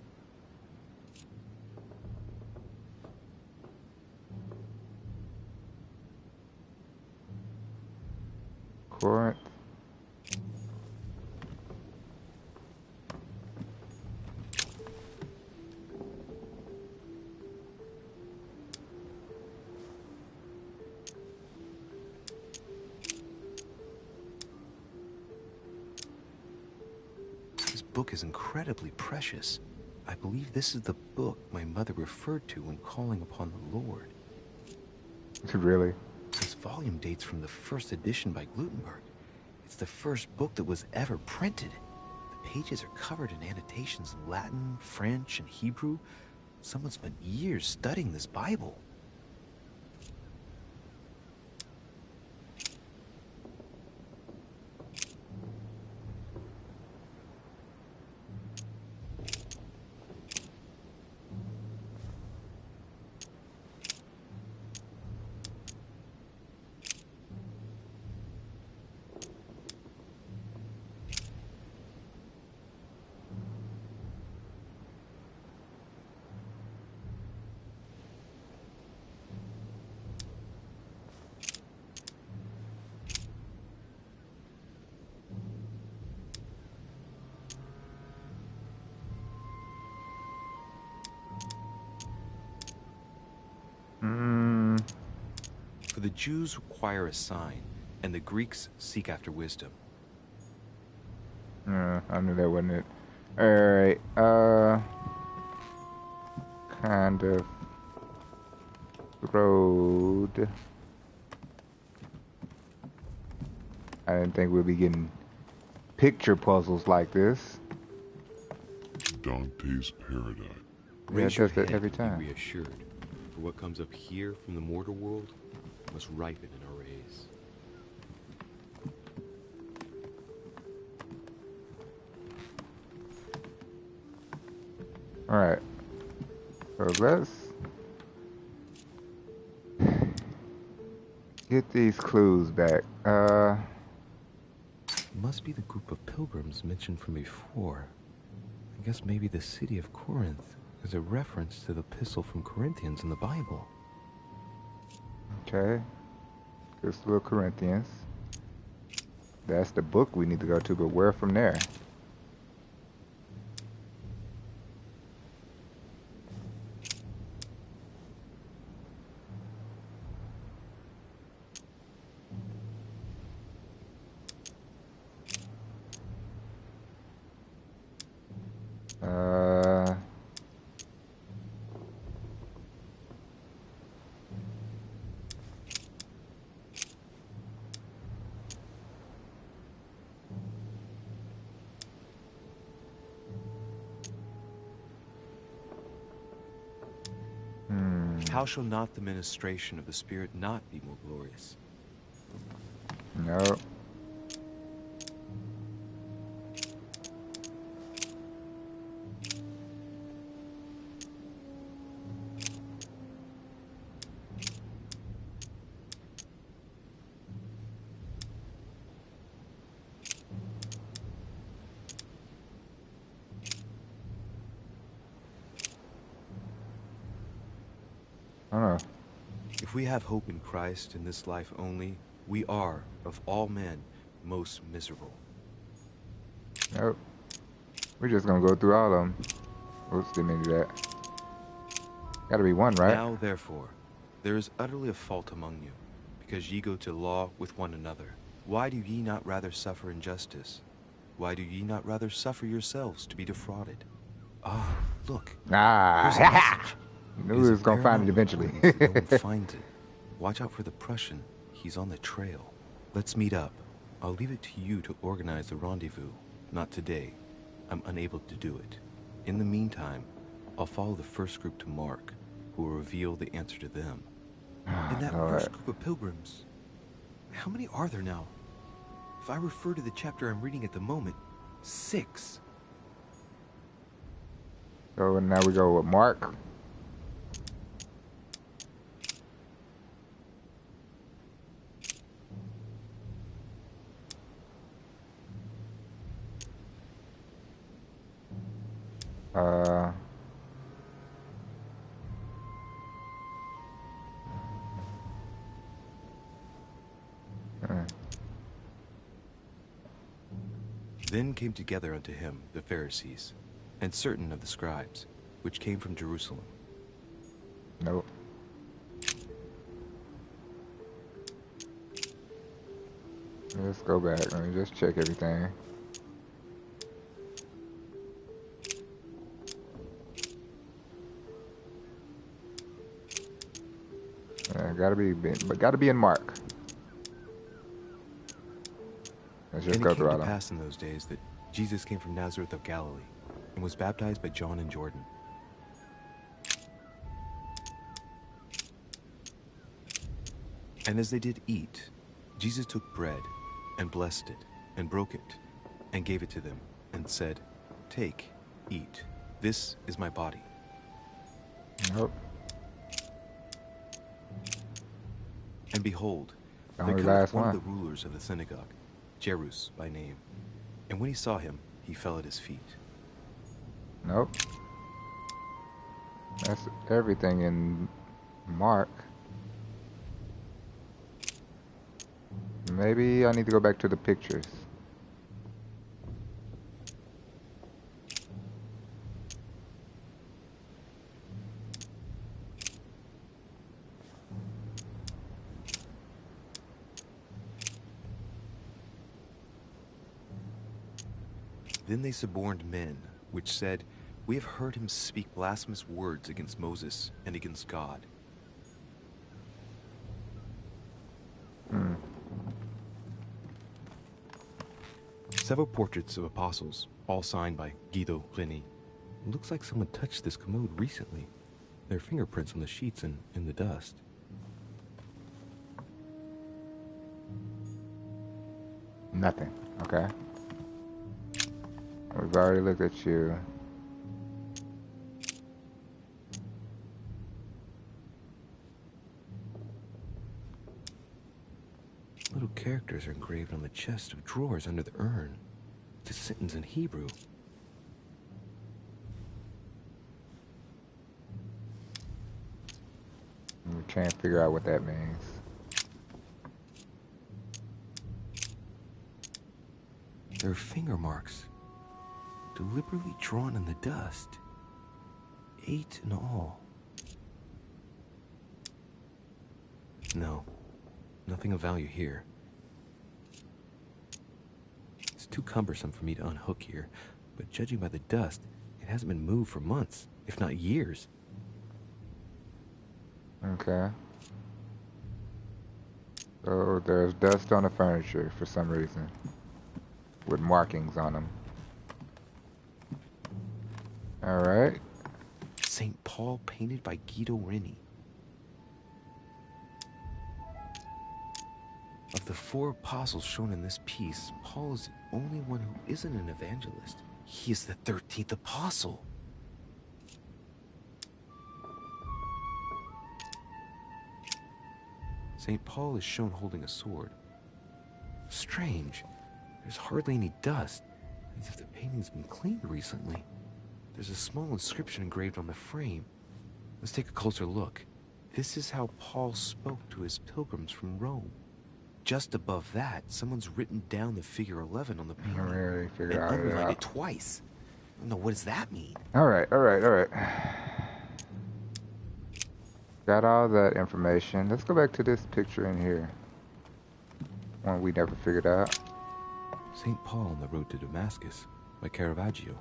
Corinth. This book is incredibly precious. I believe this is the book my mother referred to when calling upon the Lord. Really? This volume dates from the first edition by Gutenberg. It's the first book that was ever printed. The pages are covered in annotations in Latin, French, and Hebrew. Someone spent years studying this Bible. For the Jews require a sign, and the Greeks seek after wisdom. I knew that wasn't it. Alright, kind of road. I didn't think we'd be getting picture puzzles like this. Dante's Paradise. Yeah, it does that every time. Be reassured, for what comes up here from the mortar world must ripen in our rays. Alright. So let's get these clues back. Must be the group of pilgrims mentioned from before. I guess maybe the city of Corinth is a reference to the epistle from Corinthians in the Bible. Okay. Epistle of Corinthians. That's the book we need to go to, but where from there? How shall not the ministration of the Spirit not be more glorious? No. If we have hope in Christ in this life only, we are, of all men, most miserable. Nope. We're just gonna go through all of them. Oops, didn't mean to do that. Gotta be one, right? Now, therefore, there is utterly a fault among you, because ye go to law with one another. Why do ye not rather suffer injustice? Why do ye not rather suffer yourselves to be defrauded? Ah, look. Here's a message. Knew we was gonna find it eventually. No one finds it. Watch out for the Prussian. He's on the trail. Let's meet up. I'll leave it to you to organize the rendezvous. Not today. I'm unable to do it. In the meantime, I'll follow the first group to Mark, who will reveal the answer to them. And that first group of pilgrims, how many are there now? If I refer to the chapter I'm reading at the moment, 6. So now we go with Mark. Then came together unto him the Pharisees, and certain of the scribes, which came from Jerusalem. Nope. Let's go back. Let me just check everything. Gotta be in Mark. Let's just go through all of them. And it came to pass in those days that Jesus came from Nazareth of Galilee, and was baptized by John in Jordan. And as they did eat, Jesus took bread, and blessed it, and broke it, and gave it to them, and said, Take, eat, this is my body. Nope. And behold, there cometh one of the rulers of the synagogue, Jairus by name. And when he saw him, he fell at his feet. Nope. That's everything in Mark. Maybe I need to go back to the pictures. Then they suborned men, which said, "We have heard him speak blasphemous words against Moses and against God." Several portraits of apostles, all signed by Guido Reni. It looks like someone touched this commode recently. There are fingerprints on the sheets and in the dust. Nothing. Okay. We've already looked at you. Little characters are engraved on the chest of drawers under the urn. It's a sentence in Hebrew. We can't figure out what that means. There are finger marks, deliberately drawn in the dust. 8 in all. No, nothing of value here. It's too cumbersome for me to unhook here, but judging by the dust, it hasn't been moved for months, if not years. Okay. So there's dust on the furniture for some reason, with markings on them. Alright. St. Paul painted by Guido Reni. Of the 4 apostles shown in this piece, Paul is the only one who isn't an evangelist. He is the 13th apostle. St. Paul is shown holding a sword. Strange. There's hardly any dust, as if the painting's been cleaned recently. There's a small inscription engraved on the frame. Let's take a closer look. This is how Paul spoke to his pilgrims from Rome. Just above that, someone's written down the figure 11 on the painting. Really and underlined it twice. No, what does that mean? Alright. Got all that information. Let's go back to this picture in here. One we never figured out. St. Paul on the Road to Damascus by Caravaggio.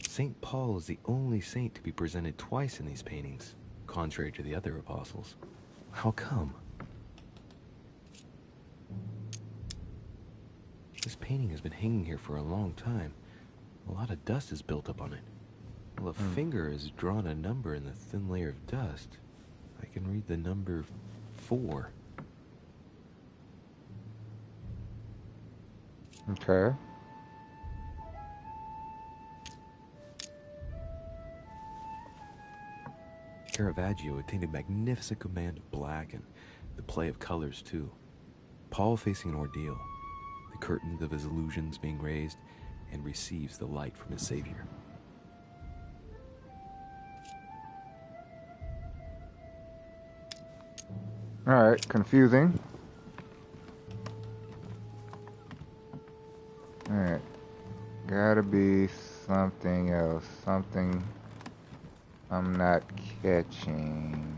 St. Paul is the only saint to be presented twice in these paintings, contrary to the other apostles. How come? This painting has been hanging here for a long time. A lot of dust is built up on it. Well, a finger has drawn a number in the thin layer of dust. I can read the number 4. Okay. Caravaggio attained a magnificent command of black and the play of colors too. Paul facing an ordeal, the curtains of his illusions being raised, and receives the light from his Savior. Alright, confusing. Alright. Gotta be something else. Something I'm not catching.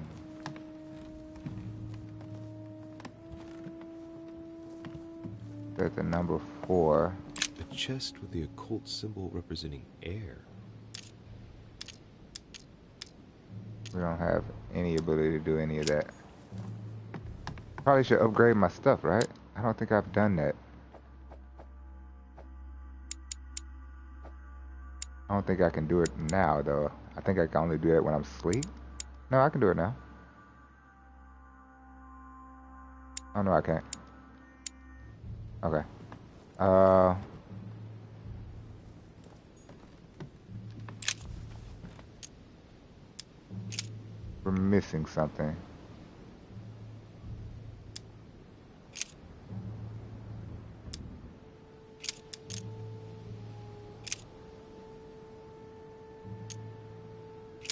That's the number 4. A chest with the occult symbol representing air. We don't have any ability to do any of that. Probably should upgrade my stuff, right? I don't think I've done that. I don't think I can do it now, though. I think I can only do it when I'm asleep. No, I can do it now. Oh, no, I can't. Okay. We're missing something.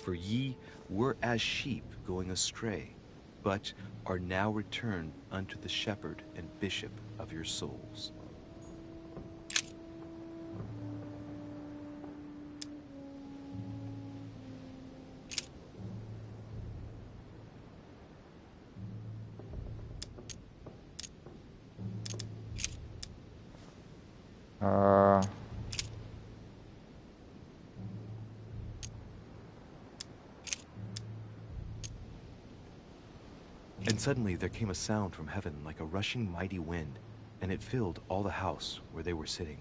For ye were as sheep going astray, but are now returned unto the shepherd and bishop of your souls. And suddenly there came a sound from heaven like a rushing mighty wind, and it filled all the house where they were sitting.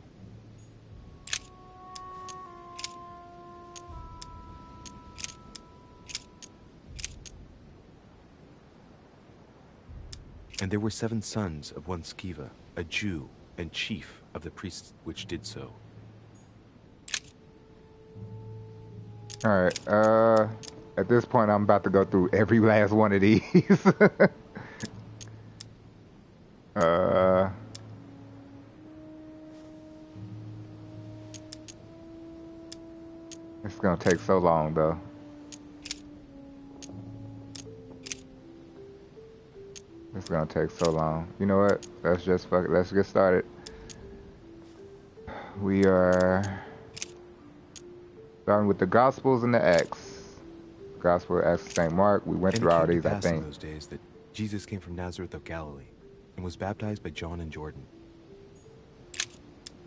And there were 7 sons of one Sceva, a Jew, and chief of the priests which did so. Alright, at this point I'm about to go through every last one of these. It's gonna take so long though. It's gonna take so long. You know what? Let's just fuck it. Let's get started. We are starting with the Gospels and the Acts. Gospel of Acts of St. Mark. We went through all these, I think. In those days that Jesus came from Nazareth of Galilee and was baptized by John in Jordan.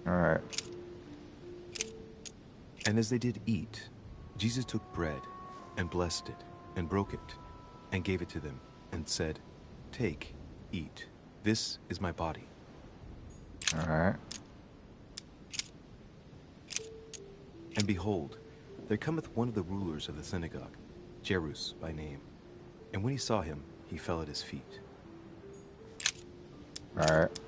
Alright. And as they did eat, Jesus took bread and blessed it and broke it and gave it to them and said, "Take, eat. This is my body." Alright. And behold, there cometh one of the rulers of the synagogue, Jairus by name. And when he saw him, he fell at his feet. Alright.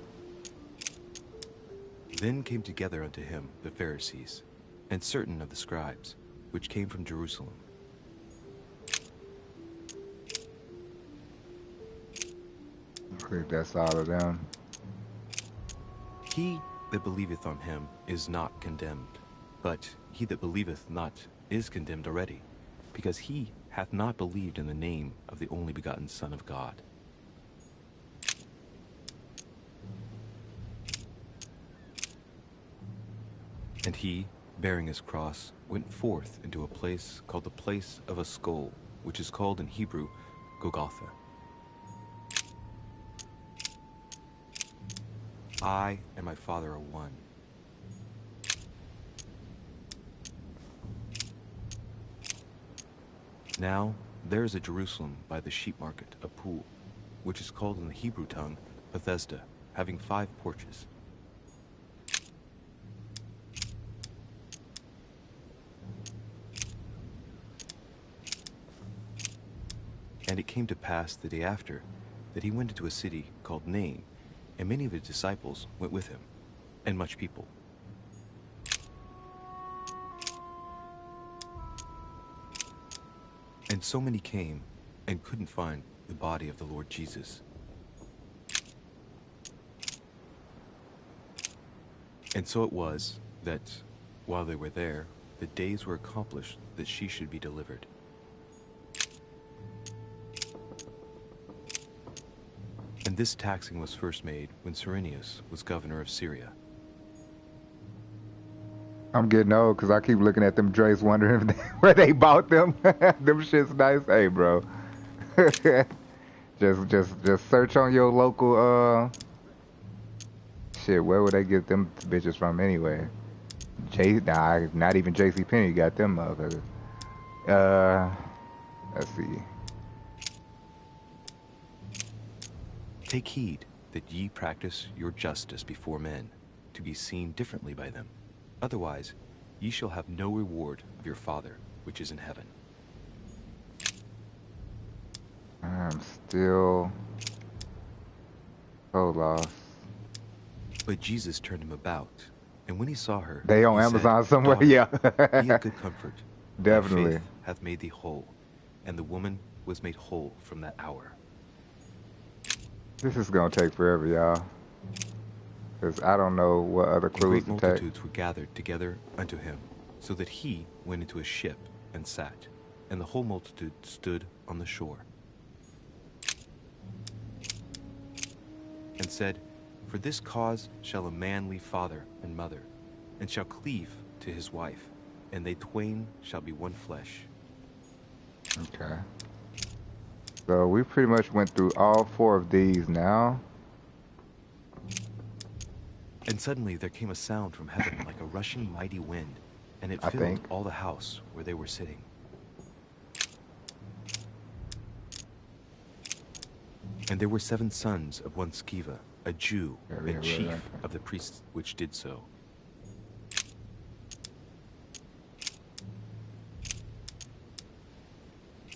Then came together unto him the Pharisees, and certain of the scribes, which came from Jerusalem. I think that's all of them. He that believeth on him is not condemned, but he that believeth not is condemned already, because he hath not believed in the name of the only begotten Son of God. And he, bearing his cross, went forth into a place called the place of a skull, which is called in Hebrew Golgotha. I and my Father are one. Now there is at Jerusalem by the sheep market a pool, which is called in the Hebrew tongue Bethesda, having 5 porches. And it came to pass the day after that he went into a city called Nain, and many of his disciples went with him, and much people. And so many came and couldn't find the body of the Lord Jesus. And so it was that, while they were there, the days were accomplished that she should be delivered. And this taxing was first made when Cyrenius was governor of Syria. I'm getting old because I keep looking at them Drakes wondering where they bought them. Them shit's nice. Hey, bro. just search on your local, shit, where would they get them bitches from anyway? Not even JCPenney got them motherfuckers. Let's see. Take heed that ye practice your justice before men, to be seen differently by them. Otherwise, ye shall have no reward of your Father, which is in heaven. I'm still so lost. But Jesus turned him about, and when he saw her, they on he Amazon said, somewhere, yeah. Be of good comfort. Definitely. Thy faith hath made thee whole, and the woman was made whole from that hour. This is gonna take forever, y'all. Because I don't know what other clues to great take. multitudes were gathered together unto him, so that he went into a ship and sat, and the whole multitude stood on the shore. And said, For this cause shall a man leave father and mother, and shall cleave to his wife, and they twain shall be one flesh. Okay. So we pretty much went through all 4 of these now. And suddenly there came a sound from heaven like a rushing mighty wind, and it filled all the house where they were sitting. And there were 7 sons of one Skiva, a Jew, and chief of the priests which did so.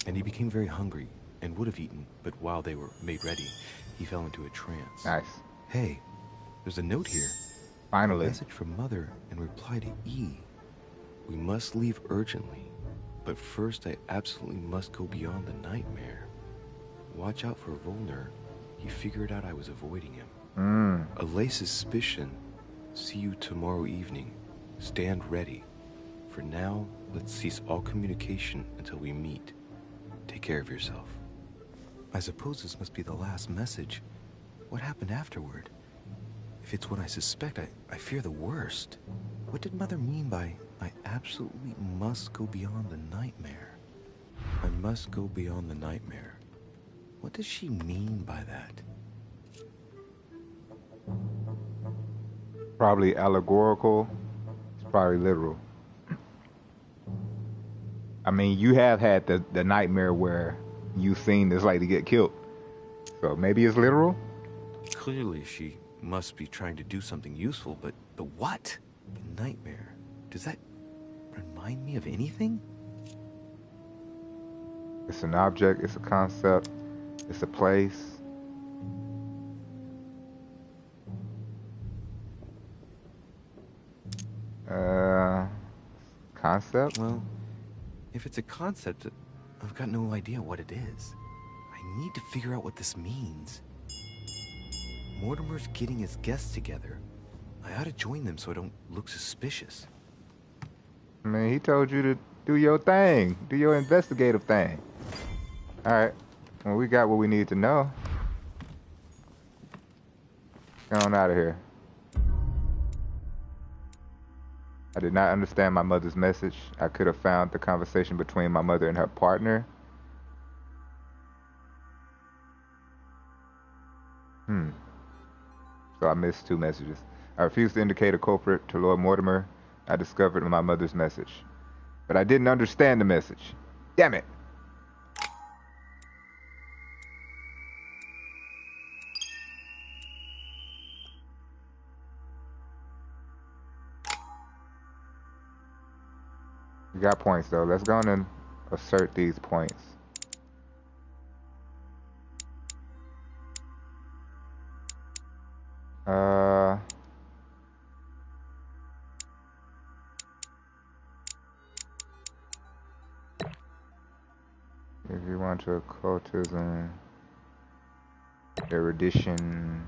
And he became very hungry, and would have eaten, but while they were made ready, he fell into a trance. Nice. Hey, there's a note here. Finally. A message from Mother in reply to E. We must leave urgently, but first I absolutely must go beyond the nightmare. Watch out for Volner. He figured out I was avoiding him. Allay suspicion. See you tomorrow evening. Stand ready. For now, let's cease all communication until we meet. Take care of yourself. I suppose this must be the last message. What happened afterward? If it's what I suspect, I fear the worst. What did Mother mean by, I absolutely must go beyond the nightmare? I must go beyond the nightmare. What does she mean by that? Probably allegorical. It's probably literal. I mean, you have had the nightmare where you've seen this lady get killed. So maybe it's literal? Clearly she must be trying to do something useful, but what? The nightmare. Does that remind me of anything? It's an object, it's a concept, it's a place. Concept? Well, if it's a concept, I've got no idea what it is. I need to figure out what this means. Mortimer's getting his guests together. I ought to join them so I don't look suspicious. I mean, he told you to do your thing. Do your investigative thing. Alright. Well, we got what we need to know. Get on out of here. I did not understand my mother's message. I could have found the conversation between my mother and her partner. So I missed 2 messages. I refused to indicate a culprit to Lord Mortimer. I discovered my mother's message. But I didn't understand the message. Damn it! We got points though. Let's go on and assert these points. If you want to occultism, erudition,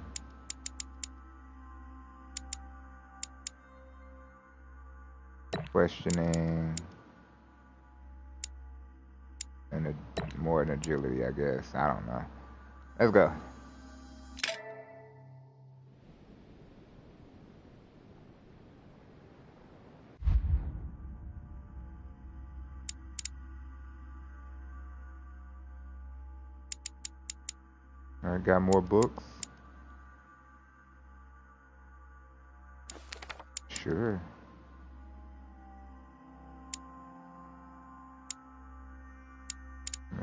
questioning, and more than agility, I guess. I don't know. Let's go. I got more books. Sure.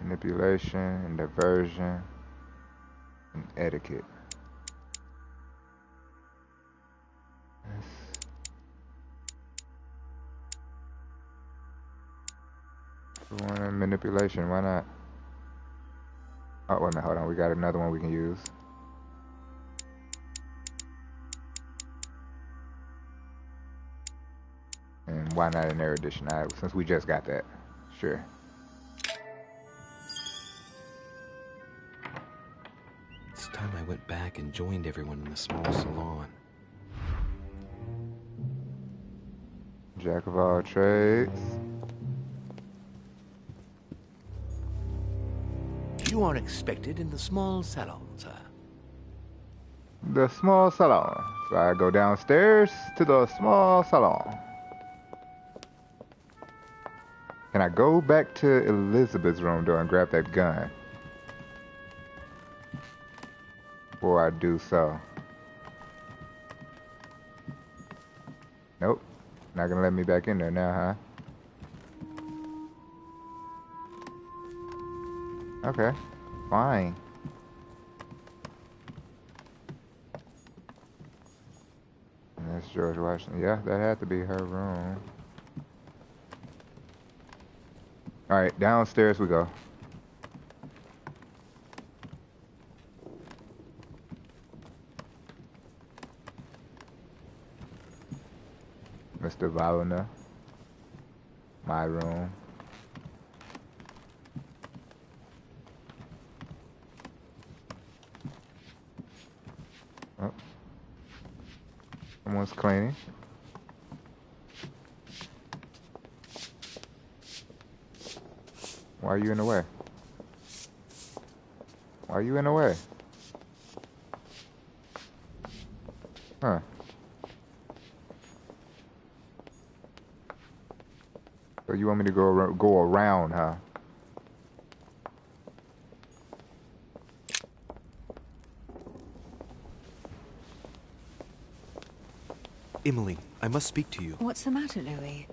Manipulation and diversion and etiquette. Manipulation, why not? Oh, wait a minute, hold on. We got another one we can use. And why not an erudition? Since we just got that. Sure. It's time I went back and joined everyone in the small salon. Jack of all trades. You are expected in the small salon, sir. The small salon. So I go downstairs to the small salon. Can I go back to Elizabeth's room door and grab that gun? Before I do so. Nope. Not gonna let me back in there now, huh? Okay, fine. George Washington. Yeah, that had to be her room. Alright, downstairs we go. Mr. Valona. My room. Oh. Someone's cleaning. Why are you in the way? Why are you in the way? Huh. So you want me to go around, huh? Emily, I must speak to you. What's the matter, Louis?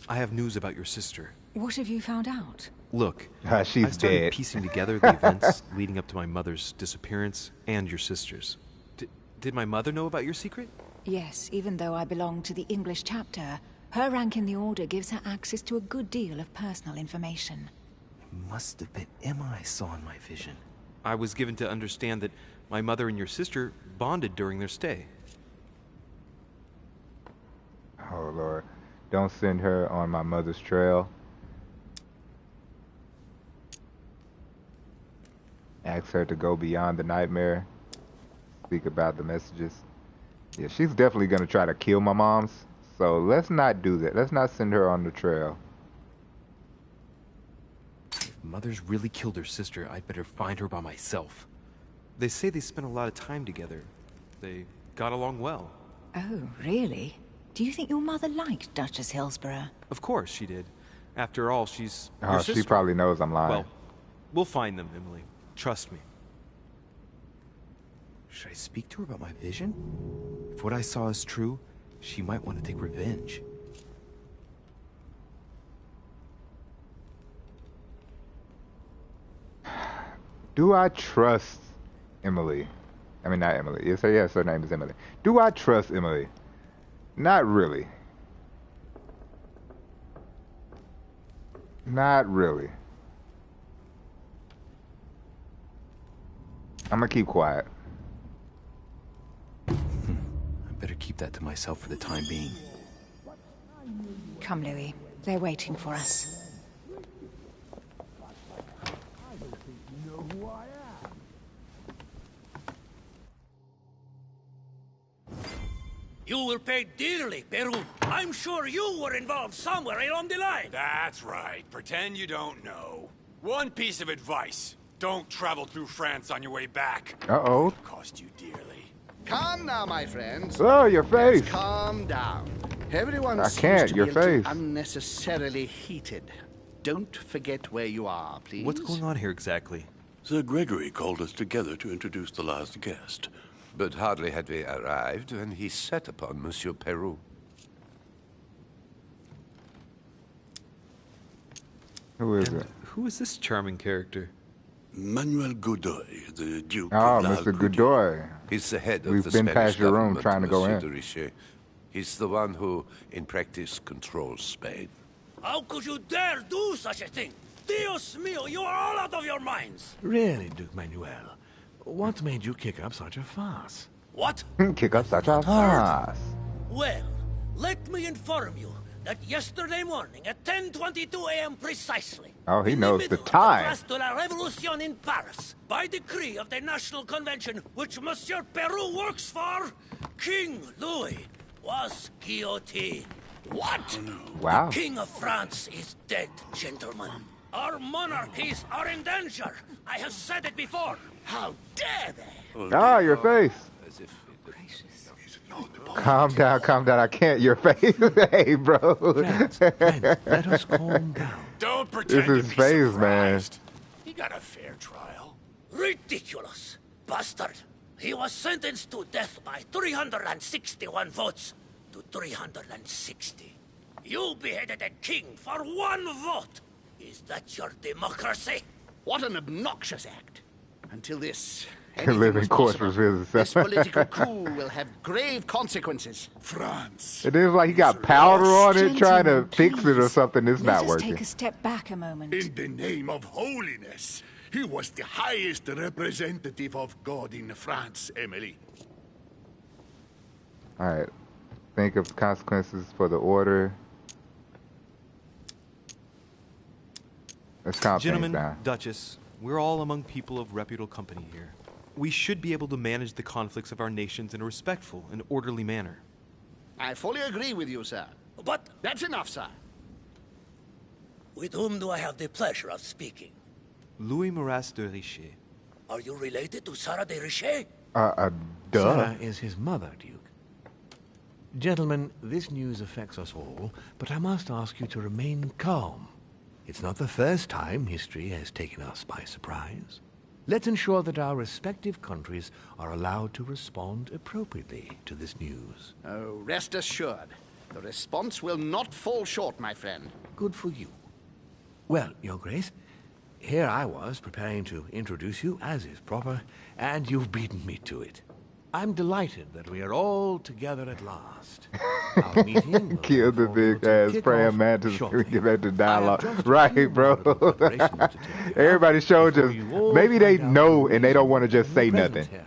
I have news about your sister. What have you found out? Look, she's I started dead. piecing together the events leading up to my mother's disappearance and your sister's. Did my mother know about your secret? Yes, even though I belong to the English chapter, her rank in the Order gives her access to a good deal of personal information. It must have been Emma I saw in my vision. I was given to understand that my mother and your sister bonded during their stay. Oh, Lord. Don't send her on my mother's trail. Ask her to go beyond the nightmare. Speak about the messages. Yeah, she's definitely going to try to kill my moms. So let's not do that. Let's not send her on the trail. If Mother's really killed her sister, I'd better find her by myself. They say they spent a lot of time together. They got along well. Oh, really? Do you think your mother liked Duchess Hillsborough? Of course she did. After all, she's your Oh, sister. she probably knows I'm lying. Well, we'll find them, Emily. Trust me. Should I speak to her about my vision? If what I saw is true, she might want to take revenge. Do I trust Emily? I mean, not Emily. Yes, her name is Emily. Do I trust Emily? Not really. Not really. I'm gonna keep quiet. I better keep that to myself for the time being. Come, Louis. They're waiting for us. You will pay dearly, Peru. I'm sure you were involved somewhere along the line. That's right. Pretend you don't know. One piece of advice. Don't travel through France on your way back. Uh-oh. It'll cost you dearly. Calm now, my friends. Oh, your face. Let's calm down. Everyone I seems can't, to your be a little face. unnecessarily heated. Don't forget where you are, please. What's going on here exactly? Sir Gregory called us together to introduce the last guest. But hardly had we arrived when he set upon Monsieur Peru. Who is it? Who is this charming character? Manuel Godoy, the Duke Oh, of Mr. Godoy. He's the head of We've the been Spanish past your room government, trying to go Monsieur in. de Richet. He's the one who, in practice, controls Spain. How could you dare do such a thing? Dios mío, you are all out of your minds. Really, Duke Manuel? What made you kick up such a fuss? What? Kick up such a fuss. Well, let me inform you that yesterday morning at 10:22 a.m. precisely, Oh, he in knows the the middle of time. Place de la Révolution in Paris, by decree of the National Convention which Monsieur Peru works for, King Louis was guillotined. What? Wow. The King of France is dead, gentlemen. Our monarchies are in danger. I have said it before. How dare they? Ah, your face. As if Calm down, calm down. I can't. Your face. Hey, bro. Friends, let us calm down. Don't pretend This is to be phase, surprised. He got a fair trial. Ridiculous. Bastard. He was sentenced to death by 361 votes to 360. You beheaded a king for one vote. Is that your democracy? What an obnoxious act. Until this Anything Living was corpse possible. was This political coup will have grave consequences. France. It is like he got powder on it trying to fix it or please. something. It's Let not us working. take a step back a moment. In the name of holiness, he was the highest representative of God in France, Emily. All right. Think of consequences for the order. Let's calm things Gentlemen, down. Duchess, we're all among people of reputable company here. We should be able to manage the conflicts of our nations in a respectful and orderly manner. I fully agree with you, sir. But That's enough, sir. with whom do I have the pleasure of speaking? Louis Maras de Richer. Are you related to Sarah de Richer? Duh. Sarah is his mother, Duke. Gentlemen, this news affects us all, but I must ask you to remain calm. It's not the first time history has taken us by surprise. Let's ensure that our respective countries are allowed to respond appropriately to this news. Oh, rest assured. The response will not fall short, my friend. Good for you. Well, Your Grace, here I was preparing to introduce you as is proper, and you've beaten me to it. I'm delighted that we are all together at last. Our meeting will Kill the big ass kick praying off mantis. We shortly. get back to I have dialogue. just a few Right, bro. notable preparations to take care Everybody of showed before just you all maybe they find out know the and they don't reason want to just say you're present nothing. here.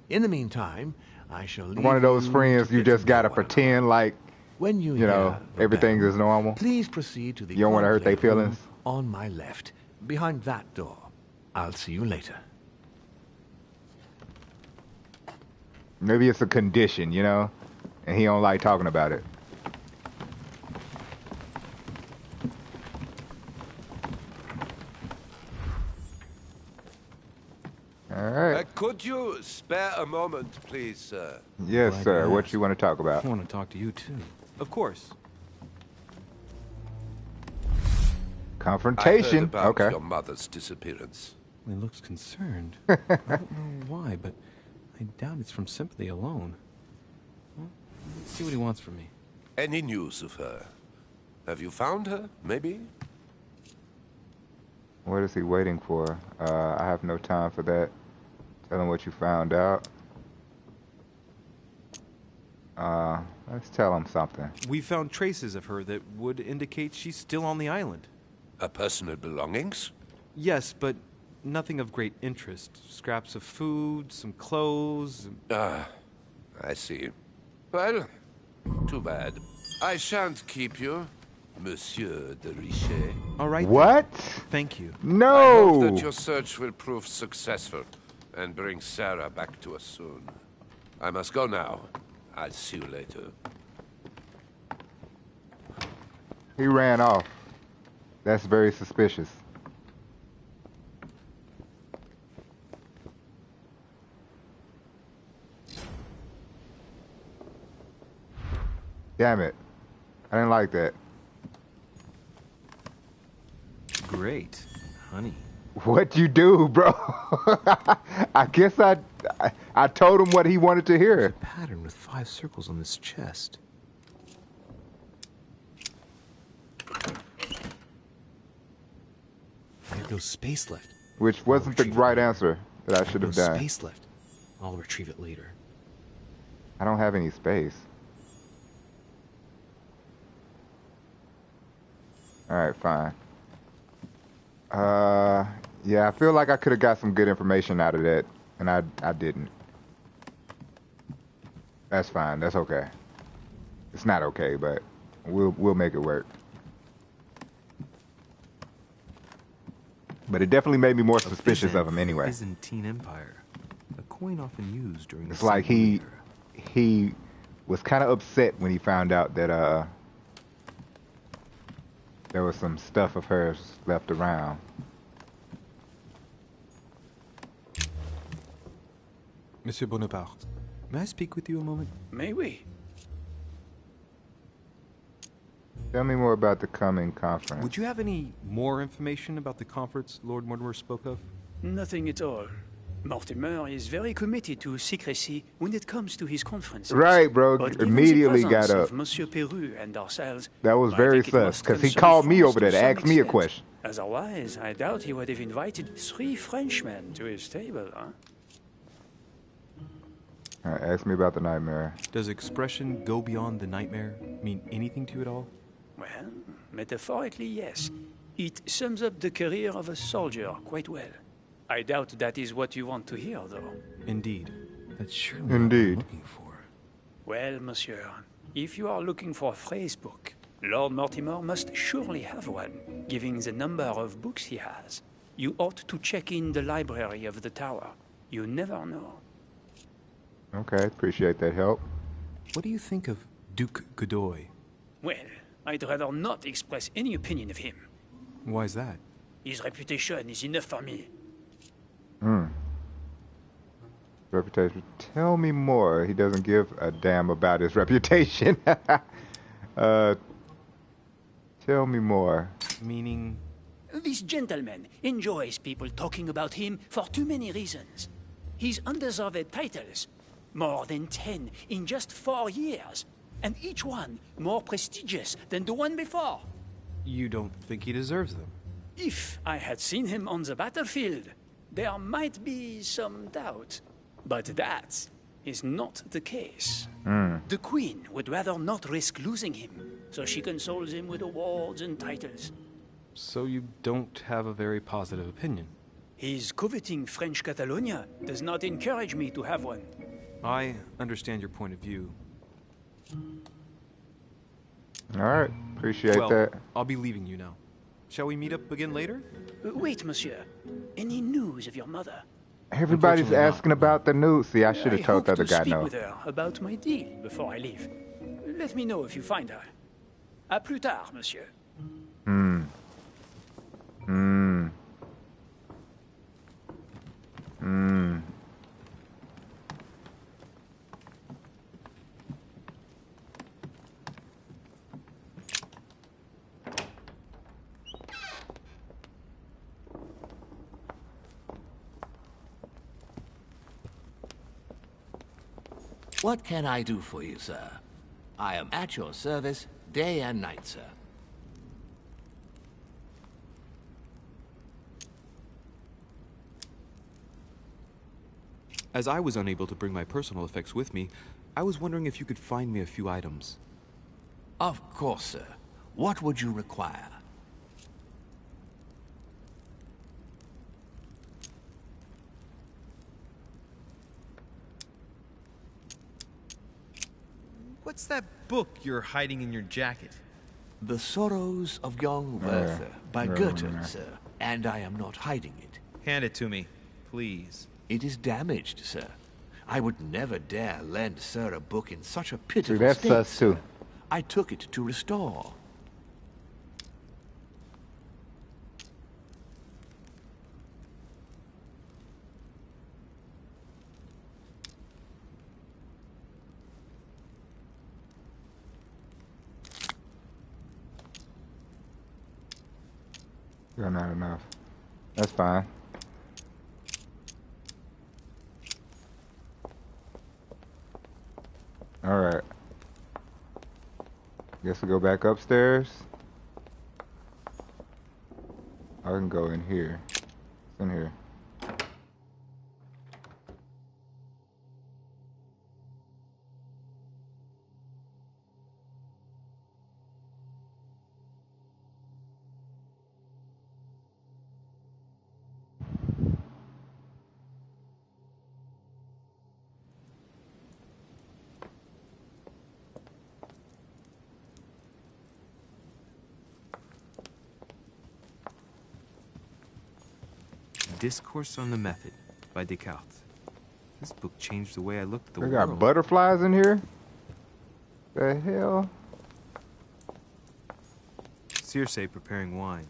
In the meantime, I shall leave One of those you friends to you get just to know gotta one pretend like When you you know hear the everything bell, is normal. Please proceed to the You don't want to hurt their conclave room feelings. on my left, behind that door. I'll see you later. Maybe it's a condition, you know, and he don't like talking about it. All right. Could you spare a moment, please, sir? Yes, Glad sir. you What asked. you want to talk about? I want to talk to you too. Of course. I heard Confrontation. about Okay. your mother's disappearance. He looks concerned. I don't know why, but I doubt it's from sympathy alone. Well, let's see what he wants from me. Any news of her? Have you found her, maybe? What is he waiting for? I have no time for that. Tell him what you found out. Let's tell him something. We found traces of her that would indicate she's still on the island. Her personal belongings? Yes, but nothing of great interest. Scraps of food, some clothes. Ah, I see. Well, too bad. I shan't keep you, Monsieur de Richer. All right. What? Thank you. I No. hope that your search will prove successful and bring Sarah back to us soon. I must go now. I'll see you later. He ran off. That's very suspicious. Damn it. I didn't like that. Great. Honey. What'd you do, bro? I guess I told him what he wanted to hear. Pattern with 5 circles on this chest. I have no space left. Which wasn't the right answer that I should No have done. space left. I'll retrieve it later. I don't have any space. Alright, fine. Yeah, I feel like I could have got some good information out of that, and I didn't. That's fine, that's okay. It's not okay, but we'll make it work. But it definitely made me more suspicious of him anyway. Byzantine Empire. A coin often used during It's the like Civil he was kind of upset when he found out that there was some stuff of hers left around. Monsieur Bonaparte, may I speak with you a moment? May we? Tell me more about the coming conference. Would you have any more information about the conference Lord Mortimer spoke of? Nothing at all. Mortimer is very committed to secrecy when it comes to his conferences. Right, bro. But given Immediately the got presence up. of Monsieur Peru and ourselves, That was I very think it sus, must because he concern called me France over there to some ask me a extent. question. Otherwise, I doubt he would have invited 3 Frenchmen to his table, huh? Alright, ask me about the nightmare. Does expression go beyond the nightmare mean anything to you at all? Well, metaphorically, yes. It sums up the career of a soldier quite well. I doubt that is what you want to hear, though. Indeed. That's surely what we're Indeed. looking for. Well, monsieur, if you are looking for a phrase book, Lord Mortimer must surely have one, given the number of books he has. You ought to check in the library of the tower. You never know. Okay, appreciate that help. What do you think of Duke Godoy? Well, I'd rather not express any opinion of him. Why is that? His reputation is enough for me. Reputation. Tell me more. He doesn't give a damn about his reputation. Tell me more. Meaning? This gentleman enjoys people talking about him for too many reasons. His undeserved titles, more than 10 in just 4 years, and each one more prestigious than the one before. You don't think he deserves them? If I had seen him on the battlefield, there might be some doubt. But that is not the case. The Queen would rather not risk losing him, so she consoles him with awards and titles. So you don't have a very positive opinion? His coveting French Catalonia does not encourage me to have one. I understand your point of view. Alright, appreciate Well, that. I'll be leaving you now. Shall we meet up again later? Wait, monsieur. Any news of your mother? Everybody's asking about the news. See, I should have told the other guy I hope to speak no. with her about my deal before I leave. Let me know if you find her. À plus tard, monsieur. What can I do for you, sir? I am at your service day and night, sir. As I was unable to bring my personal effects with me, I was wondering if you could find me a few items. Of course, sir. What would you require? What's that book you're hiding in your jacket? The Sorrows of Young Werther by Goethe, sir. And I am not hiding it. Hand it to me, please. It is damaged, sir. I would never dare lend sir a book in such a pitiful that's state, us too. sir. I took it to restore. You're not enough. That's fine. Alright. Guess we'll go back upstairs. I can go in here. It's in here. Discourse on the Method by Descartes. This book changed the way I looked at the They world. got butterflies in here? The hell? Circe preparing wine.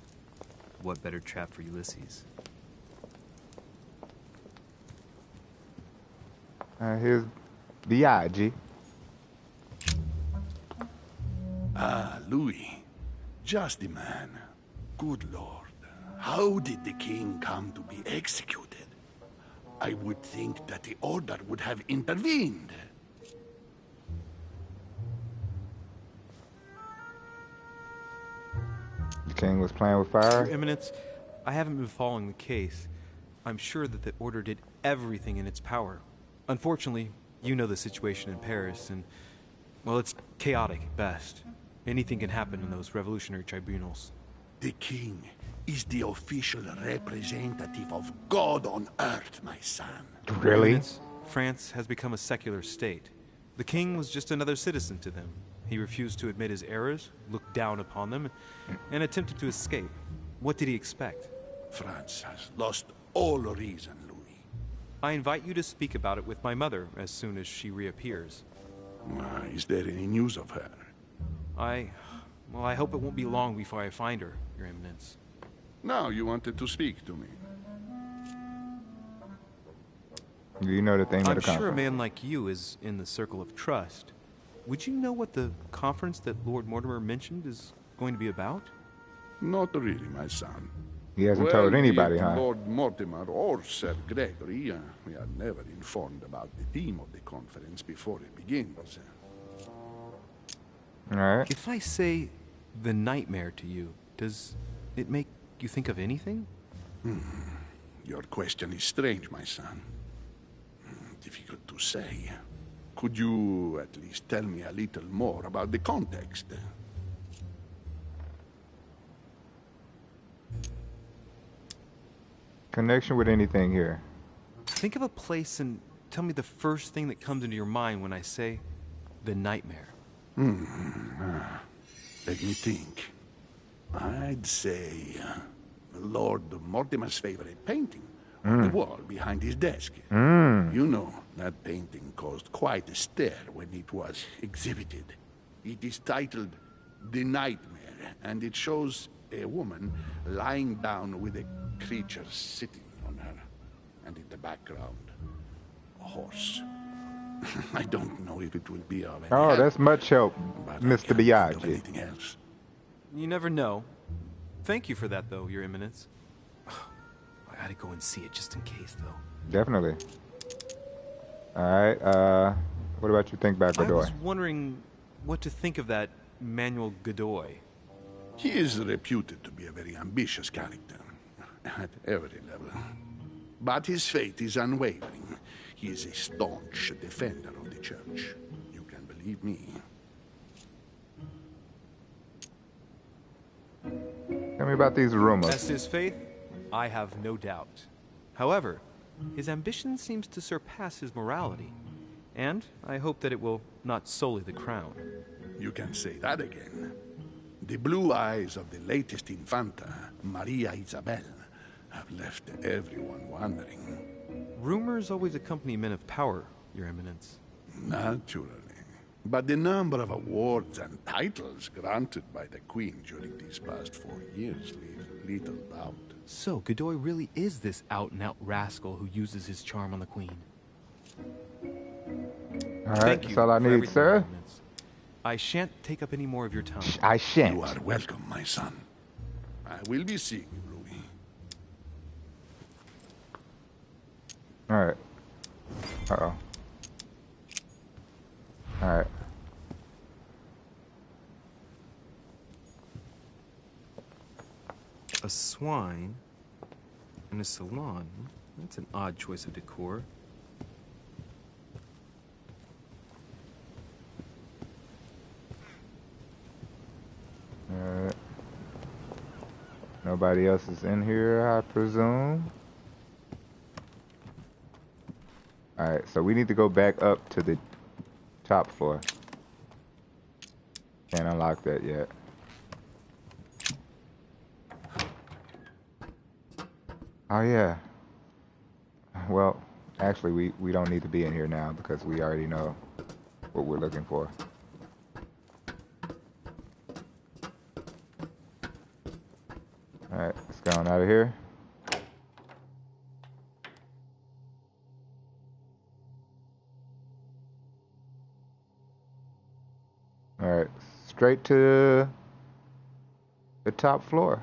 What better trap for Ulysses? Here's B-Rhy. Ah, Louis. Just the man. Good Lord. How did the king come to be executed? I would think that the order would have intervened. The king was playing with fire? Your Eminence, I haven't been following the case. I'm sure that the Order did everything in its power. Unfortunately, You know the situation in Paris, and, well, it's chaotic at best. Anything can happen in those revolutionary tribunals. The king is the official representative of God on earth, my son. Really? France has become a secular state. The king was just another citizen to them. He refused to admit his errors, looked down upon them, and attempted to escape. What did he expect? France has lost all reason, Louis. I invite you to speak about it with my mother as soon as she reappears. Is there any news of her? Well, I hope it won't be long before I find her, Your Eminence. Now you wanted to speak to me. Do you know the thing I'm sure a man like you is in the circle of trust. Would you know what the conference that Lord Mortimer mentioned is going to be about? Not really, my son. He hasn't told anybody, be it huh? Lord Mortimer or Sir Gregory, we are never informed about the theme of the conference before it begins. All right. If I say the nightmare to you, does it make you think of anything? Your question is strange, my son. Difficult to say. Could you at least tell me a little more about the context? Connection with anything here? Think of a place and tell me the first thing that comes into your mind when I say the nightmare. Let me think. I'd say Lord Mortimer's favorite painting on the wall behind his desk. You know, that painting caused quite a stir when it was exhibited. It is titled The Nightmare, and it shows a woman lying down with a creature sitting on her, and in the background, a horse. I don't know if it will be of any help, that's much help, Mr. Biaggi. Anything else? You never know. Thank you for that, though, Your Eminence. I gotta go and see it just in case, though. Definitely. All right. What about you think about Godoy? I was wondering what to think of that Manuel Godoy. He is reputed to be a very ambitious character, at every level. But his faith is unwavering. He is a staunch defender of the church. You can believe me. Tell me about these rumors. As to his faith, I have no doubt. However, his ambition seems to surpass his morality, and I hope that it will not sully the crown. You can say that again. The blue eyes of the latest Infanta, Maria Isabel, have left everyone wondering. Rumors always accompany men of power, Your Eminence. Naturally. But the number of awards and titles granted by the Queen during these past 4 years leave little doubt. So, Godoy really is this out-and-out rascal who uses his charm on the Queen. All right, that's all I need, sir. I shan't take up any more of your time. I shan't. You are welcome, my son. I will be seeing you, Louis. All right. Uh-oh. All right. A swine in a salon. That's an odd choice of decor. All right. Nobody else is in here, I presume. All right, so we need to go back up to the top floor. Can't unlock that yet. Oh yeah. Well, actually we don't need to be in here now because we already know what we're looking for. Alright, let's go on out of here. Alright, straight to the top floor.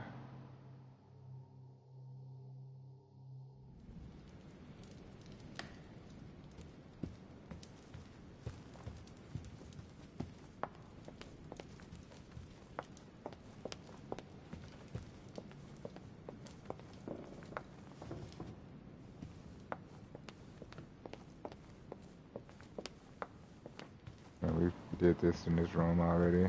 did this in this room already.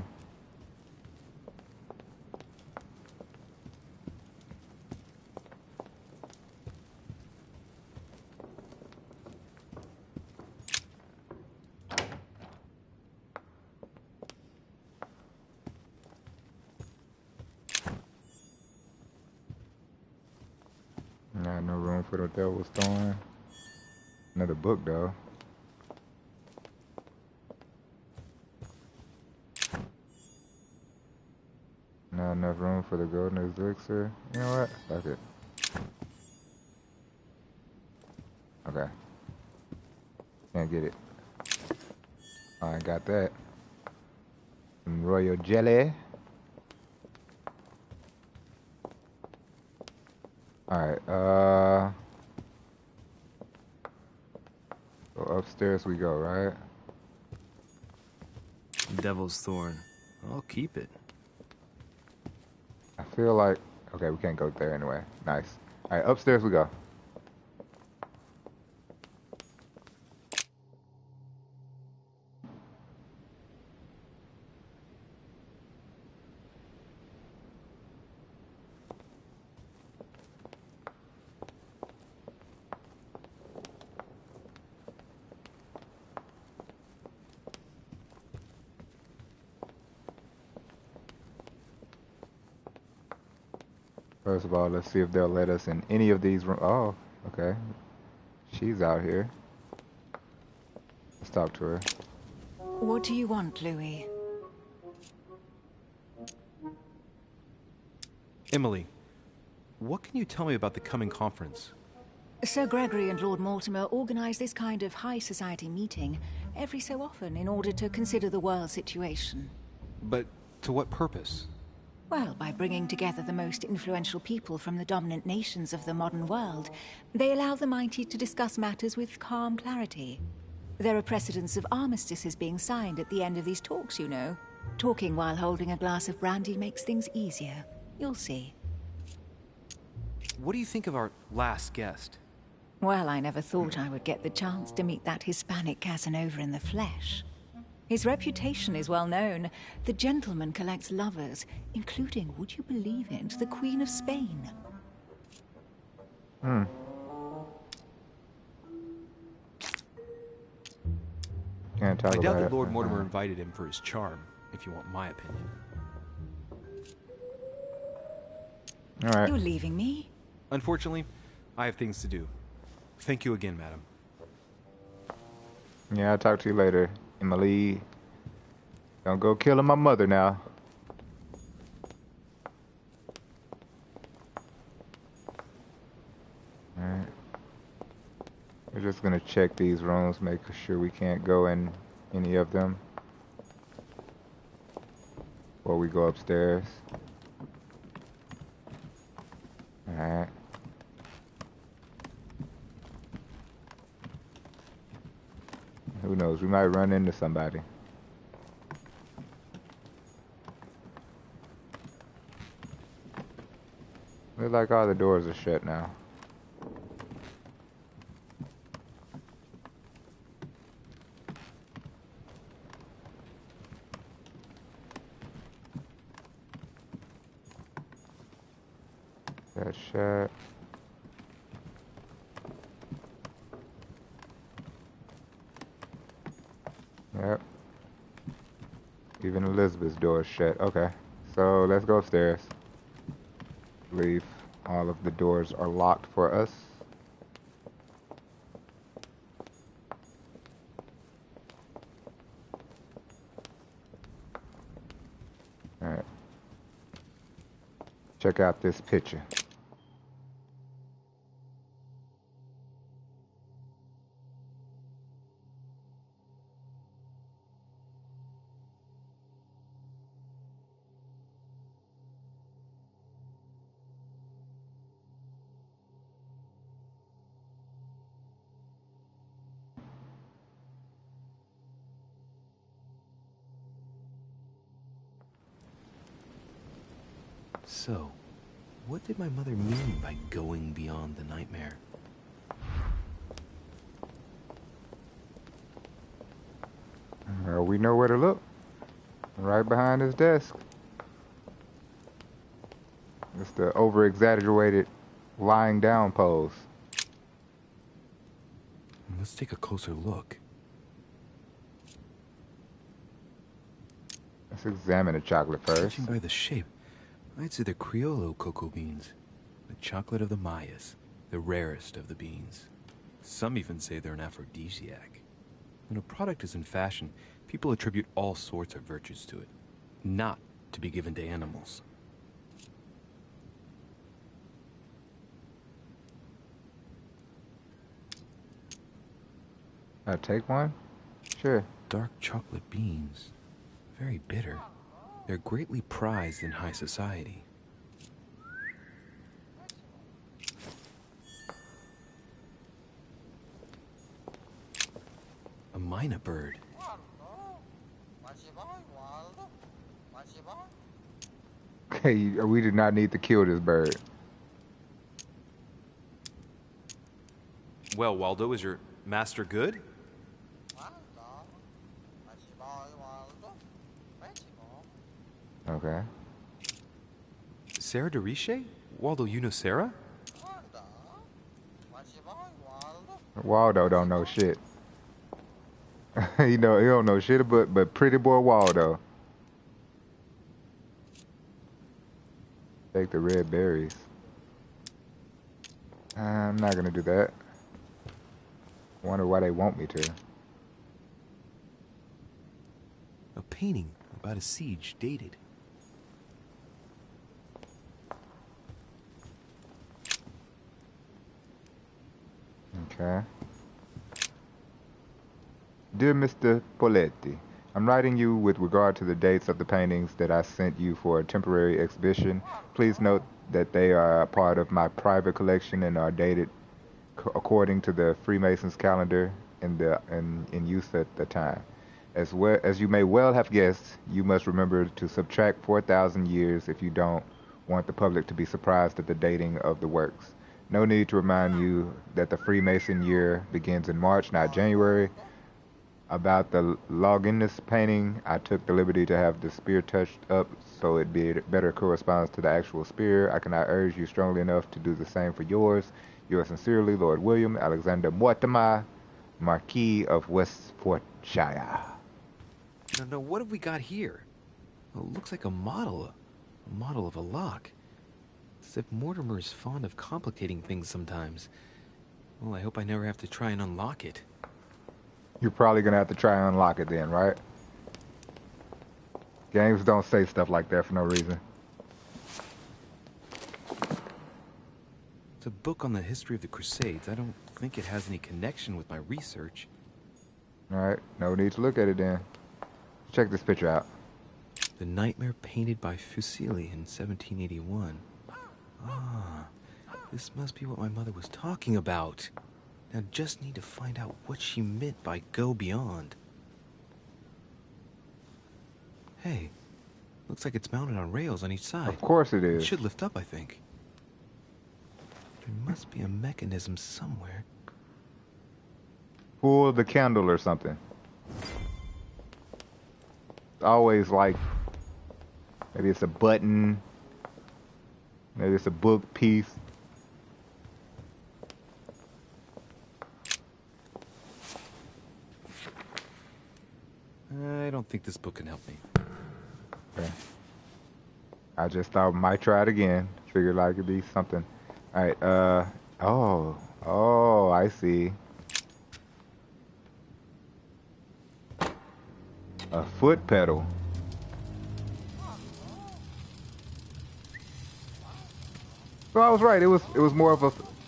Not no room for the devil's thorn. Another book though. Not enough room for the golden elixir. You know what? Fuck it. Okay. Can't get it. Oh, I got that. Some royal jelly. Alright, go upstairs we go, right? Devil's Thorn. I'll keep it. I feel like... Okay, we can't go there anyway. Nice. Alright, upstairs we go. First of all, let's see if they'll let us in any of these rooms. Oh, okay. She's out here. Let's talk to her. What do you want, Louis? Emily, what can you tell me about the coming conference? Sir Gregory and Lord Mortimer organize this kind of high society meeting every so often in order to consider the world situation. But to what purpose? Well, by bringing together the most influential people from the dominant nations of the modern world, they allow the mighty to discuss matters with calm clarity. There are precedents of armistices being signed at the end of these talks, you know. Talking while holding a glass of brandy makes things easier. You'll see. What do you think of our last guest? Well, I never thought I would get the chance to meet that Hispanic Casanova in the flesh. His reputation is well known. The gentleman collects lovers, including, would you believe it, the Queen of Spain. Hmm. Can't talk I about doubt it. that Lord Mortimer invited him for his charm, if you want my opinion. Alright. You're leaving me? Unfortunately, I have things to do. Thank you again, madam. Yeah, I'll talk to you later, Emily. Don't go killing my mother now. Alright. We're just gonna check these rooms, make sure we can't go in any of them before we go upstairs. Alright. Who knows? We might run into somebody. Looks like all the doors are shut now. That's shut. Yep. Even Elizabeth's door is shut. Okay. So let's go upstairs. I believe all of the doors are locked for us. Alright. Check out this picture. So, what did my mother mean by going beyond the nightmare? Are we know where to look. Right behind his desk. It's the over-exaggerated lying down pose. Let's take a closer look. Let's examine the chocolate first. Judging by the shape, I'd say they're Criollo cocoa beans. The chocolate of the Mayas, the rarest of the beans. Some even say they're an aphrodisiac. When a product is in fashion, people attribute all sorts of virtues to it, not to be given to animals. Take one? Sure. Dark chocolate beans. Very bitter. They're greatly prized in high society. A myna bird. Hey, we did not need to kill this bird. Well, Waldo, is your master good? Okay. Sarah de Riche? Waldo, you know Sarah? Waldo don't know shit. He don't know shit but pretty boy Waldo. Take the red berries. I'm not gonna do that. Wonder why they want me to. A painting about a siege dated. Okay. Dear Mr. Poletti, I'm writing you with regard to the dates of the paintings that I sent you for a temporary exhibition. Please note that they are a part of my private collection and are dated according to the Freemasons calendar in use at the time. As you may well have guessed, you must remember to subtract 4,000 years if you don't want the public to be surprised at the dating of the works. No need to remind you that the Freemason year begins in March, not January. About the Longinus painting, I took the liberty to have the spear touched up so it better corresponds to the actual spear. I cannot urge you strongly enough to do the same for yours. Yours sincerely, Lord William Alexander Mortimer, Marquis of Westfortshire. No, what have we got here? Well, it looks like a model of a lock. It's as if Mortimer is fond of complicating things sometimes. Well, I hope I never have to try and unlock it. You're probably gonna have to try and unlock it then, right? Games don't say stuff like that for no reason. It's a book on the history of the Crusades. I don't think it has any connection with my research. Alright, no need to look at it then. Check this picture out. The Nightmare painted by Fuseli in 1781. Ah, this must be what my mother was talking about. Now just need to find out what she meant by go beyond. Hey, looks like it's mounted on rails on each side. Of course it is. It should lift up, I think. There must be a mechanism somewhere. Pull the candle or something. Always like, maybe it's a button, maybe it's a book piece. I don't think this book can help me. Okay. I just thought I might try it again. Figured like it'd be something. Alright, oh, I see. A foot pedal. So I was right. It was more of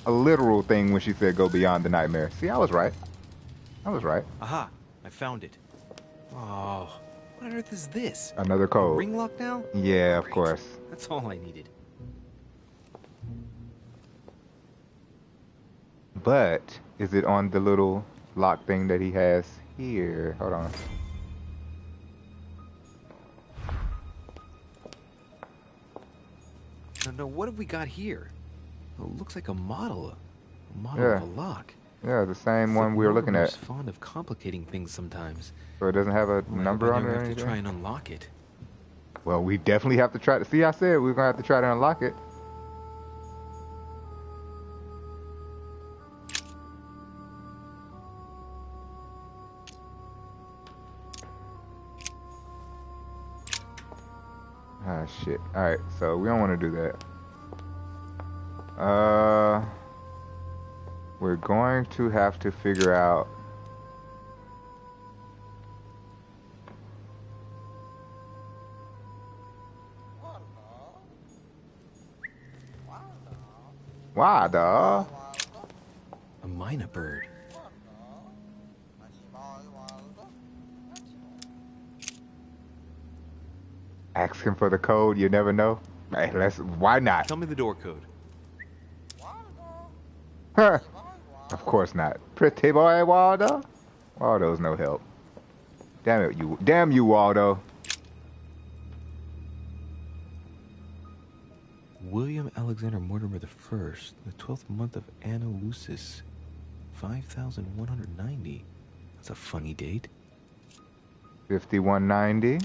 a literal thing when she said go beyond the nightmare. See, I was right. I was right. Aha, I found it. Oh, what on earth is this? Another code. A ring lock now? Yeah, of Great. course. That's all I needed. But is it on the little lock thing that he has here? Hold on. No, what have we got here? Oh, it looks like a model of a lock. Yeah, the same It's one like we were looking Mortimer's at. fond of complicating things sometimes. So it doesn't have a Well, I number hope I on it never or have to anything? try and unlock it. Well, we definitely have to try to... See, I said we were going to have to try to unlock it. Ah, shit. Alright, so we don't want to do that. We're going to have to figure out... Why, dawg? A mynah bird. Asking for the code, you never know. Hey, why not? Tell me the door code. Huh. Of course not. Pretty boy Waldo? Waldo's no help. Damn you, Waldo. William Alexander Mortimer the First, the 12th month of Anno Lucis, 5190. That's a funny date. 5190.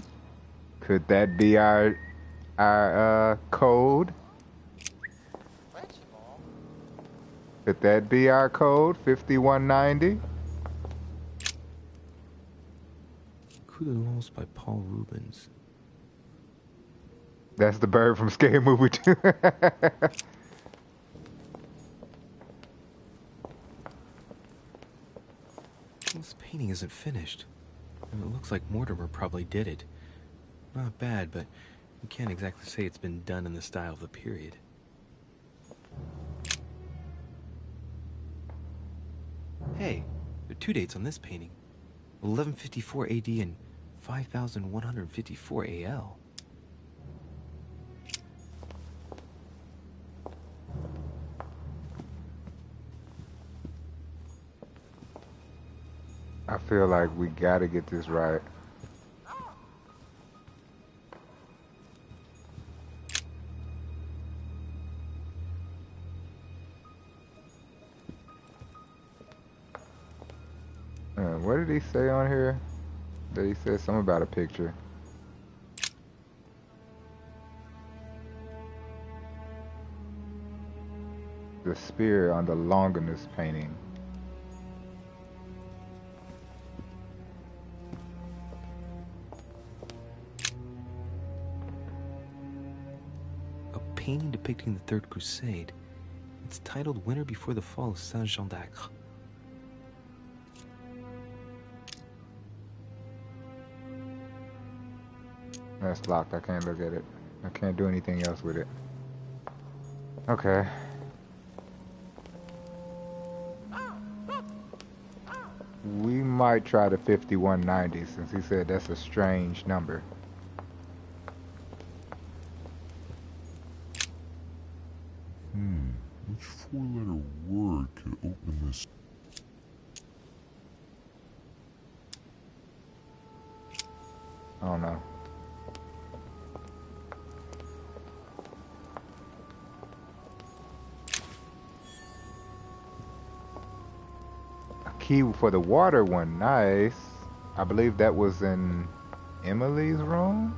Could that be our code? Could that be our code? 5190. Coup de Lance by Paul Rubens. That's the bird from Scary Movie 2. This painting isn't finished. And it looks like Mortimer probably did it. Not bad, but you can't exactly say it's been done in the style of the period. Hey, there are two dates on this painting. 1154 AD and 5154 AL. I feel like we gotta get this right. What did he say on here? That he said something about a picture. The spear on the Longinus painting. A painting depicting the Third Crusade. It's titled Winter Before the Fall of Saint-Jean d'Acre. That's locked. I can't look at it. I can't do anything else with it. Okay. We might try the 5190 since he said that's a strange number. Which four-letter word could open this? I don't know. A key for the water one, nice. I believe that was in Emily's room.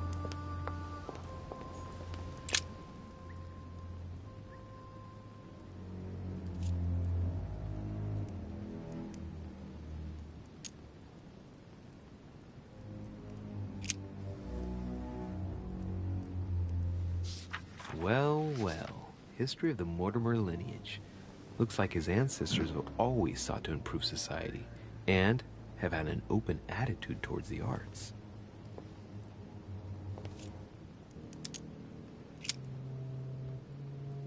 Well, well. History of the Mortimer lineage. Looks like his ancestors have always sought to improve society and have had an open attitude towards the arts.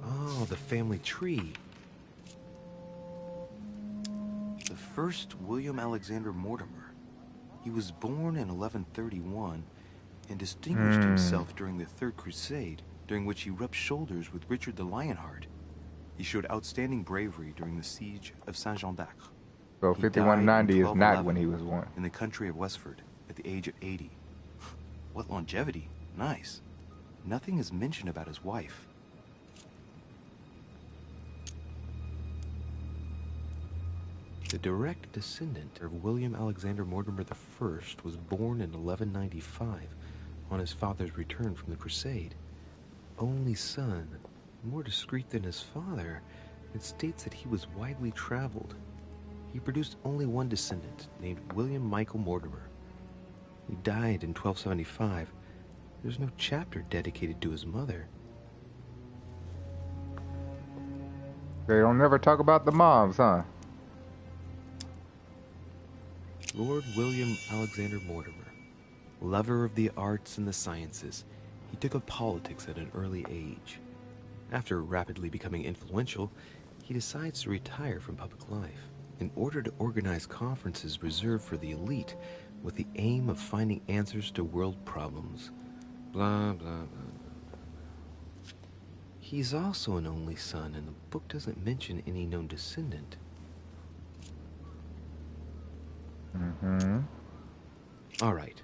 Oh, the family tree. The first William Alexander Mortimer. He was born in 1131 and distinguished himself during the Third Crusade, during which he rubbed shoulders with Richard the Lionheart. He showed outstanding bravery during the siege of Saint-Jean d'Acre. So 5190 is not when he was born. In the country of Westford, at the age of 80. What longevity. Nice. Nothing is mentioned about his wife. The direct descendant of William Alexander Mortimer I was born in 1195 on his father's return from the Crusade. Only son, more discreet than his father, it states that he was widely traveled. He produced only one descendant, named William Michael Mortimer. He died in 1275. There's no chapter dedicated to his mother. They don't never talk about the moms, huh? Lord William Alexander Mortimer, lover of the arts and the sciences, he took up politics at an early age. After rapidly becoming influential, he decides to retire from public life in order to organize conferences reserved for the elite with the aim of finding answers to world problems. Blah, blah, blah, blah. He's also an only son, and the book doesn't mention any known descendant. All right.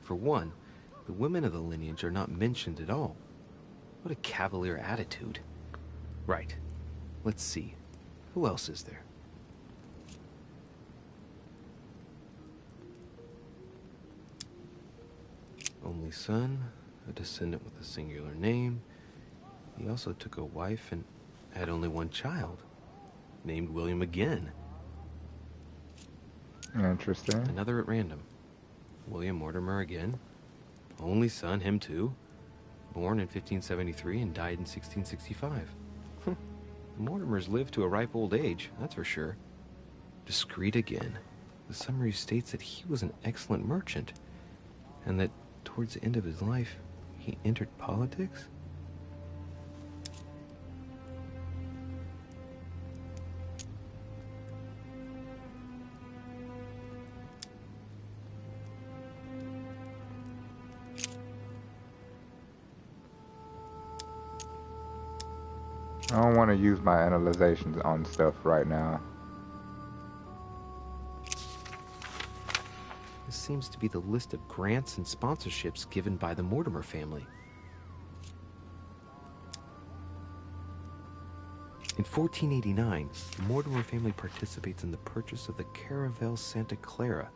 For one, the women of the lineage are not mentioned at all. What a cavalier attitude. Right. Let's see. Who else is there? Only son, a descendant with a singular name. He also took a wife and had only one child, named William again. Interesting. Another at random. William Mortimer again. Only son, him too. Born in 1573 and died in 1665. Mortimers lived to a ripe old age, that's for sure. Discreet again. The summary states that he was an excellent merchant, and that towards the end of his life, he entered politics? I don't want to use my analyzations on stuff right now. This seems to be the list of grants and sponsorships given by the Mortimer family. In 1489, the Mortimer family participates in the purchase of the Caravel Santa Clara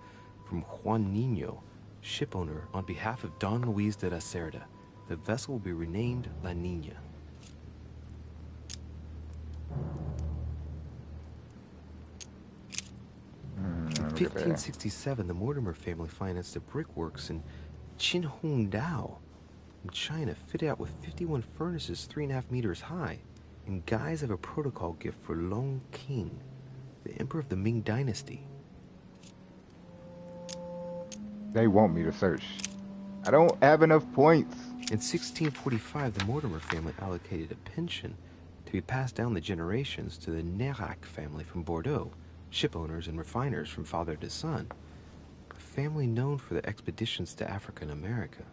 from Juan Niño, shipowner on behalf of Don Luis de la Cerda. The vessel will be renamed La Niña. In 1567, the Mortimer family financed the brickworks in Qinhongdao in China, fitted out with 51 furnaces 3.5 meters high, in guise of a protocol gift for Long King, the emperor of the Ming Dynasty. They want me to search. I don't have enough points. In 1645, the Mortimer family allocated a pension to be passed down the generations to the Nerac family from Bordeaux, shipowners and refiners from father to son, a family known for their expeditions to Africa and America.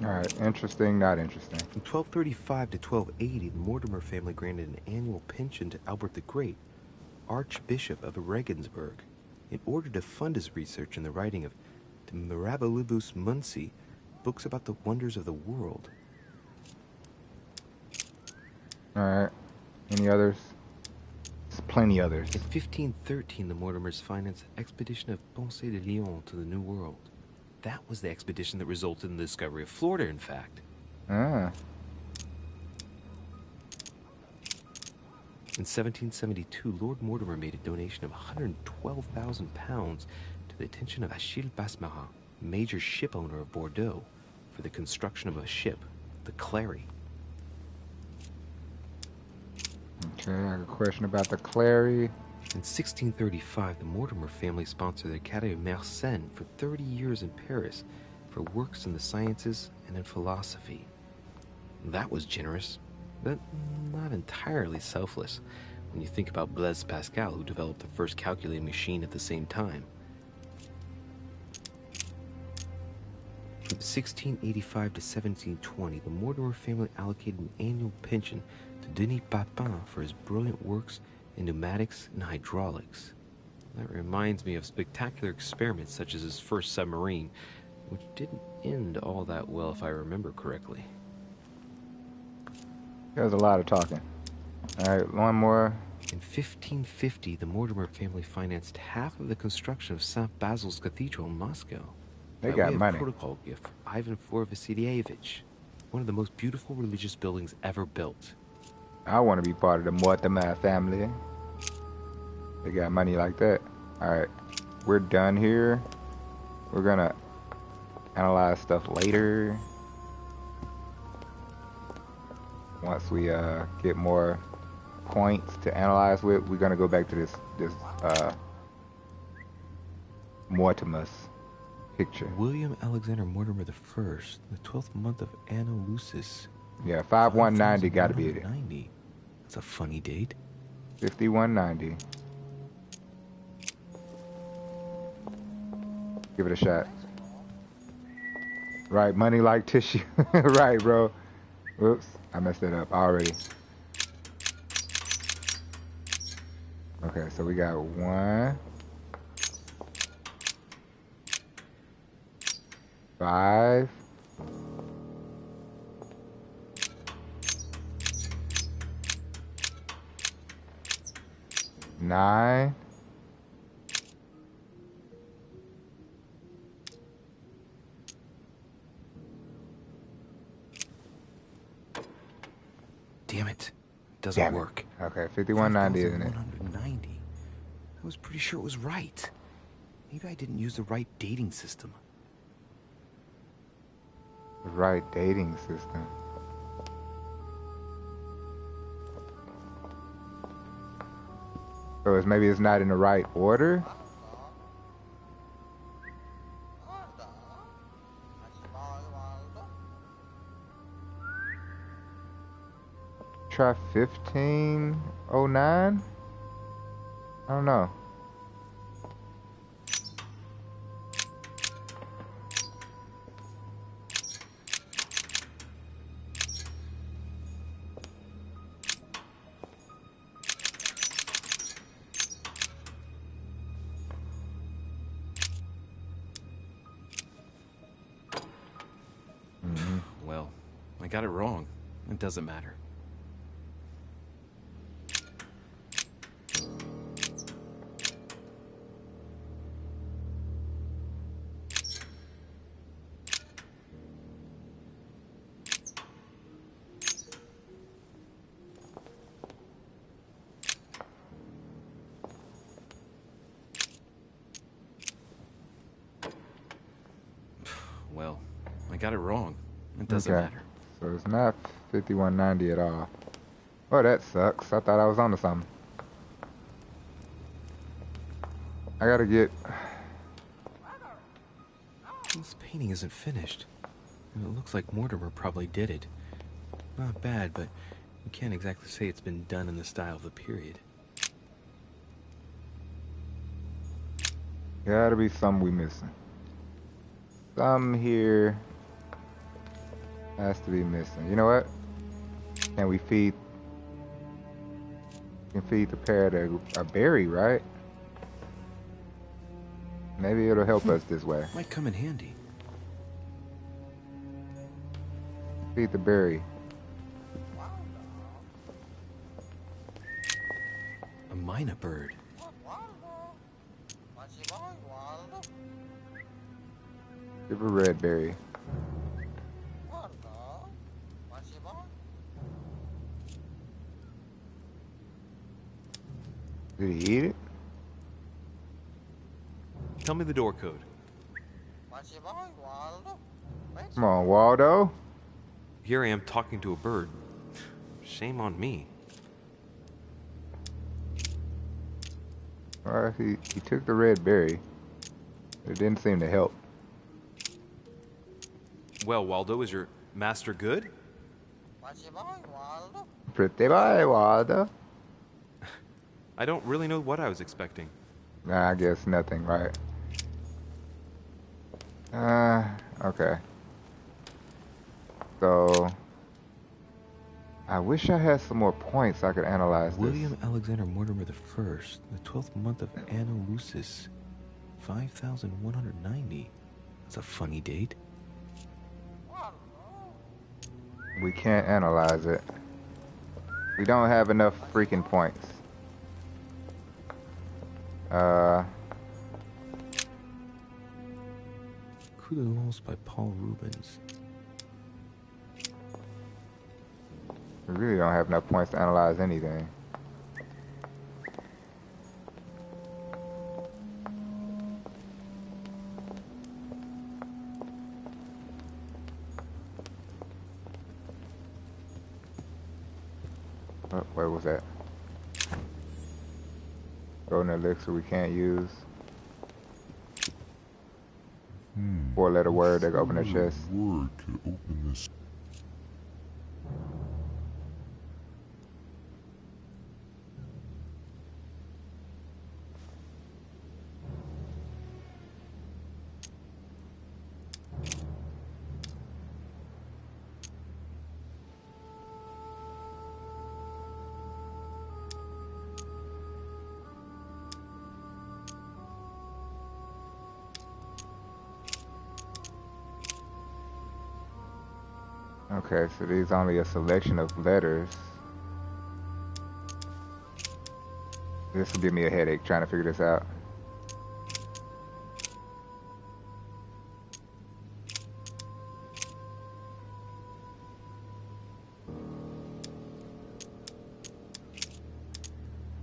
Alright, interesting, not interesting. From 1235 to 1280, the Mortimer family granted an annual pension to Albert the Great, Archbishop of Regensburg, in order to fund his research in the writing of De Mirabilibus Munci, books about the wonders of the world. Alright, any others? There's plenty others. In 1513, the Mortimers financed an expedition of Ponce de Leon to the New World. That was the expedition that resulted in the discovery of Florida, in fact. Ah. In 1772, Lord Mortimer made a donation of £112,000 to the attention of Achille Basmarin, major shipowner of Bordeaux, for the construction of a ship, the Clary. Okay, I have a question about the Clary. In 1635, the Mortimer family sponsored the Academy of Mersenne for 30 years in Paris for works in the sciences and in philosophy. That was generous, but not entirely selfless when you think about Blaise Pascal, who developed the first calculating machine at the same time. From 1685 to 1720, the Mortimer family allocated an annual pension to Denis Papin for his brilliant works in pneumatics and hydraulics. That reminds me of spectacular experiments such as his first submarine, which didn't end all that well if I remember correctly. There's a lot of talking. Alright, one more. In 1550, the Mortimer family financed half of the construction of St. Basil's Cathedral in Moscow. They by got way of money. protocol gift for Ivan IV Vasilievich, one of the most beautiful religious buildings ever built. I want to be part of the Mortimer family. They got money like that. Alright, we're done here. We're gonna analyze stuff later. Once we get more points to analyze with, we're gonna go back to this Mortimer's picture. William Alexander Mortimer the First, the 12th month of Anno Lucis. Yeah, 5190 gotta be it. 90. That's a funny date. 5190. Give it a shot. Right, money like tissue. Right, bro. Whoops, I messed it up already. Okay, so we got 1, 5, 9, 'Damn it. Doesn't work. Okay, 5190, isn't it? 190. I was pretty sure it was right. Maybe I didn't use the right dating system. The right dating system. So maybe it's not in the right order? Try 1509? I don't know. Well, I got it wrong. It doesn't matter. Well, I got it wrong. It doesn't matter. So it's not 5190 at all. Oh, that sucks. I thought I was onto something. I gotta get... This painting isn't finished. And it looks like Mortimer probably did it. Not bad, but you can't exactly say it's been done in the style of the period. Gotta be something we missing. Some here has to be missing. You know what? Can we feed? We can feed the parrot a berry, right? Maybe it'll help us this way. Might come in handy. Feed the berry. A mina bird. Give a red berry. Did he eat it? Tell me the door code. Come on, Waldo. Here I am talking to a bird. Shame on me. Well, he took the red berry. It didn't seem to help. Well, Waldo, is your master good? Pretty boy, Waldo. I don't really know what I was expecting. Nah, I guess nothing, right? Okay. So, I wish I had some more points I could analyze this. William Alexander Mortimer the First, the 12th month of Anno Lucis, 5190. That's a funny date. We can't analyze it. We don't have enough freaking points. Coup de Lance by Paul Rubens. We really don't have enough points to analyze anything. Oh, where was that? Golden elixir we can't use. Four-letter word that can open the chest. Word could open this. Okay, so these are only a selection of letters. This will give me a headache trying to figure this out.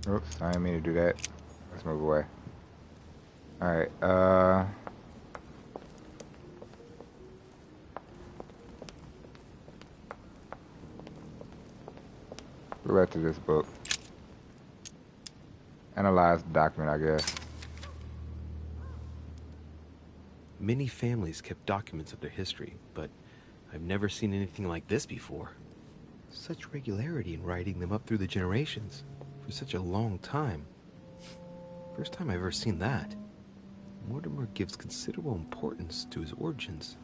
Oops, I didn't mean to do that. Let's move away. Alright, go back to this book. Analyze the document, I guess. Many families kept documents of their history, but I've never seen anything like this before. Such regularity in writing them up through the generations for such a long time. First time I've ever seen that. Mortimer gives considerable importance to his origins.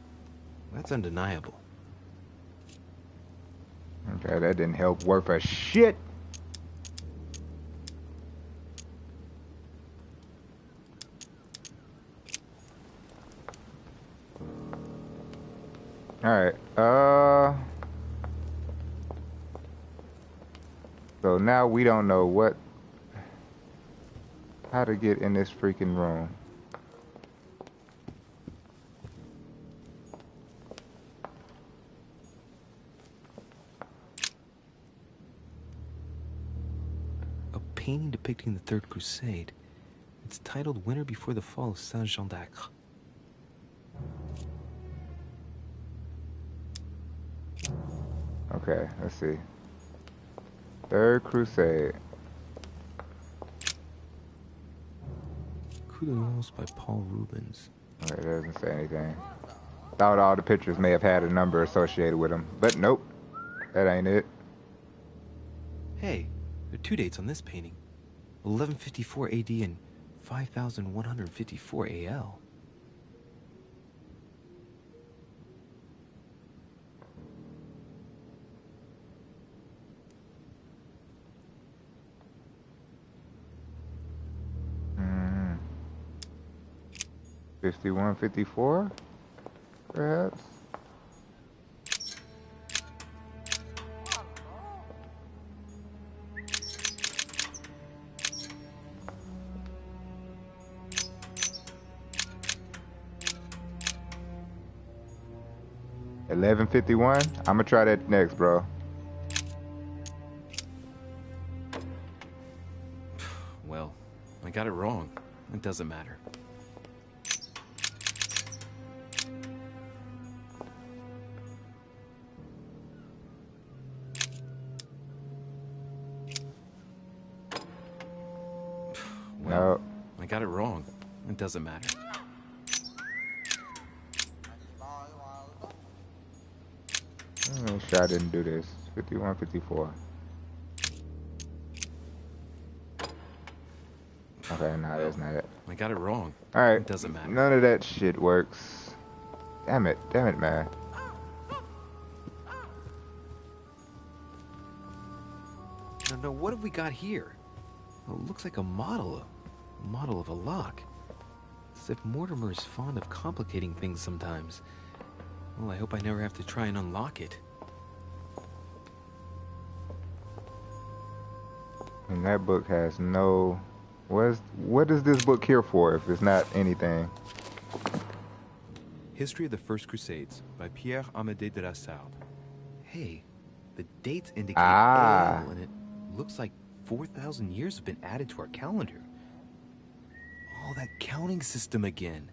That's undeniable. Okay, that didn't help worth a shit. Alright, so now we don't know how to get in this freaking room. A painting depicting the Third Crusade. It's titled Winter Before the Fall of Saint-Jean d'Acre. Okay, let's see. Third Crusade. Coup de Lance by Paul Rubens. Okay, it doesn't say anything. Thought all the pictures may have had a number associated with them, but nope. That ain't it. Hey, there are two dates on this painting. 1154 AD and 5154 AL. Mm. 51, 54, perhaps? $11.51. I'm gonna try that next, bro. Well, I got it wrong. It doesn't matter. Well, No. I got it wrong. It doesn't matter. Make sure I didn't do this. 51, 54. Okay, no, that's not it. I got it wrong. Alright. It doesn't matter. None of that shit works. Damn it, man. No, what have we got here? Oh, it looks like a model of a lock. It's as if Mortimer is fond of complicating things sometimes. Well, I hope I never have to try and unlock it. And that book has no What is this book here for if it's not anything? History of the First Crusades by Pierre Amédée de la Sarde. Hey, the dates indicate AL, and it looks like 4,000 years have been added to our calendar. Oh, that counting system again.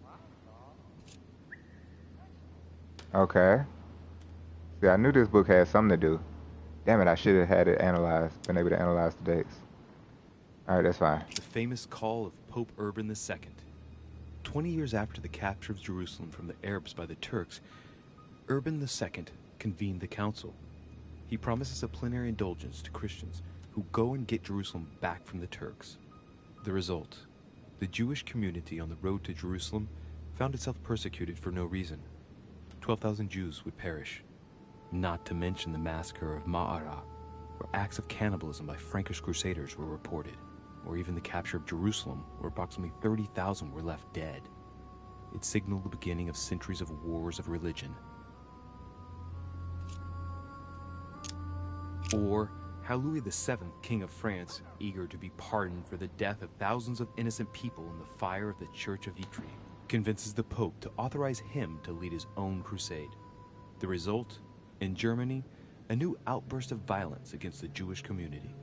Okay. See, I knew this book had something to do. Damn it, I should have had it analyzed, been able to analyze the dates. Alright, that's fine. The famous call of Pope Urban II. 20 years after the capture of Jerusalem from the Arabs by the Turks, Urban II convened the council. He promises a plenary indulgence to Christians who go and get Jerusalem back from the Turks. The result, the Jewish community on the road to Jerusalem found itself persecuted for no reason. 12,000 Jews would perish, not to mention the massacre of Ma'ara, where acts of cannibalism by Frankish crusaders were reported, or even the capture of Jerusalem, where approximately 30,000 were left dead. It signaled the beginning of centuries of wars of religion. Or how Louis VII, King of France, eager to be pardoned for the death of thousands of innocent people in the fire of the Church of Vitry, convinces the Pope to authorize him to lead his own crusade. The result, in Germany, a new outburst of violence against the Jewish community,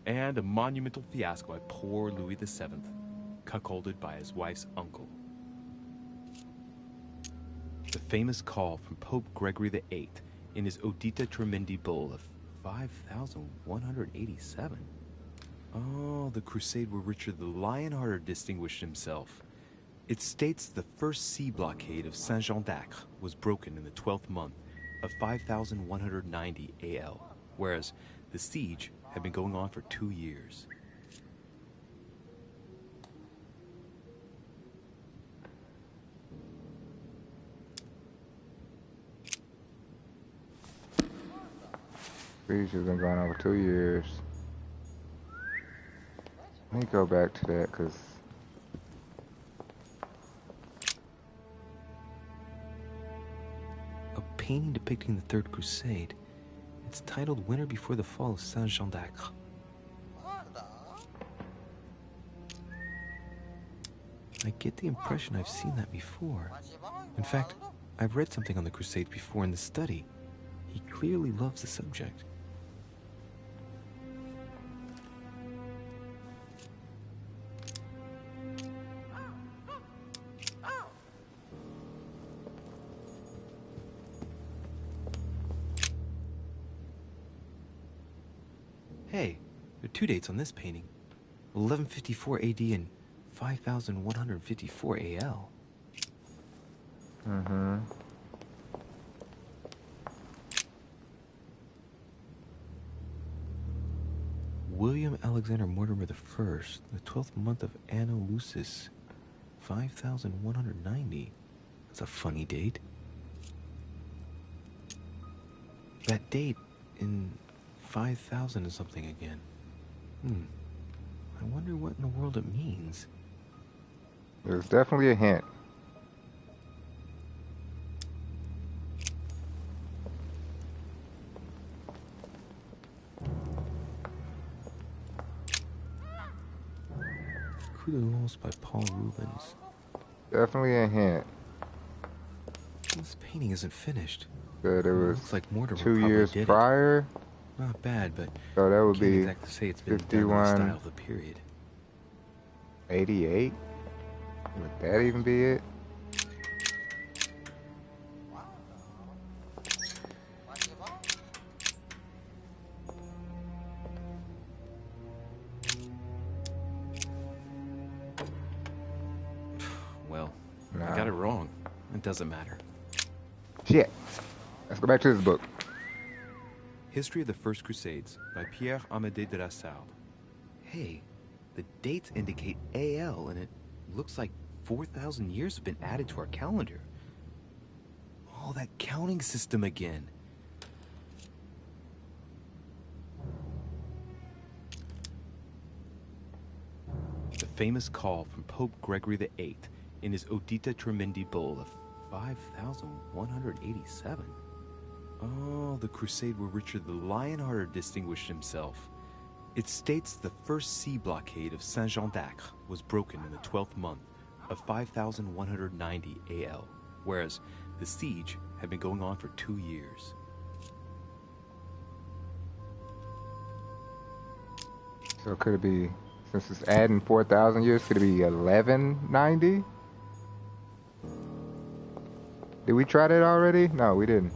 and a monumental fiasco by poor Louis VII, cuckolded by his wife's uncle. The famous call from Pope Gregory VIII in his Audita Tremendi Bull of 5,187. Oh, the crusade where Richard the Lionhearted distinguished himself. It states the first sea blockade of Saint-Jean d'Acre was broken in the 12th month of 5,190 AL, whereas the siege had been going on for 2 years. Siege has been going on for 2 years. Let me go back to that, because A painting depicting the Third Crusade. It's titled Winter Before the Fall of Saint-Jean d'Acre. I get the impression I've seen that before. In fact, I've read something on the Crusades before in the study. He clearly loves the subject. Hey, there are 2 dates on this painting. 1154 AD and 5,154 AL. Mm-hmm. William Alexander Mortimer I, the 12th month of Anno Lucis, 5,190. That's a funny date. That date in 5,000 is something again. I wonder what in the world it means. There's definitely a hint. Coup de Lance by Paul Rubens. Definitely a hint. This painting isn't finished. That it was looks like Mortimer 2 years did prior. Not bad, but so that would can't be exactly say it's been 51, done in the style of the period. 88. Would that even be it? Well, I got it wrong. It doesn't matter. Shit. Let's go back to this book. History of the First Crusades by Pierre Amédée de la Sarde. Hey, the dates indicate AL, and it looks like 4,000 years have been added to our calendar. Oh, that counting system again. The famous call from Pope Gregory VIII in his Audita Tremendi Bull of 5,187. Oh, the crusade where Richard the Lionhearted distinguished himself. It states the first sea blockade of Saint-Jean d'Acre was broken in the 12th month of 5190 AL, whereas the siege had been going on for 2 years. So could it be, since it's adding 4,000 years, could it be 1190? Did we try that already? No, we didn't.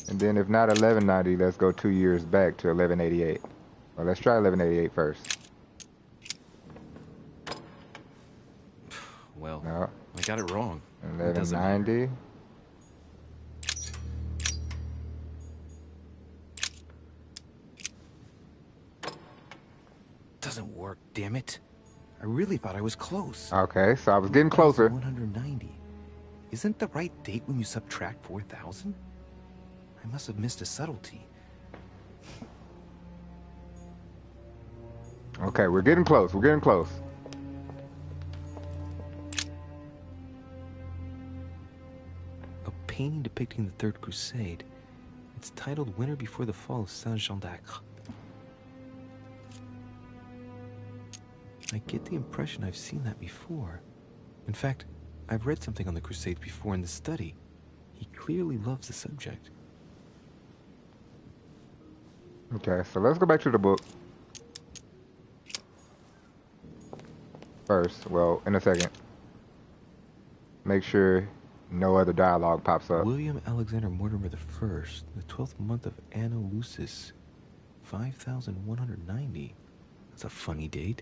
And then if not 1190, let's go 2 years back to 1188. Well, let's try 1188 first. Well, no. I got it wrong. 1190. Doesn't work, damn it. I really thought I was close. Okay, so I was getting closer. 190. Isn't the right date when you subtract 4,000? I must have missed a subtlety. Okay, we're getting close. We're getting close. A painting depicting the Third Crusade. It's titled Winter Before the Fall of Saint-Jean d'Acre. I get the impression I've seen that before. In fact, I've read something on the Crusades before in the study. He clearly loves the subject. Okay, so let's go back to the book. First, well, in a second. Make sure no other dialogue pops up. William Alexander Mortimer the First, the 12th month of Anno Lucis, 5190. That's a funny date.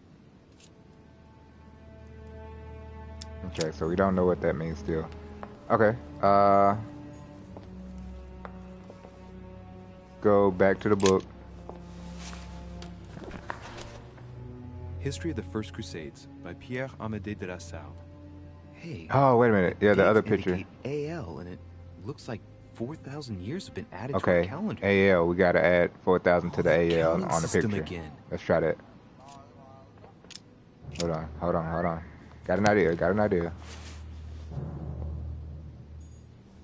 Okay, so we don't know what that means still. Okay, go back to the book. History of the First Crusades by Pierre Amédée de la Salle. Hey. Oh, wait a minute. Yeah, the other picture. AL, and it looks like 4,000 years have been added to Okay, our calendar. AL. We gotta add 4,000 to the AL on the system picture. again. Let's try that. Hold on. Got an idea.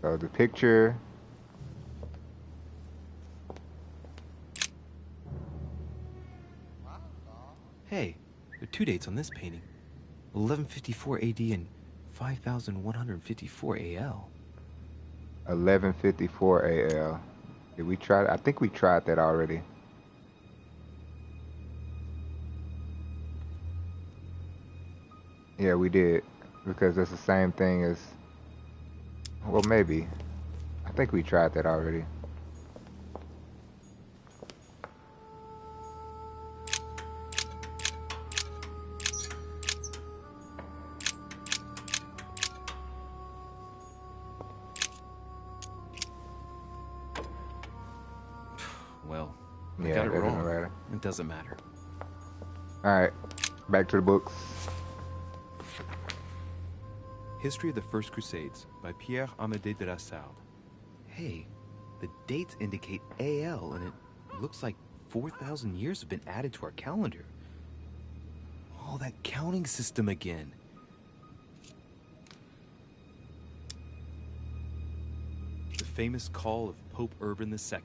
So the picture. Hey, there are 2 dates on this painting. 1154 AD and 5154 AL. 1154 AL. Did we try? I think we tried that already. Yeah, we did, because it's the same thing as. Well, maybe. I think we tried that already. Well, Yeah, I got it that doesn't wrong. matter. It doesn't matter. Alright, back to the books. History of the First Crusades by Pierre Amédée de la Salle. Hey, the dates indicate AL, and it looks like 4,000 years have been added to our calendar. Oh, that counting system again. The famous call of Pope Urban II.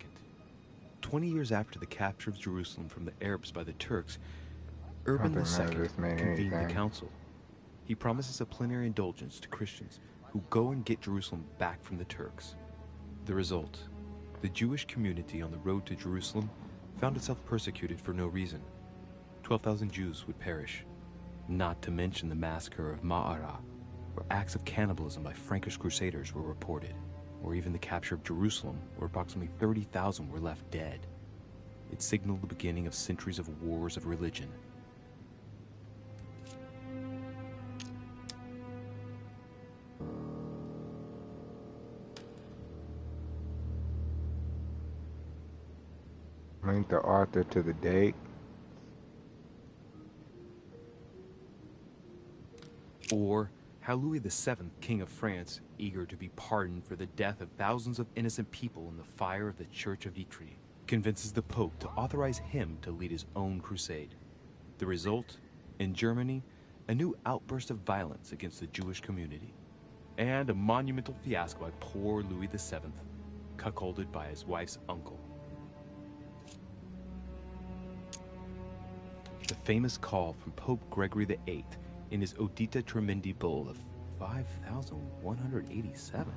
20 years after the capture of Jerusalem from the Arabs by the Turks, Urban II convened the council. He promises a plenary indulgence to Christians who go and get Jerusalem back from the Turks. The result, the Jewish community on the road to Jerusalem found itself persecuted for no reason. 12,000 Jews would perish, not to mention the massacre of Ma'ara, where acts of cannibalism by Frankish crusaders were reported, or even the capture of Jerusalem, where approximately 30,000 were left dead. It signaled the beginning of centuries of wars of religion. Link the author to the date. Or how Louis VII, King of France, eager to be pardoned for the death of thousands of innocent people in the fire of the Church of Vitry, convinces the Pope to authorize him to lead his own crusade. The result, in Germany, a new outburst of violence against the Jewish community, and a monumental fiasco by poor Louis VII. cuckolded by his wife's uncle. The famous call from Pope Gregory VIII in his Audita Tremendi Bull of 5,187.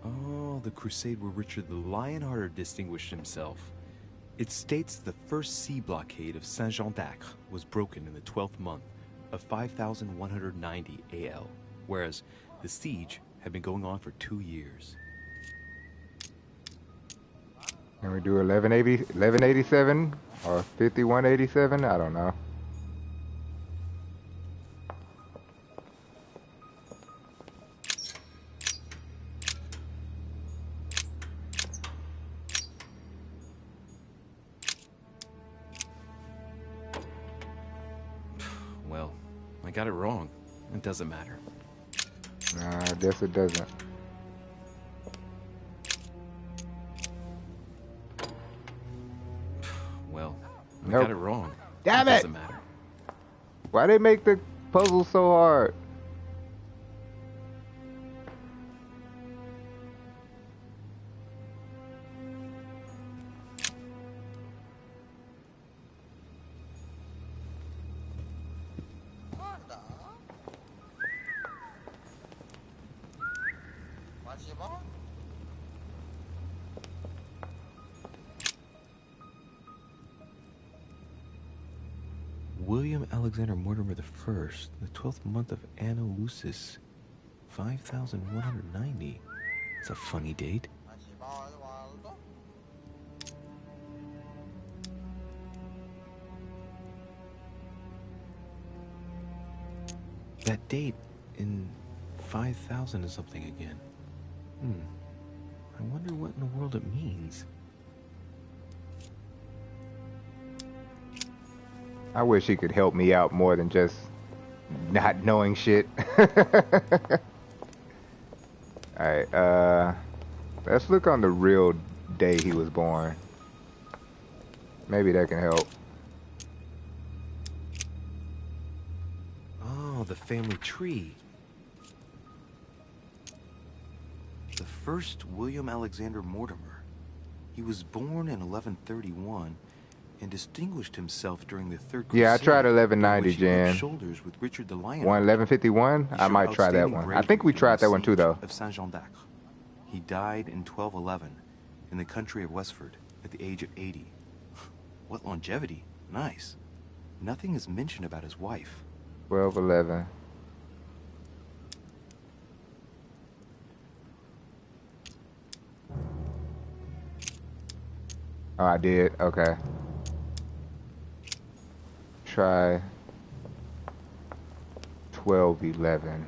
Oh, the crusade where Richard the Lionhearted distinguished himself. It states the first sea blockade of Saint-Jean d'Acre was broken in the 12th month of 5,190 AL, whereas the siege had been going on for 2 years. Can we do 1187 or 5187? I don't know. Well, I got it wrong. It doesn't matter. Nah, I guess it doesn't. Well, I Nope. got it wrong. Damn it! it! Doesn't matter. Why they make the puzzle so hard? William Alexander Mortimer I, the 12th month of Anno Lucis, 5,190. That's a funny date. That date in 5,000 is something again. I wonder what in the world it means. I wish he could help me out more than just not knowing shit. Alright, let's look on the real day he was born. Maybe that can help. Oh, the family tree. The first William Alexander Mortimer. He was born in 1131 and distinguished himself during the Third Crusade. Yeah, I tried 1190, in which he rubbed Jan. shoulders with Richard the Lionhearted. 1151? I might try that one. I think we tried that one too, though. Of Saint-Jean d'Acre. He died in 1211 in the country of Westford at the age of 80. What longevity. Nice. Nothing is mentioned about his wife. 1211. Oh, I did. Okay. Try 1211.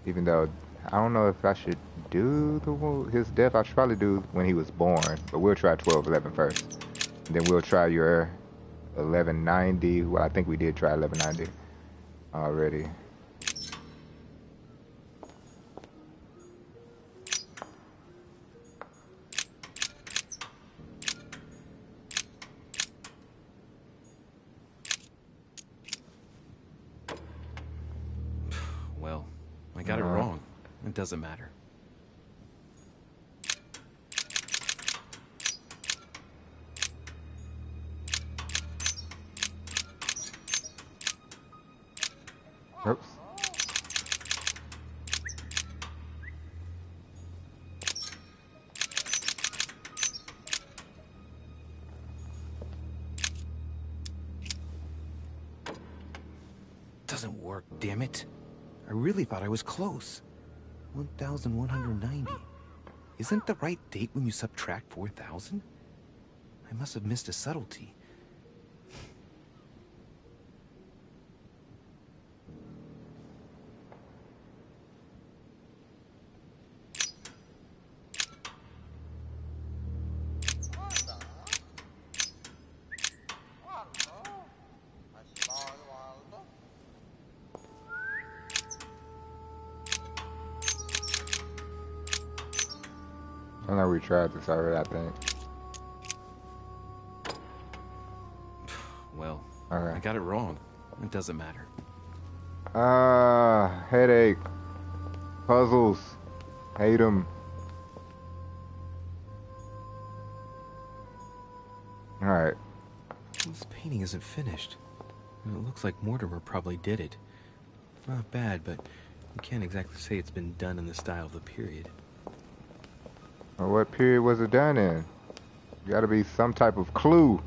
Even though I don't know if I should do his death. I should probably do when he was born, but we'll try 1211 first. And then we'll try your 1190. Well, I think we did try 1190 already. Well, I got it wrong. It doesn't matter. Oops. Doesn't work, damn it. I really thought I was close. 1,190. Isn't the right date when you subtract 4,000? I must have missed a subtlety. I know we tried this already, I think. Well, Okay. I got it wrong. It doesn't matter. Headache. Puzzles. Hate them. Alright. This painting isn't finished. It looks like Mortimer probably did it. Not bad, but you can't exactly say it's been done in the style of the period. Well, what period was it done in? Gotta be some type of clue.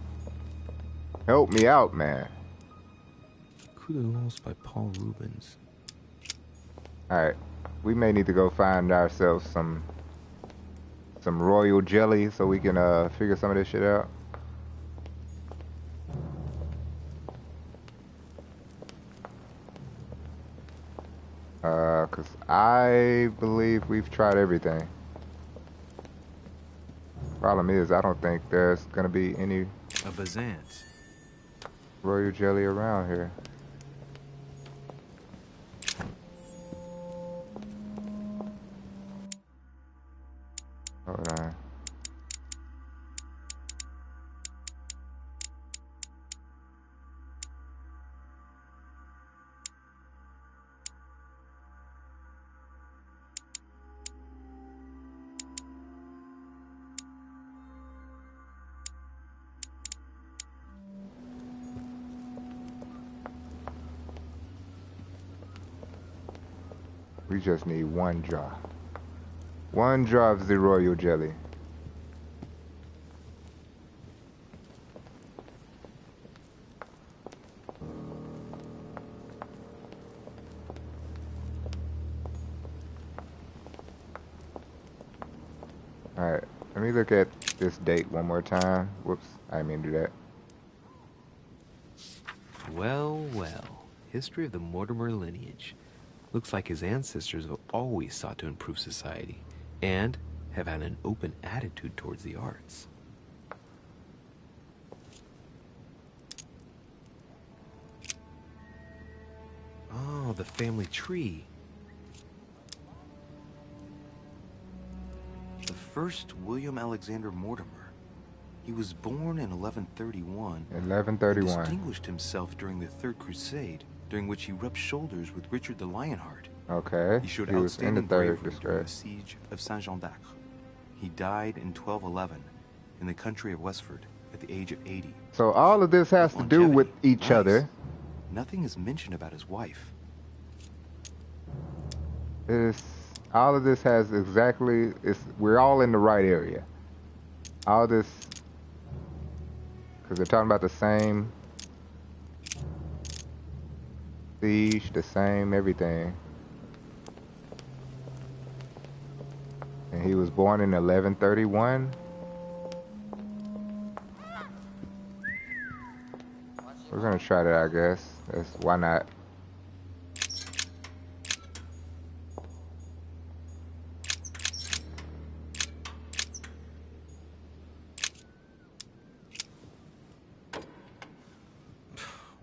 Help me out, man. Coup de Lens by Paul Rubens. Alright. We may need to go find ourselves some royal jelly so we can figure some of this shit out. Cause I believe we've tried everything. Problem is, I don't think there's gonna be any A Bazant. royal jelly around here. Hold on. We just need one jar. One jar of the royal jelly. Alright, let me look at this date one more time. Whoops, I didn't mean to do that. Well, well. History of the Mortimer lineage. Looks like his ancestors have always sought to improve society and have had an open attitude towards the arts. Oh, the family tree. The first William Alexander Mortimer. He was born in 1131. 1131. And distinguished himself during the Third Crusade, during which he rubbed shoulders with Richard the Lionheart. Okay. He showed was in the outstanding third bravery during the distress. siege of Saint-Jean d'Acre. He died in 1211 in the country of Westford at the age of 80. So all of this has to do with each other. Nothing is mentioned about his wife. It is all of this has exactly. We're all in the right area. All this, because they're talking about the same siege, the same everything. And he was born in 1131. We're gonna try that, I guess. Why not?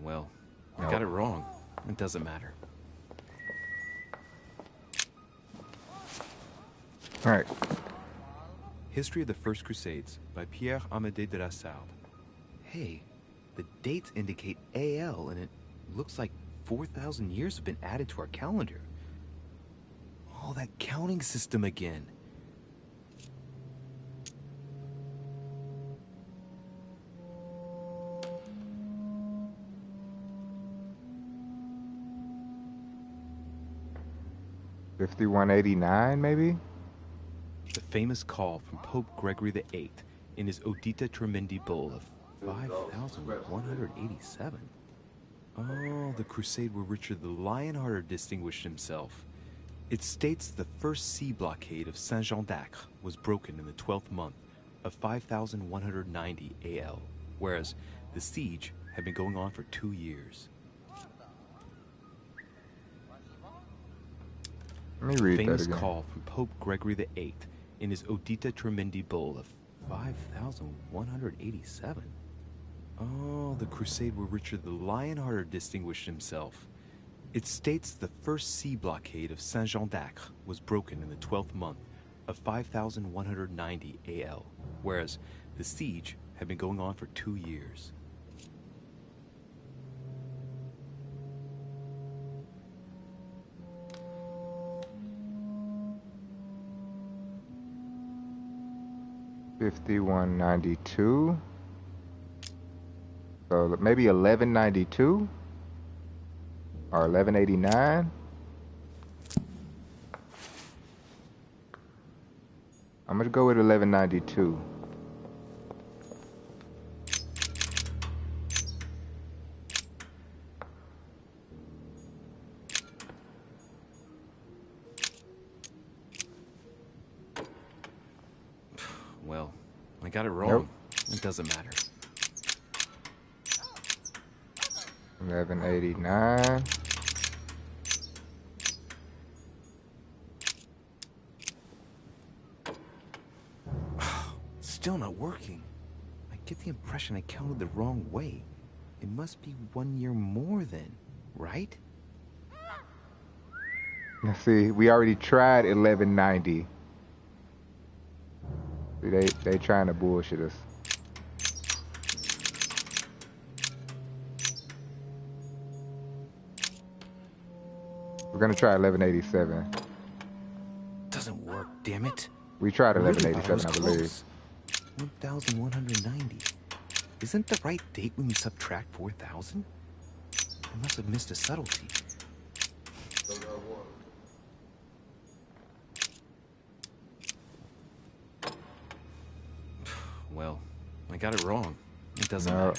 Well, I got it wrong. It doesn't matter. All right. History of the First Crusades by Pierre Amédée de la Sarde. Hey, the dates indicate AL, and it looks like 4,000 years have been added to our calendar. Oh, that counting system again. $51.89, maybe? The famous call from Pope Gregory VIII in his Audita Tremendi Bull of 5,187. Oh, the crusade where Richard the Lionhearted distinguished himself. It states the first sea blockade of Saint-Jean d'Acre was broken in the 12th month of 5,190 AL, whereas the siege had been going on for 2 years. Let me read that Famous again. call from Pope Gregory VIII in his Audita Tremendi Bull of 5,187. Oh, the crusade where Richard the Lionhearted distinguished himself. It states the first sea blockade of Saint-Jean d'Acre was broken in the 12th month of 5,190 AL, whereas the siege had been going on for 2 years. $51.92. So maybe 1192 or 1189. I'm gonna go with 1192. Well, I got it wrong. It doesn't matter. 1189. Still not working. I get the impression I counted the wrong way. It must be 1 year more then, right? Let's see. We already tried 1190. See, they trying to bullshit us. We're gonna try 1187. Doesn't work, damn it. We tried I really 1187, thought I was believe. close. 1190. Isn't the right date when you subtract 4,000? I must have missed a subtlety. Well, I got it wrong. It doesn't matter.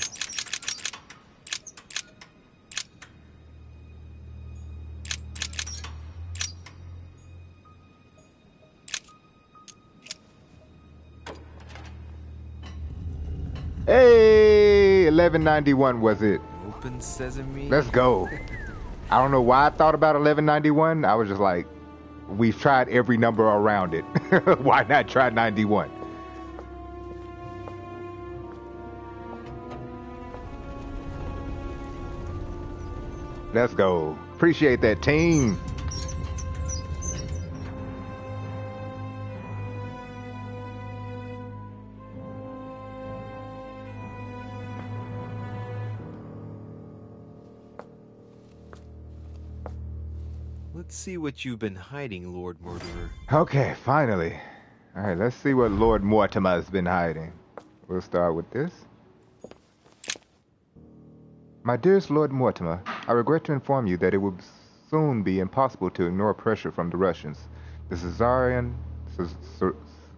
Hey, 1191 was it? Open sesame. Let's go. I don't know why I thought about 1191. I was just like, we've tried every number around it. Why not try 91? Let's go. Appreciate that, team. Let's see what you've been hiding, Lord Murderer. Okay, finally. All right, let's see what Lord Mortimer has been hiding. We'll start with this. My dearest Lord Mortimer, I regret to inform you that it will soon be impossible to ignore pressure from the Russians. The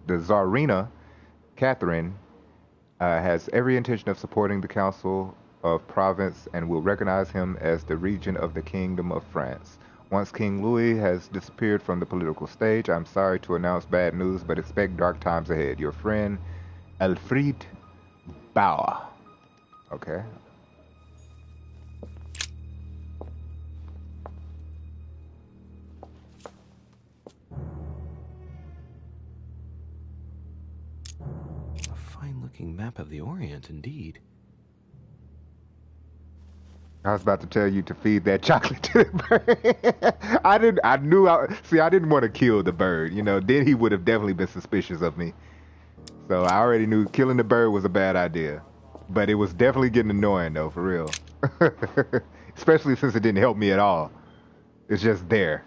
Tsarina Catherine has every intention of supporting the Council of Province and will recognize him as the regent of the Kingdom of France. Once King Louis has disappeared from the political stage, I'm sorry to announce bad news, but expect dark times ahead. Your friend, Alfred Bauer. Okay. A fine-looking map of the Orient, indeed. I was about to tell you to feed that chocolate to the bird. I didn't want to kill the bird, you know, then he would have definitely been suspicious of me. So I already knew killing the bird was a bad idea. But it was definitely getting annoying though, for real. Especially since it didn't help me at all. It's just there.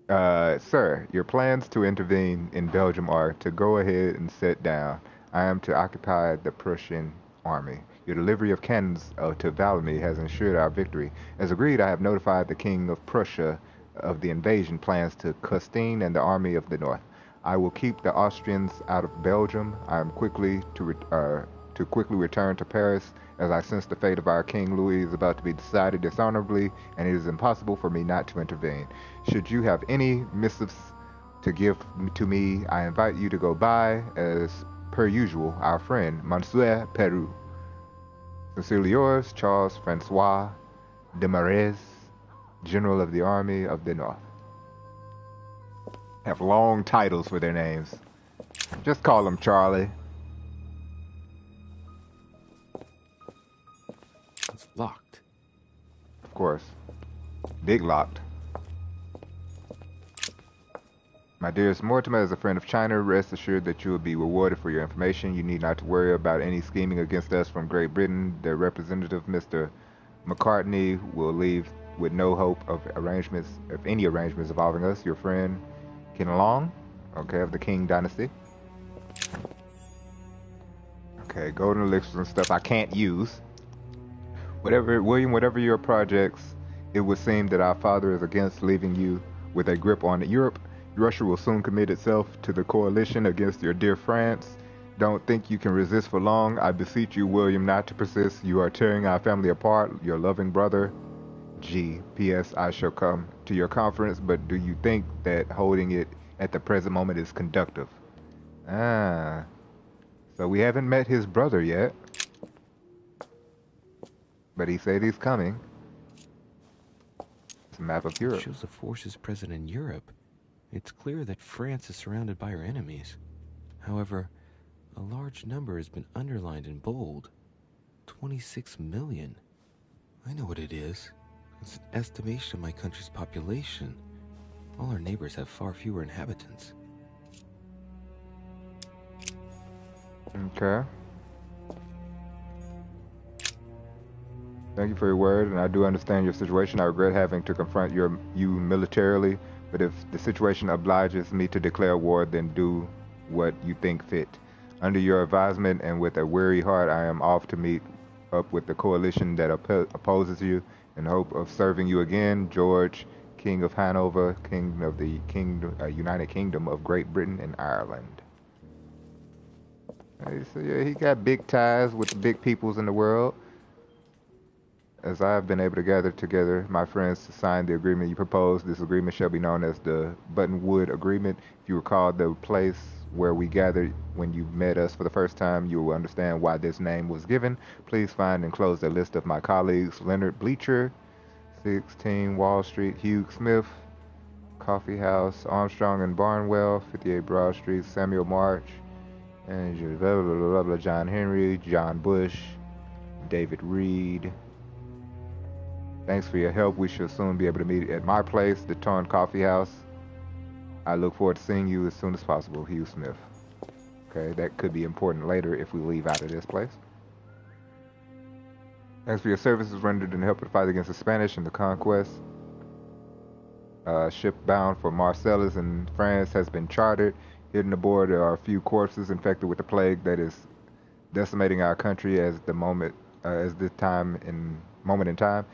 Sir, your plans to intervene in Belgium are to go ahead and sit down. I am to occupy the Prussian army. Your delivery of cannons to Valmy has ensured our victory. As agreed, I have notified the King of Prussia of the invasion plans to Custine and the Army of the North. I will keep the Austrians out of Belgium. I am quickly to quickly return to Paris, as I sense the fate of our King Louis is about to be decided dishonorably, and it is impossible for me not to intervene. Should you have any missives to give to me, I invite you to go by, as per usual, our friend, Monsieur Peru. Sincerely yours, Charles Francois Desmarais, General of the Army of the North. Have long titles for their names. Just call them Charlie. It's locked. Of course. Big locked. My dearest Mortimer, as a friend of China, rest assured that you will be rewarded for your information. You need not to worry about any scheming against us from Great Britain. Their representative, Mr. McCartney, will leave with no hope of any arrangements involving us. Your friend, Ken Long, okay, of the Qing dynasty. Okay, Okay, golden elixirs and stuff I can't use. William, whatever your projects, it would seem that our father is against leaving you with a grip on Europe. Russia will soon commit itself to the coalition against your dear France. Don't think you can resist for long. I beseech you, William, not to persist. You are tearing our family apart. Your loving brother, G. P.S. I shall come to your conference, but do you think that holding it at the present moment is conductive? Ah. So we haven't met his brother yet. But he said he's coming. It's a map of Europe. It shows the forces present in Europe. It's clear that France is surrounded by her enemies. However, a large number has been underlined in bold. 26 million. I know what it is. It's an estimation of my country's population. All our neighbors have far fewer inhabitants. Okay. Thank you for your word, and I do understand your situation. I regret having to confront you militarily, but if the situation obliges me to declare war, then do what you think fit. Under your advisement and with a weary heart, I am off to meet up with the coalition that opposes you in hope of serving you again. George, King of Hanover, King of the United Kingdom of Great Britain and Ireland. So yeah, he got big ties with the big peoples in the world. As I have been able to gather together my friends to sign the agreement you proposed, this agreement shall be known as the Buttonwood Agreement. If you recall the place where we gathered when you met us for the first time, you will understand why this name was given. Please find and close the list of my colleagues: Leonard Bleacher, 16 Wall Street, Hugh Smith, Coffee House, Armstrong and Barnwell, 58 Broad Street, Samuel March, and blah, blah, blah, blah, John Henry, John Bush, David Reed. Thanks for your help. We shall soon be able to meet at my place, the Torn Coffee House. I look forward to seeing you as soon as possible, Hugh Smith. Okay, that could be important later if we leave out of this place. Thanks for your services rendered in helping to fight against the Spanish and the conquest. Ship bound for Marseilles in France has been chartered. Hidden aboard there are a few corpses infected with the plague that is decimating our country at the moment, moment in time.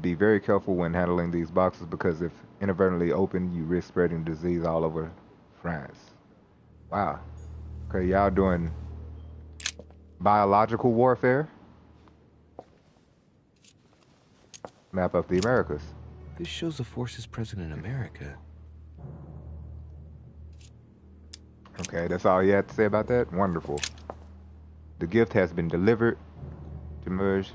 Be very careful when handling these boxes because if inadvertently opened, you risk spreading disease all over France. Wow. Okay, y'all doing biological warfare? Map of the Americas. This shows the forces present in America. Okay, that's all you have to say about that? Wonderful. The gift has been delivered to merge.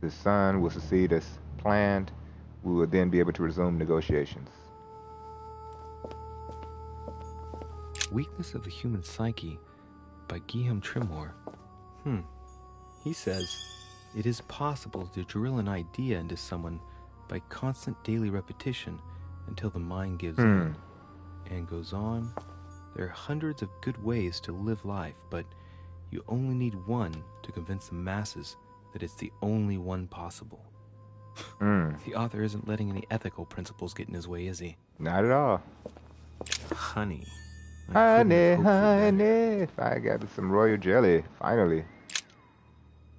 The sun will succeed as planned. We will then be able to resume negotiations. Weakness of the Human Psyche by Guillaume Tremor. He says, it is possible to drill an idea into someone by constant daily repetition until the mind gives in. And goes on, there are hundreds of good ways to live life, but you only need one to convince the masses that it's the only one possible. The author isn't letting any ethical principles get in his way, is he? Not at all. Honey. Honey. I got some royal jelly, finally.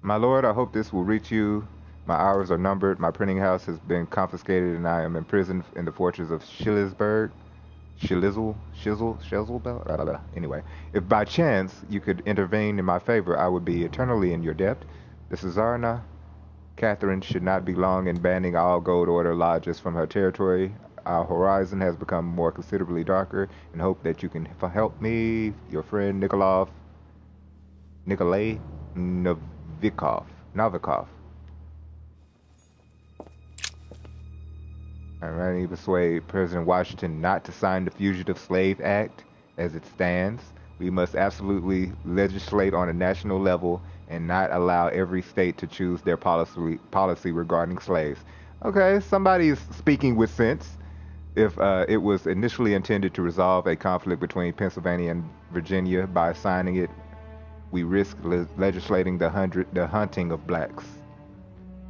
My lord, I hope this will reach you. My hours are numbered. My printing house has been confiscated and I am imprisoned in the fortress of Schillisburg. Anyway, if by chance you could intervene in my favor, I would be eternally in your debt. The Czarina Catherine should not be long in banning all Gold Order lodges from her territory. Our horizon has become more considerably darker, and hope that you can help me, your friend Nikolai Novikov. I'm ready to persuade President Washington not to sign the Fugitive Slave Act as it stands. We must absolutely legislate on a national level and not allow every state to choose their policy regarding slaves. Okay, somebody's speaking with sense. If it was initially intended to resolve a conflict between Pennsylvania and Virginia by signing it, we risk legislating the hunting of blacks.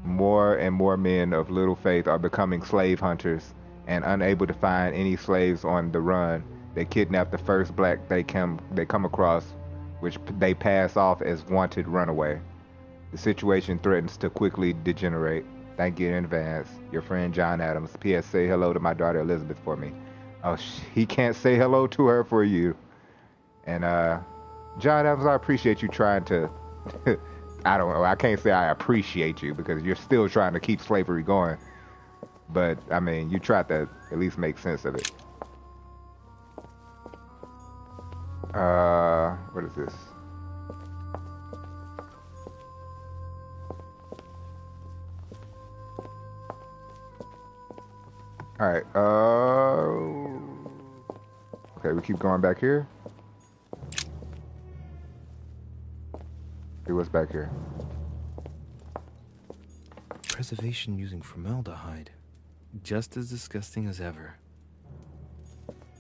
More and more men of little faith are becoming slave hunters and unable to find any slaves on the run. They kidnap the first black they come across which they pass off as wanted runaway. The situation threatens to quickly degenerate. Thank you in advance. Your friend John Adams. P.S. Say hello to my daughter Elizabeth for me. Oh, he can't say hello to her for you. And John Adams, I appreciate you trying to... I don't know. I can't say I appreciate you because you're still trying to keep slavery going. But, I mean, you tried to at least make sense of it. What is this? Alright, okay, we keep going back here. See what's back here. Preservation using formaldehyde. Just as disgusting as ever.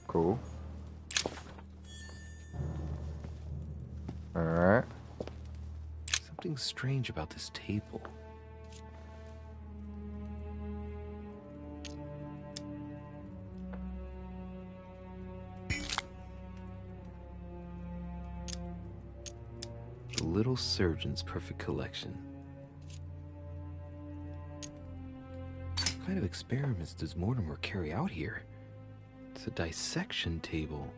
Cool. Alright. Something strange about this table. The Little Surgeon's Perfect Collection. What kind of experiments does Mortimer carry out here? It's a dissection table.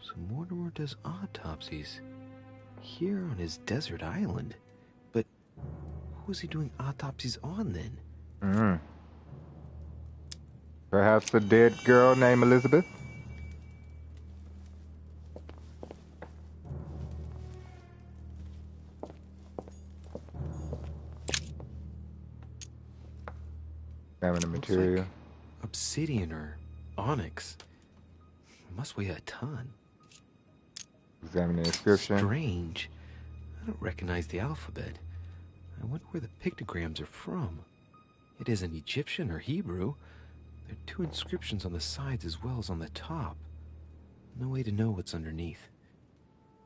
So Mortimer does autopsies. Here on his desert island. But who is he doing autopsies on then? Perhaps a dead girl named Elizabeth? Examine the material. Like obsidian or onyx. It must weigh a ton. Examine the inscription. Strange. I don't recognize the alphabet. I wonder where the pictograms are from. It isn't Egyptian or Hebrew. There are two inscriptions on the sides as well as on the top. No way to know what's underneath.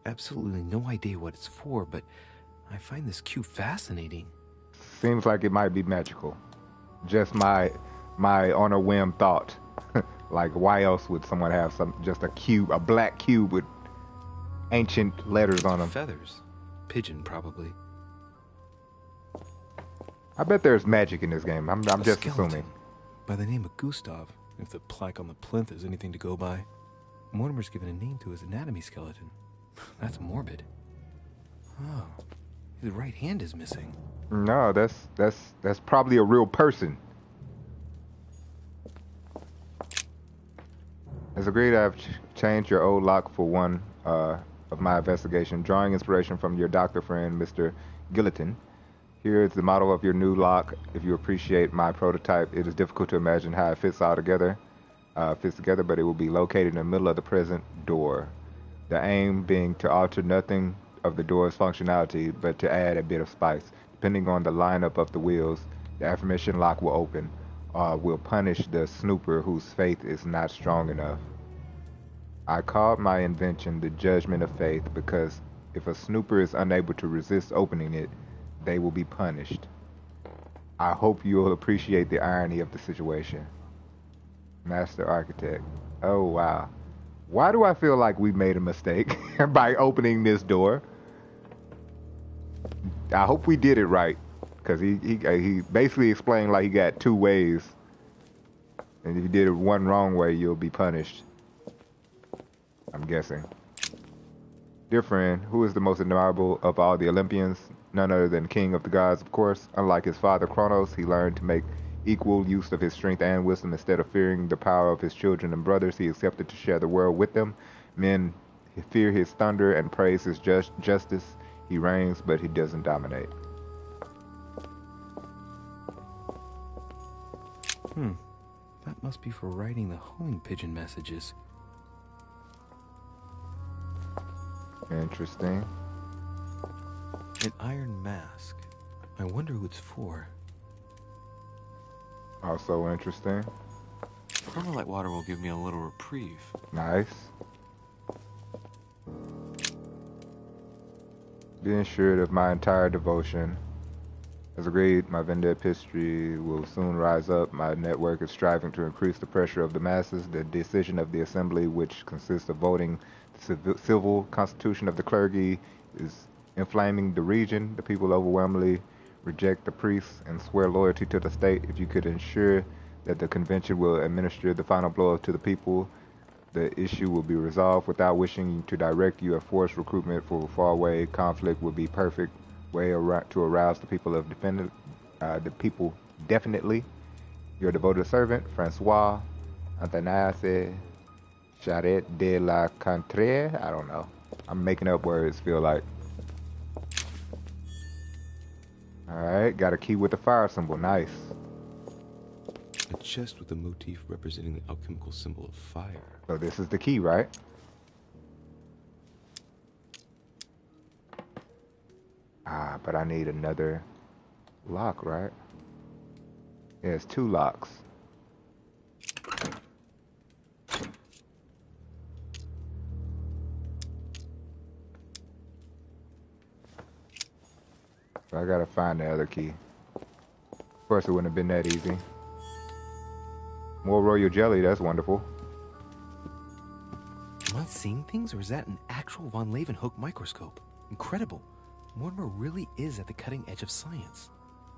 Absolutely no idea what it's for, but I find this cube fascinating. Seems like it might be magical. Just my on a whim thought. Like, why else would someone have just a cube, a black cube with ancient letters on them? Feathers. Pigeon, probably. I bet there's magic in this game. I'm just assuming. By the name of Gustav, if the plaque on the plinth is anything to go by. Mortimer's given a name to his anatomy skeleton. That's morbid. Oh, his right hand is missing. No, that's probably a real person. As agreed, I've changed your old lock for one of my investigation, drawing inspiration from your doctor friend, Mr. Gilliton. Here is the model of your new lock. If you appreciate my prototype, it is difficult to imagine how it fits together, but it will be located in the middle of the present door. The aim being to alter nothing of the door's functionality, but to add a bit of spice. Depending on the lineup of the wheels, the aforementioned lock will open, will punish the snooper whose faith is not strong enough. I called my invention the judgment of faith because if a snooper is unable to resist opening it, they will be punished. I hope you will appreciate the irony of the situation. Master Architect. Oh, wow. Why do I feel like we made a mistake by opening this door? I hope we did it right, because he basically explained like he got two ways, and if you did it one wrong way, you'll be punished. I'm guessing. Dear friend, who is the most admirable of all the Olympians? None other than King of the Gods, of course. Unlike his father Kronos, he learned to make equal use of his strength and wisdom. Instead of fearing the power of his children and brothers, he accepted to share the world with them. Men fear his thunder and praise his justice. He reigns, but he doesn't dominate. That must be for writing the homing pigeon messages. Interesting. An iron mask. I wonder who it's for. Also interesting. Carmelite water will give me a little reprieve. Nice. Be assured of my entire devotion. As agreed, my vendetta history will soon rise up. My network is striving to increase the pressure of the masses. The decision of the assembly, which consists of voting civil constitution of the clergy is inflaming the region. The people overwhelmingly reject the priests and swear loyalty to the state. If you could ensure that the convention will administer the final blow to the people, the issue will be resolved. Without wishing to direct you, a forced recruitment for faraway conflict would be perfect way to arouse the people of the people definitely. Your devoted servant, Francois Athanase Charette de la Contrée. I don't know. I'm making up words, feel like. Alright, got a key with the fire symbol. Nice. A chest with a motif representing the alchemical symbol of fire. So this is the key, right? Ah, but I need another lock, right? Yeah, it's 2 locks. So I gotta find the other key. Of course, it wouldn't have been that easy. More royal jelly, that's wonderful. Am I seeing things, or is that an actual von Leeuwenhoek microscope? Incredible. Mortimer really is at the cutting edge of science.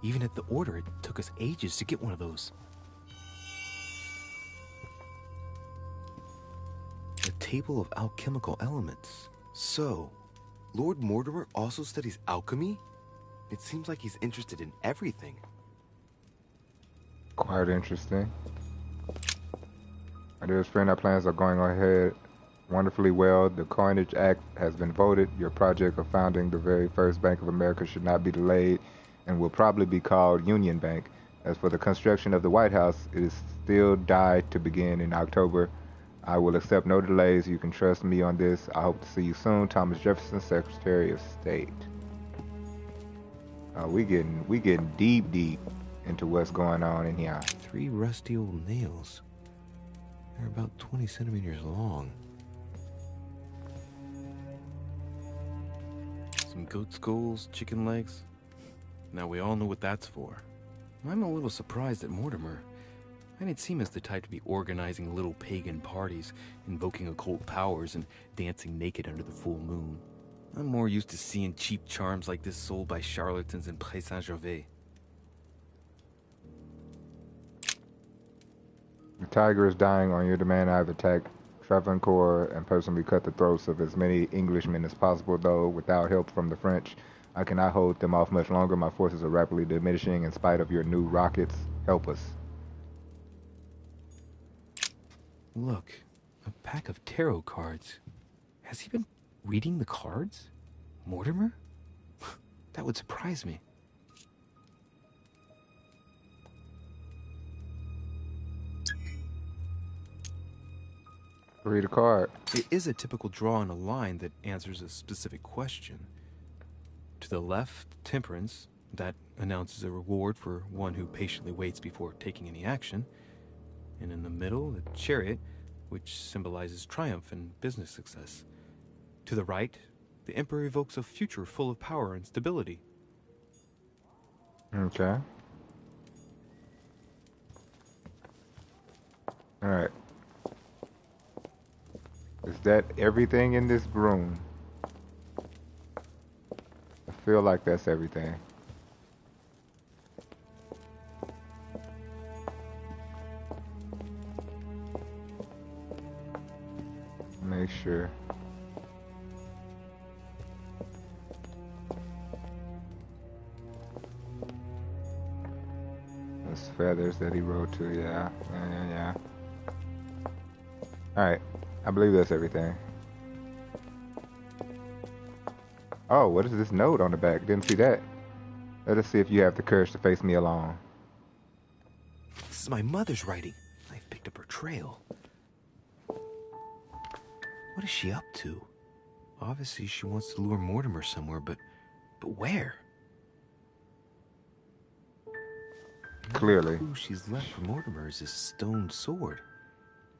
Even at the Order, it took us ages to get one of those. A table of alchemical elements. So, Lord Mortimer also studies alchemy? It seems like he's interested in everything. Quite interesting. My dearest friend, our plans are going ahead wonderfully well. The Coinage Act has been voted. Your project of founding the very first Bank of America should not be delayed and will probably be called Union Bank. As for the construction of the White House, it is still die to begin in October. I will accept no delays. You can trust me on this. I hope to see you soon. Thomas Jefferson, Secretary of State. We getting deep into what's going on in here. 3 rusty old nails. They're about 20 centimeters long. Some goat skulls, chicken legs. Now we all know what that's for. I'm a little surprised at Mortimer. I didn't seem as the type to be organizing little pagan parties, invoking occult powers, and dancing naked under the full moon. I'm more used to seeing cheap charms like this sold by charlatans in Pré Saint-Gervais. The tiger is dying. On your demand, I have attacked Travancore and personally cut the throats of as many Englishmen as possible, though without help from the French. I cannot hold them off much longer. My forces are rapidly diminishing in spite of your new rockets. Help us. Look, a pack of tarot cards. Has he been reading the cards? Mortimer? That would surprise me. Read a card. It is a typical draw on a line that answers a specific question. To the left, Temperance. That announces a reward for one who patiently waits before taking any action. And in the middle, the Chariot, which symbolizes triumph and business success. To the right, the Emperor evokes a future full of power and stability. Okay. Alright. Is that everything in this room? I feel like that's everything. Make sure. Those feathers that he wrote to, yeah. Alright. I believe that's everything. Oh, what is this note on the back? Didn't see that. Let us see if you have the courage to face me alone. This is my mother's writing. I've picked up her trail. What is she up to? Obviously, she wants to lure Mortimer somewhere, but where? Clearly. The clue she's left for Mortimer is this stone sword.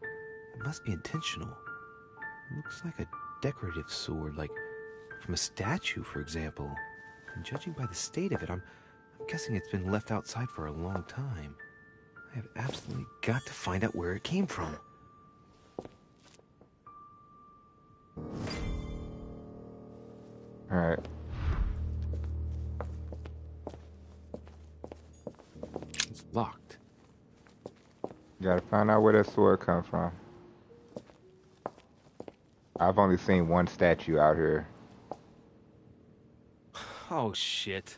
It must be intentional. It looks like a decorative sword, like from a statue, for example. And judging by the state of it, I'm guessing it's been left outside for a long time. I have absolutely got to find out where it came from. Locked. Gotta find out where that sword comes from. I've only seen one statue out here. Oh, shit.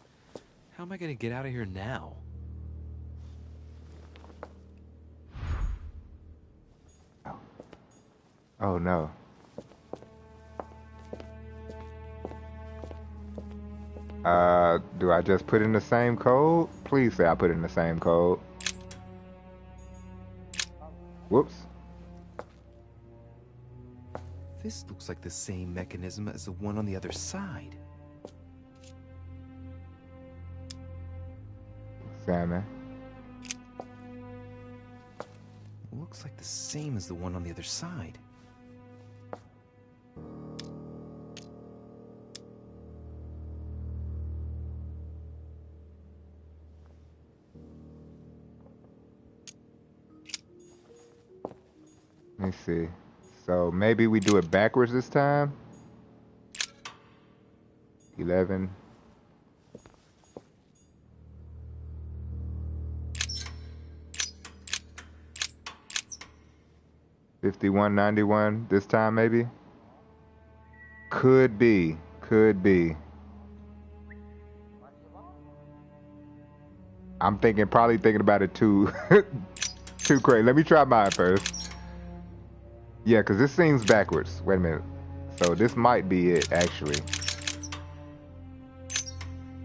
How am I gonna get out of here now? Oh, no. Do I just put in the same code? Please say I put in the same code. Whoops. This looks like the same mechanism as the one on the other side. Salmon. Looks like the same as the one on the other side. Let me see. So maybe we do it backwards this time. 11. $51.91 this time maybe. Could be. I'm probably thinking about it too crazy. Let me try mine first. Yeah, because this seems backwards. Wait a minute. So this might be it, actually.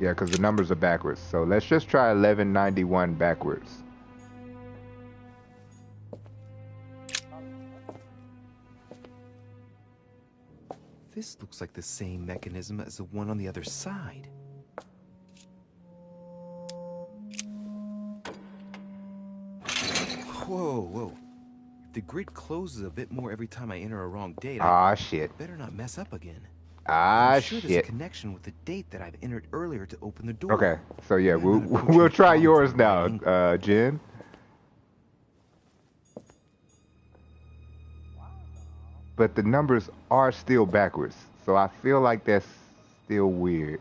Yeah, because the numbers are backwards. So let's just try 1191 backwards. This looks like the same mechanism as the one on the other side. Whoa. If the grid closes a bit more every time I enter a wrong date, shit. I better not mess up again. I'm sure shit. There's a connection with the date that I've entered earlier to open the door. Okay, so yeah, we'll try yours now, Jen. But the numbers are still backwards, so I feel like that's still weird.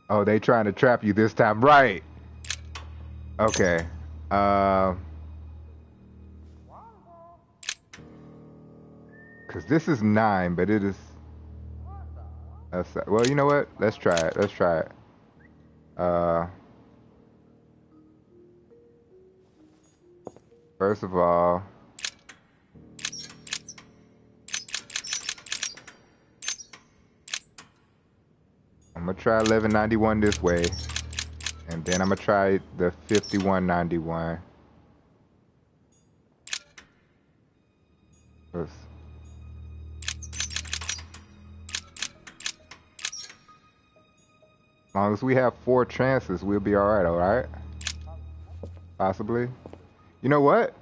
Oh, they trying to trap you this time, right? Okay. Cause this is 9, but it is. Well, you know what? Let's try it. First of all, I'm gonna try 1191 this way, and then I'm gonna try the 5191. As long as we have 4 chances, we'll be alright? Possibly. You know what?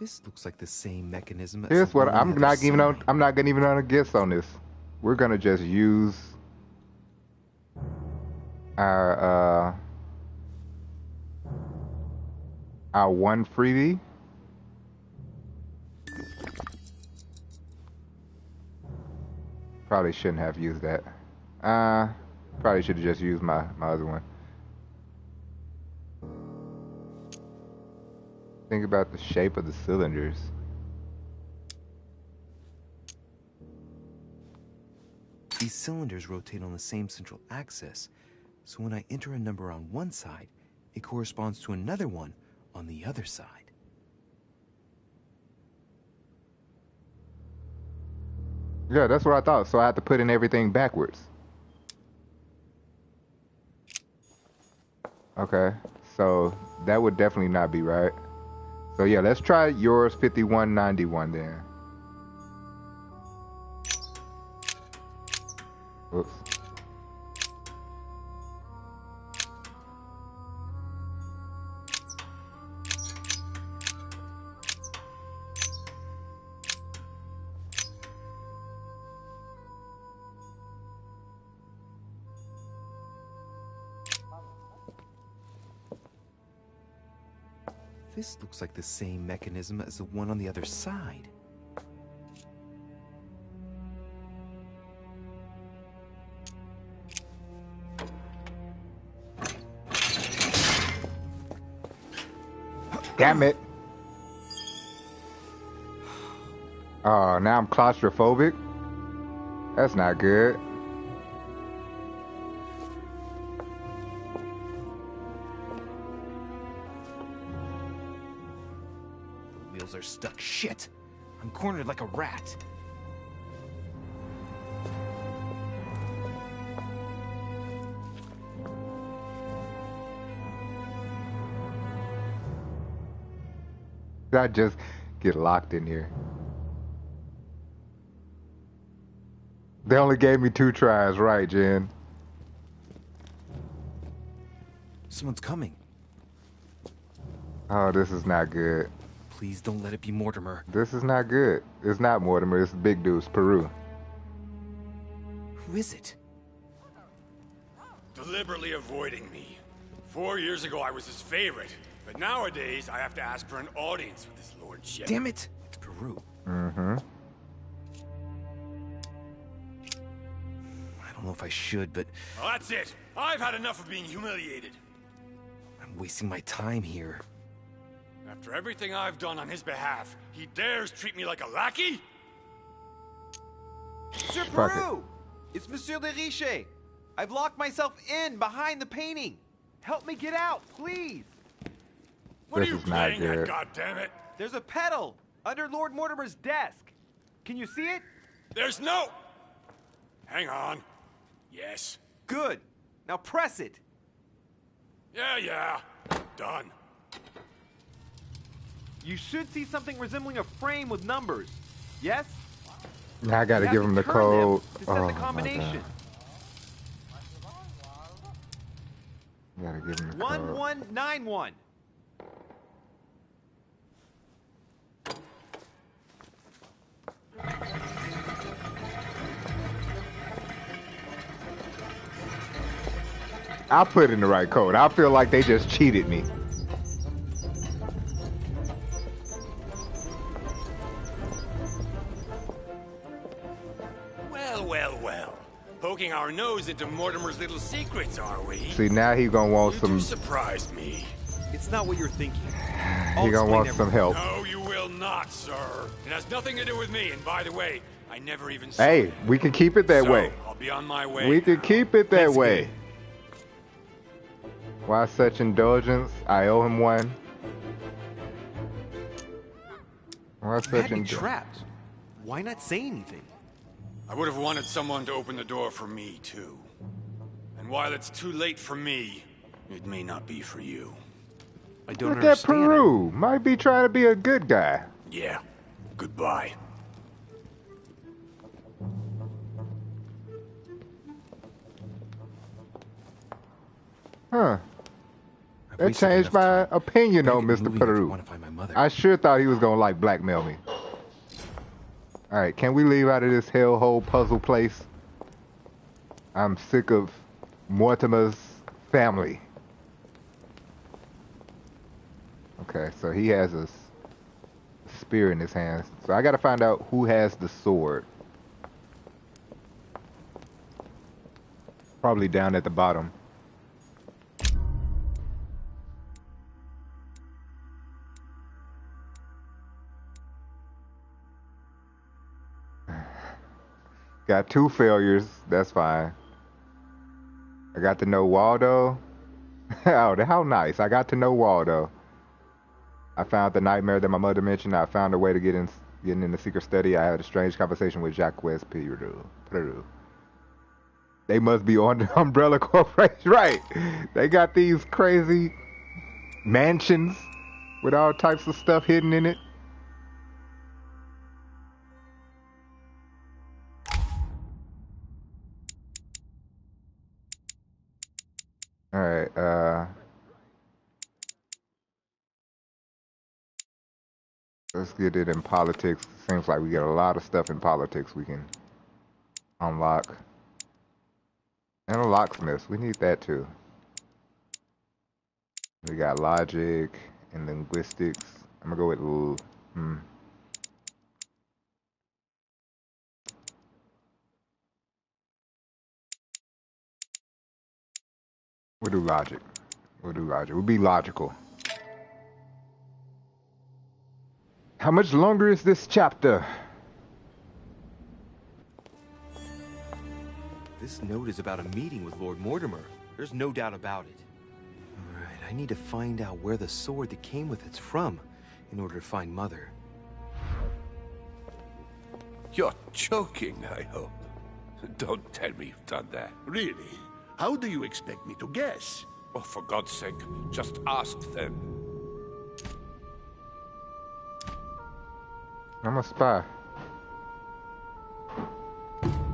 This looks like the same mechanism as Here's the what one on I'm the not other even side. I'm not gonna even on a guess on this. We're gonna just use our one freebie. Probably shouldn't have used that. Probably should have just used my other one. Think about the shape of the cylinders. These cylinders rotate on the same central axis, so when I enter a number on one side, it corresponds to another one on the other side. Yeah, that's what I thought. So I have to put in everything backwards. Okay, so that would definitely not be right. So yeah, let's try yours 5191 then. Oops. This looks like the same mechanism as the one on the other side. Damn it. Oh, now I'm claustrophobic? That's not good. The wheels are stuck. Shit! I'm cornered like a rat. I just get locked in here. They only gave me 2 tries, right, Jen? Someone's coming. Oh, this is not good. Please don't let it be Mortimer. This is not good. It's not Mortimer. It's Big Deuce, Peru. Who is it? Deliberately avoiding me. 4 years ago, I was his favorite. But nowadays, I have to ask for an audience with his lordship. Damn it! It's Peru. Mm-hmm. I don't know if I should, but... Well, that's it. I've had enough of being humiliated. I'm wasting my time here. After everything I've done on his behalf, he dares treat me like a lackey? Monsieur Peru! It's Monsieur de Riche! I've locked myself in behind the painting! Help me get out, please! What are you playing at, goddammit? There's a pedal under Lord Mortimer's desk. Can you see it? There's no... Hang on. Yes. Good. Now press it. Yeah. Done. You should see something resembling a frame with numbers. Yes? Now I gotta give him the code. To set the combination. Gotta give him the code. 1191. I put in the right code. I feel like they just cheated me. Well. Poking our nose into Mortimer's little secrets, are we? See, now he gonna want You some... surprised me. It's not what you're thinking. He gonna want some help. No, you will not, sir. It has nothing to do with me, and by the way, I never even saw Hey, we can keep it that way. I'll be on my way. We can keep it that way. Why such indulgence? I owe him one. Why such indulgence? Trapped. Why not say anything? I would have wanted someone to open the door for me, too. And while it's too late for me, it may not be for you. I don't Look at Peru. Might be trying to be a good guy. Yeah. Goodbye. Huh. That changed my opinion on Mr. Peru. I sure thought he was gonna like blackmail me. Alright, can we leave out of this hellhole puzzle place? I'm sick of Mortimer's family. Okay, so he has a spear in his hands. So I gotta find out who has the sword. Probably down at the bottom. Got 2 failures. That's fine. I got to know Waldo. Oh, how nice. I got to know Waldo. I found the nightmare that my mother mentioned. I found a way to get in the secret study. I had a strange conversation with Jacques Peru. They must be on the Umbrella Corporation. Right. They got these crazy mansions with all types of stuff hidden in it. Alright, let's get it in politics. Seems like we got a lot of stuff in politics we can unlock. And a locksmith, we need that too. We got logic and linguistics. I'm gonna go with We'll do logic. We'll be logical. How much longer is this chapter? This note is about a meeting with Lord Mortimer. There's no doubt about it. All right, I need to find out where the sword that came with it's from in order to find Mother. You're joking, I hope. Don't tell me you've done that. Really? How do you expect me to guess? Oh, for God's sake, just ask them. I'm a spy.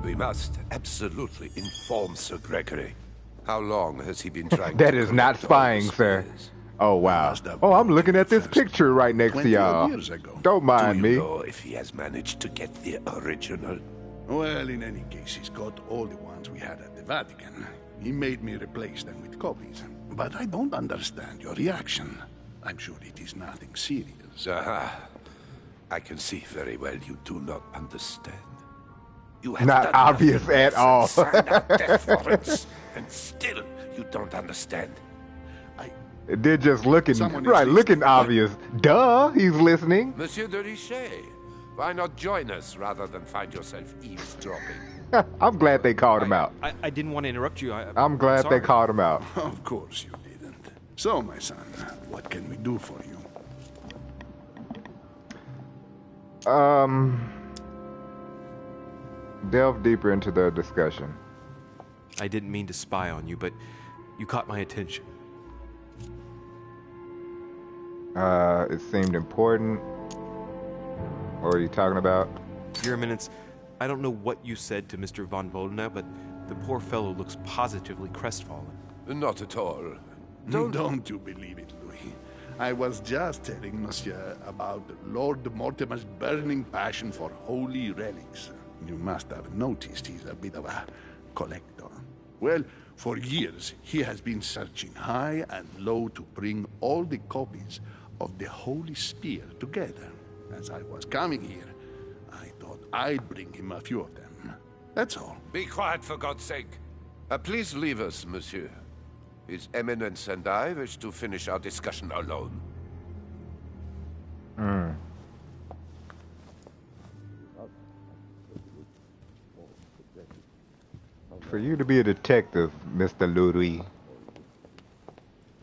We must absolutely inform Sir Gregory. How long has he been trying That to is not collect all spying, this sir. years? Oh, wow. Oh, I'm looking at this picture right next to 20 y'all. years ago. Don't mind Do you me. know if he has managed to get the original? Well, in any case, he's got all the ones we had at the Vatican. He made me replace them with copies. But I don't understand your reaction. I'm sure it is nothing serious. I can see very well you do not understand. You have Not done obvious nothing at less all. than sign out death warrants, and still you don't understand. They're just looking, Someone is right, looking listening. obvious. Duh, he's listening. Monsieur de Richet, why not join us rather than find yourself eavesdropping? I'm glad they called him out. I didn't want to interrupt you. I'm glad they called him out. Of course you didn't. So, my son, what can we do for you? Delve deeper into the discussion. I didn't mean to spy on you, but you caught my attention. It seemed important. What are you talking about? Your Eminence, I don't know what you said to Mr. von Volna, but the poor fellow looks positively crestfallen. Not at all. Don't you believe it, Louis. I was just telling Monsieur about Lord Mortimer's burning passion for holy relics. You must have noticed he's a bit of a collector. Well, for years, he has been searching high and low to bring all the copies of the Holy Spear together. As I was coming here, I thought I'd bring him a few of them. That's all. Be quiet, for God's sake. Please leave us, monsieur. His Eminence and I wish to finish our discussion alone. For you to be a detective, Mr. Louis,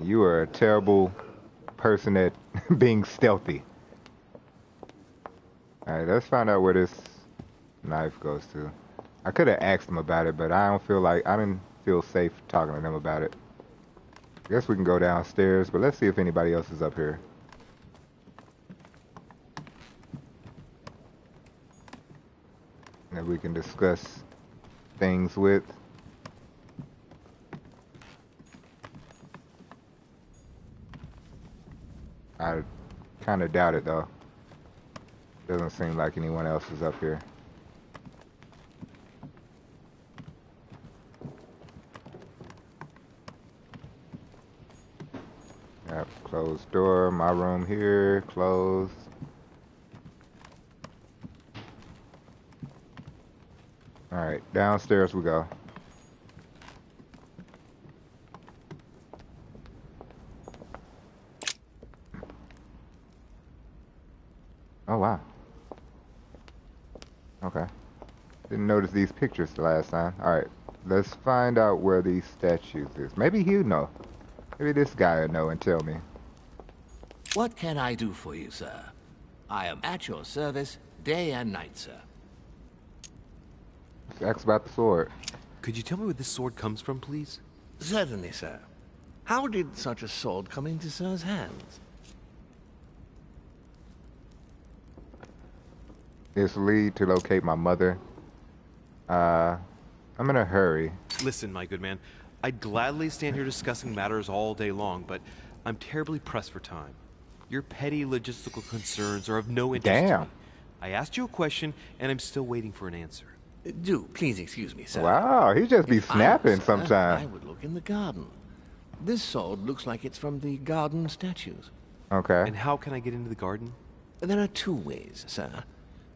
you are a terrible person at being stealthy. Alright, let's find out where this knife goes to. I could have asked him about it, but I didn't feel safe talking to them about it. I guess we can go downstairs, but let's see if anybody else is up here. That we can discuss things with. I kind of doubt it, though. Doesn't seem like anyone else is up here. Yep, closed door. My room here, closed. Alright, downstairs we go. Oh, wow. Okay. Didn't notice these pictures the last time. Alright, let's find out where these statues is. Maybe you know. Maybe this guy will know and tell me. What can I do for you, sir? I am at your service, day and night, sir. Let's ask about the sword. Could you tell me where this sword comes from, please? Certainly, sir. How did such a sword come into sir's hands? This lead to locate my mother. I'm in a hurry. Listen, my good man. I'd gladly stand here discussing matters all day long, but I'm terribly pressed for time. Your petty logistical concerns are of no interest to me. I asked you a question, and I'm still waiting for an answer. Do please excuse me, sir. Wow, he just be If I snapping were, sir, sometimes. I would look in the garden. This sword looks like it's from the garden statues. Okay. And how can I get into the garden? There are two ways, sir.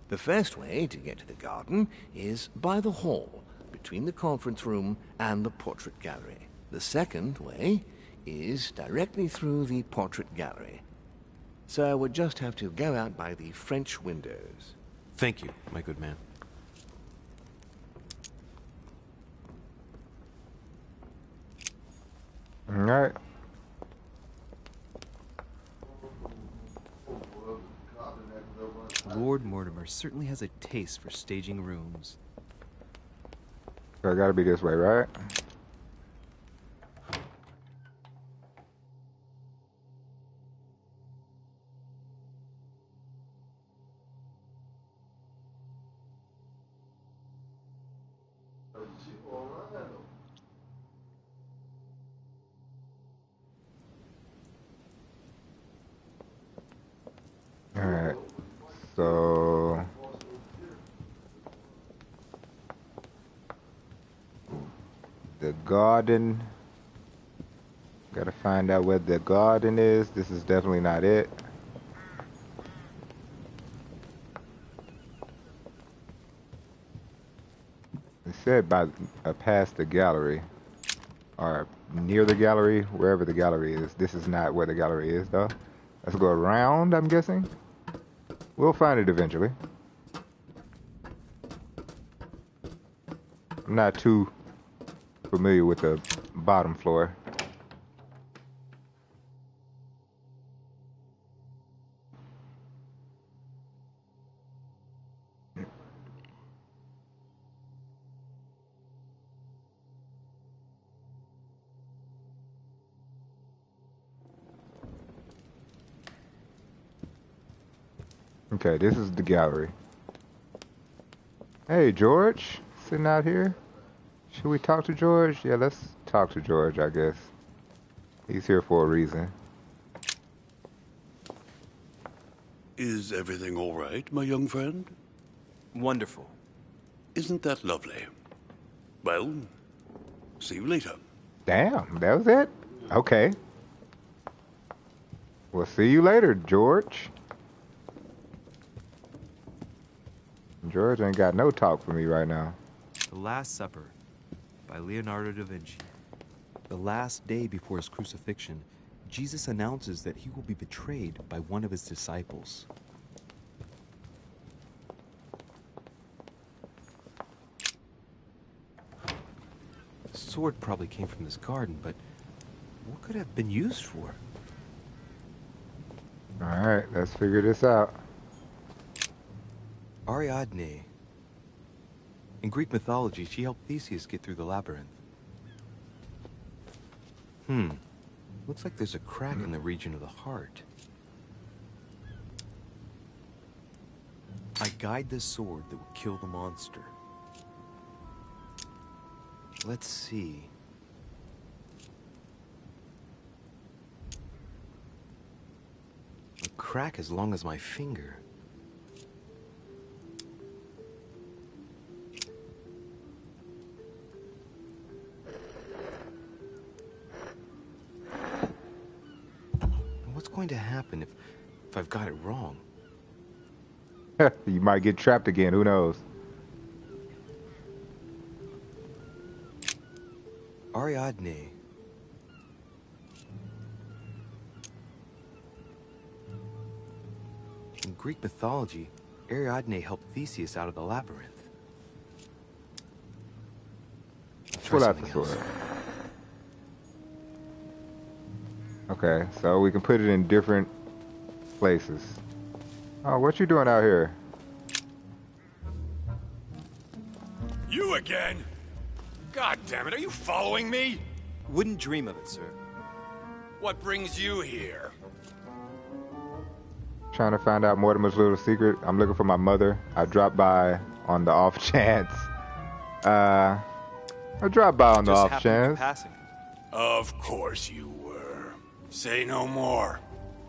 The first way to get to the garden is by the hall, between the conference room and the portrait gallery. The second way is directly through the portrait gallery. Sir would just have to go out by the French windows. Thank you, my good man. All right. Lord Mortimer certainly has a taste for staging rooms. So I gotta be this way, right? Alright, so the garden, gotta find out where the garden is. This is definitely not it. It said by past the gallery, or near the gallery, wherever the gallery is. This is not where the gallery is though. Let's go around, I'm guessing. We'll find it eventually. I'm not too familiar with the bottom floor. Okay, this is the gallery. Hey, George, sitting out here. Should we talk to George? Yeah, let's talk to George, I guess. He's here for a reason. Is everything all right, my young friend? Wonderful. Isn't that lovely? Well, see you later. Damn, that was it? Okay. We'll see you later, George. George ain't got no talk for me right now. The Last Supper by Leonardo da Vinci. The last day before his crucifixion, Jesus announces that he will be betrayed by one of his disciples. The sword probably came from this garden, but what could it have been used for? Alright, let's figure this out. Ariadne. In Greek mythology, she helped Theseus get through the labyrinth. Looks like there's a crack in the region of the heart. I guide the sword that will kill the monster. Let's see. A crack as long as my finger. What's going to happen if I've got it wrong? You might get trapped again, who knows? Ariadne. In Greek mythology, Ariadne helped Theseus out of the labyrinth. Pull out the sword. Okay, so we can put it in different places. Oh, what you doing out here? You again? God damn it, are you following me? Wouldn't dream of it, sir. What brings you here? Trying to find out Mortimer's little secret. I'm looking for my mother. I dropped by on the off chance. I dropped by on the off chance. Of course you were. Say no more.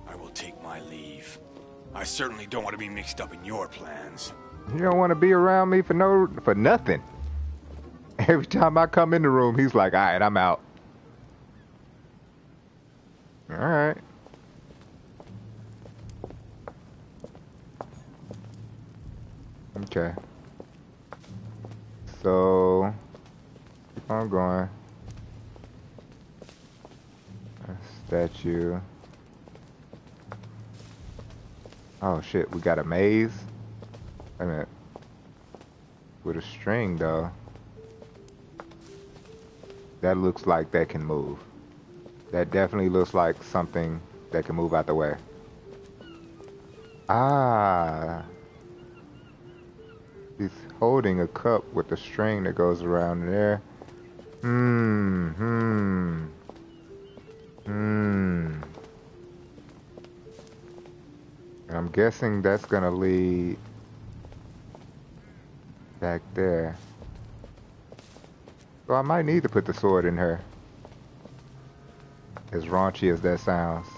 I will take my leave. I certainly don't want to be mixed up in your plans. You don't want to be around me for nothing. Every time I come in the room, he's like, all right, I'm out. All right. Okay. So, keep on going. A statue. Oh shit, we got a maze? Wait a minute. With a string though. That looks like that can move. That definitely looks like something that can move out the way. Ah. He's holding a cup with a string that goes around there. And I'm guessing that's gonna lead back there. So I might need to put the sword in her. As raunchy as that sounds.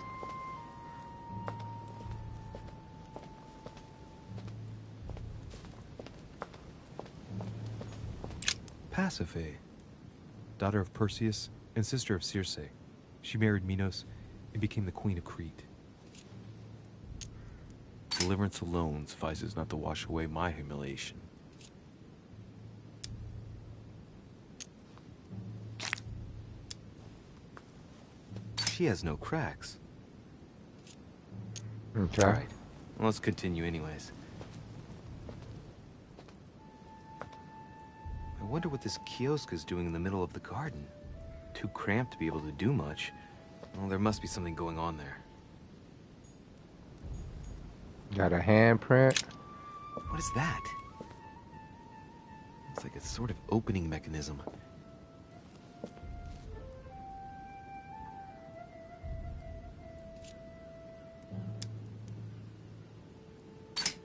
Pasiphae, daughter of Perseus and sister of Circe. She married Minos and became the queen of Crete. Deliverance alone suffices not to wash away my humiliation. She has no cracks. Okay. Alright, well, let's continue anyways. I wonder what this kiosk is doing in the middle of the garden. Too cramped to be able to do much. Well, there must be something going on there. Got a handprint. What is that? It's like a sort of opening mechanism.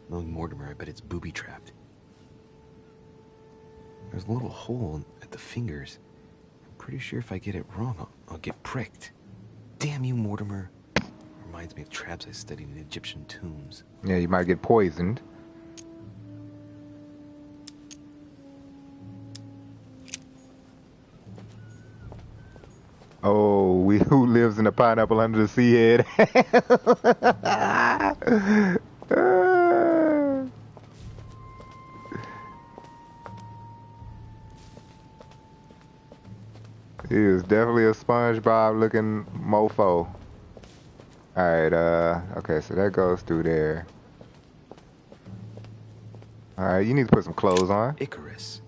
Knowing Mortimer, I bet it's booby-trapped. There's a little hole at the fingers. I'm pretty sure if I get it wrong, I'll get pricked. Damn you, Mortimer. Reminds me of traps I studied in Egyptian tombs. Yeah, you might get poisoned. Oh, who lives in a pineapple under the sea head? He is definitely a SpongeBob looking mofo. Alright, okay, so that goes through there. Alright, you need to put some clothes on. Icarus.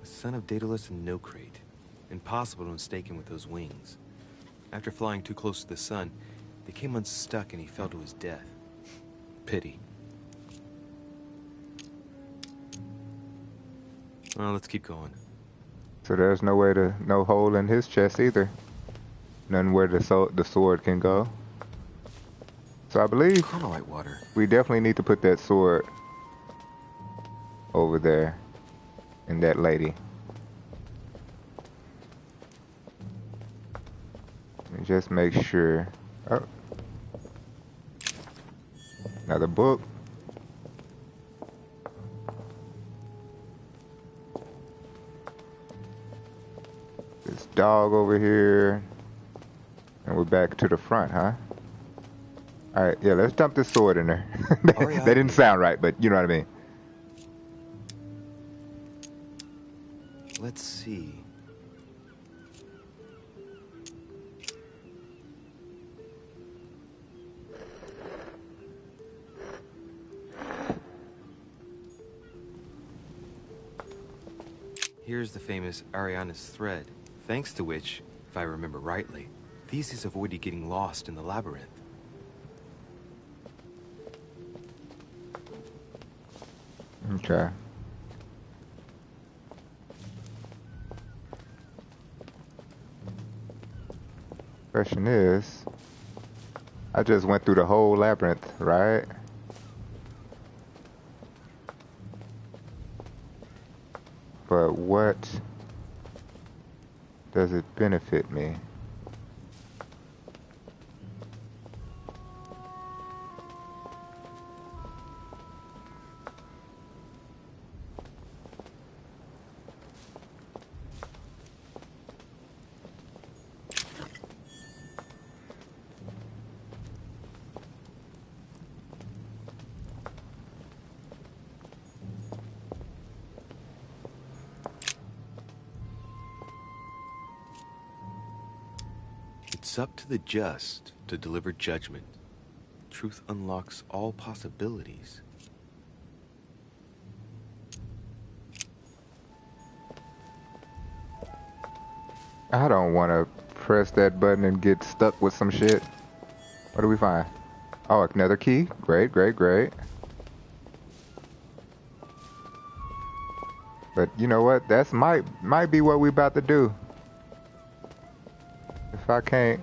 The son of Daedalus and Nocrate. Impossible to mistake him with those wings. After flying too close to the sun, they came unstuck and he fell to his death. Pity. Well, let's keep going. So there's no hole in his chest either. None where the sword can go. So I believe Chronolite water. We definitely need to put that sword over there in that lady. And just make sure. Oh. Another book. This dog over here. And we're back to the front, huh? Alright, yeah, let's dump this sword in there. That didn't sound right, but you know what I mean. Let's see. Here's the famous Ariana's thread, thanks to which, if I remember rightly, Theseus avoided getting lost in the labyrinth. Okay. Question is, I just went through the whole labyrinth, right? But what does it benefit me? It's up to the just to deliver judgment. Truth unlocks all possibilities. I don't want to press that button and get stuck with some shit. What do we find? Oh, another key. Great, great, great. But you know what? That's might be what we about to do. If I can't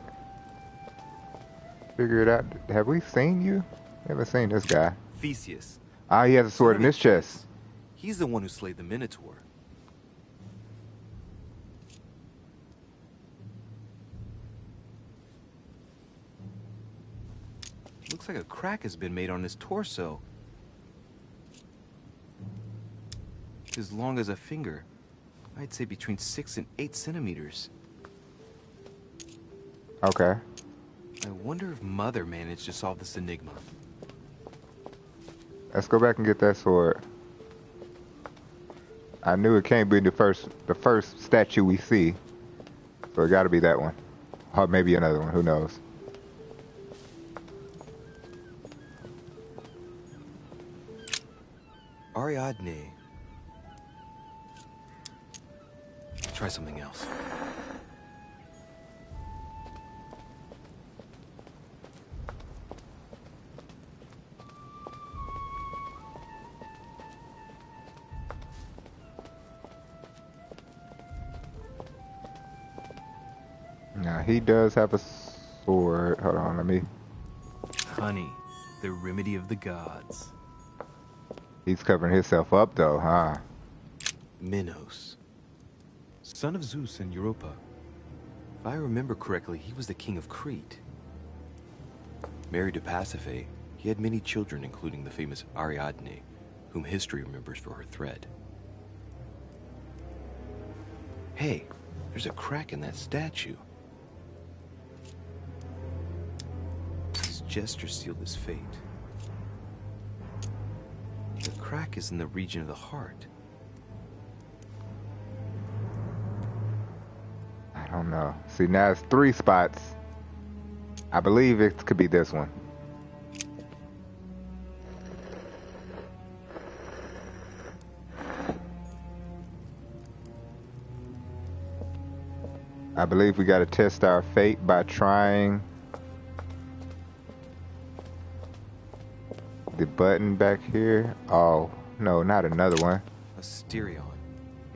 figure it out. Have we seen you? Never seen this guy. Theseus. Ah, he has a sword in his chest. He's the one who slayed the Minotaur. Looks like a crack has been made on his torso. As long as a finger. I'd say between 6 and 8 centimeters. Okay. I wonder if Mother managed to solve this enigma. Let's go back and get that sword. I knew it can't be the first statue we see. So it gotta be that one. Or maybe another one, who knows. Ariadne. Try something else. Now he does have a sword. Hold on, let me. Honey, the remedy of the gods. He's covering himself up though, huh? Minos. Son of Zeus and Europa. If I remember correctly, he was the king of Crete. Married to Pasiphae, he had many children, including the famous Ariadne, whom history remembers for her thread. Hey, there's a crack in that statue. His gesture sealed his fate. The crack is in the region of the heart. I don't know. See, now it's 3 spots. I believe it could be this one. I believe we gotta test our fate by trying the button back here. Oh, no, not another one. Asterion.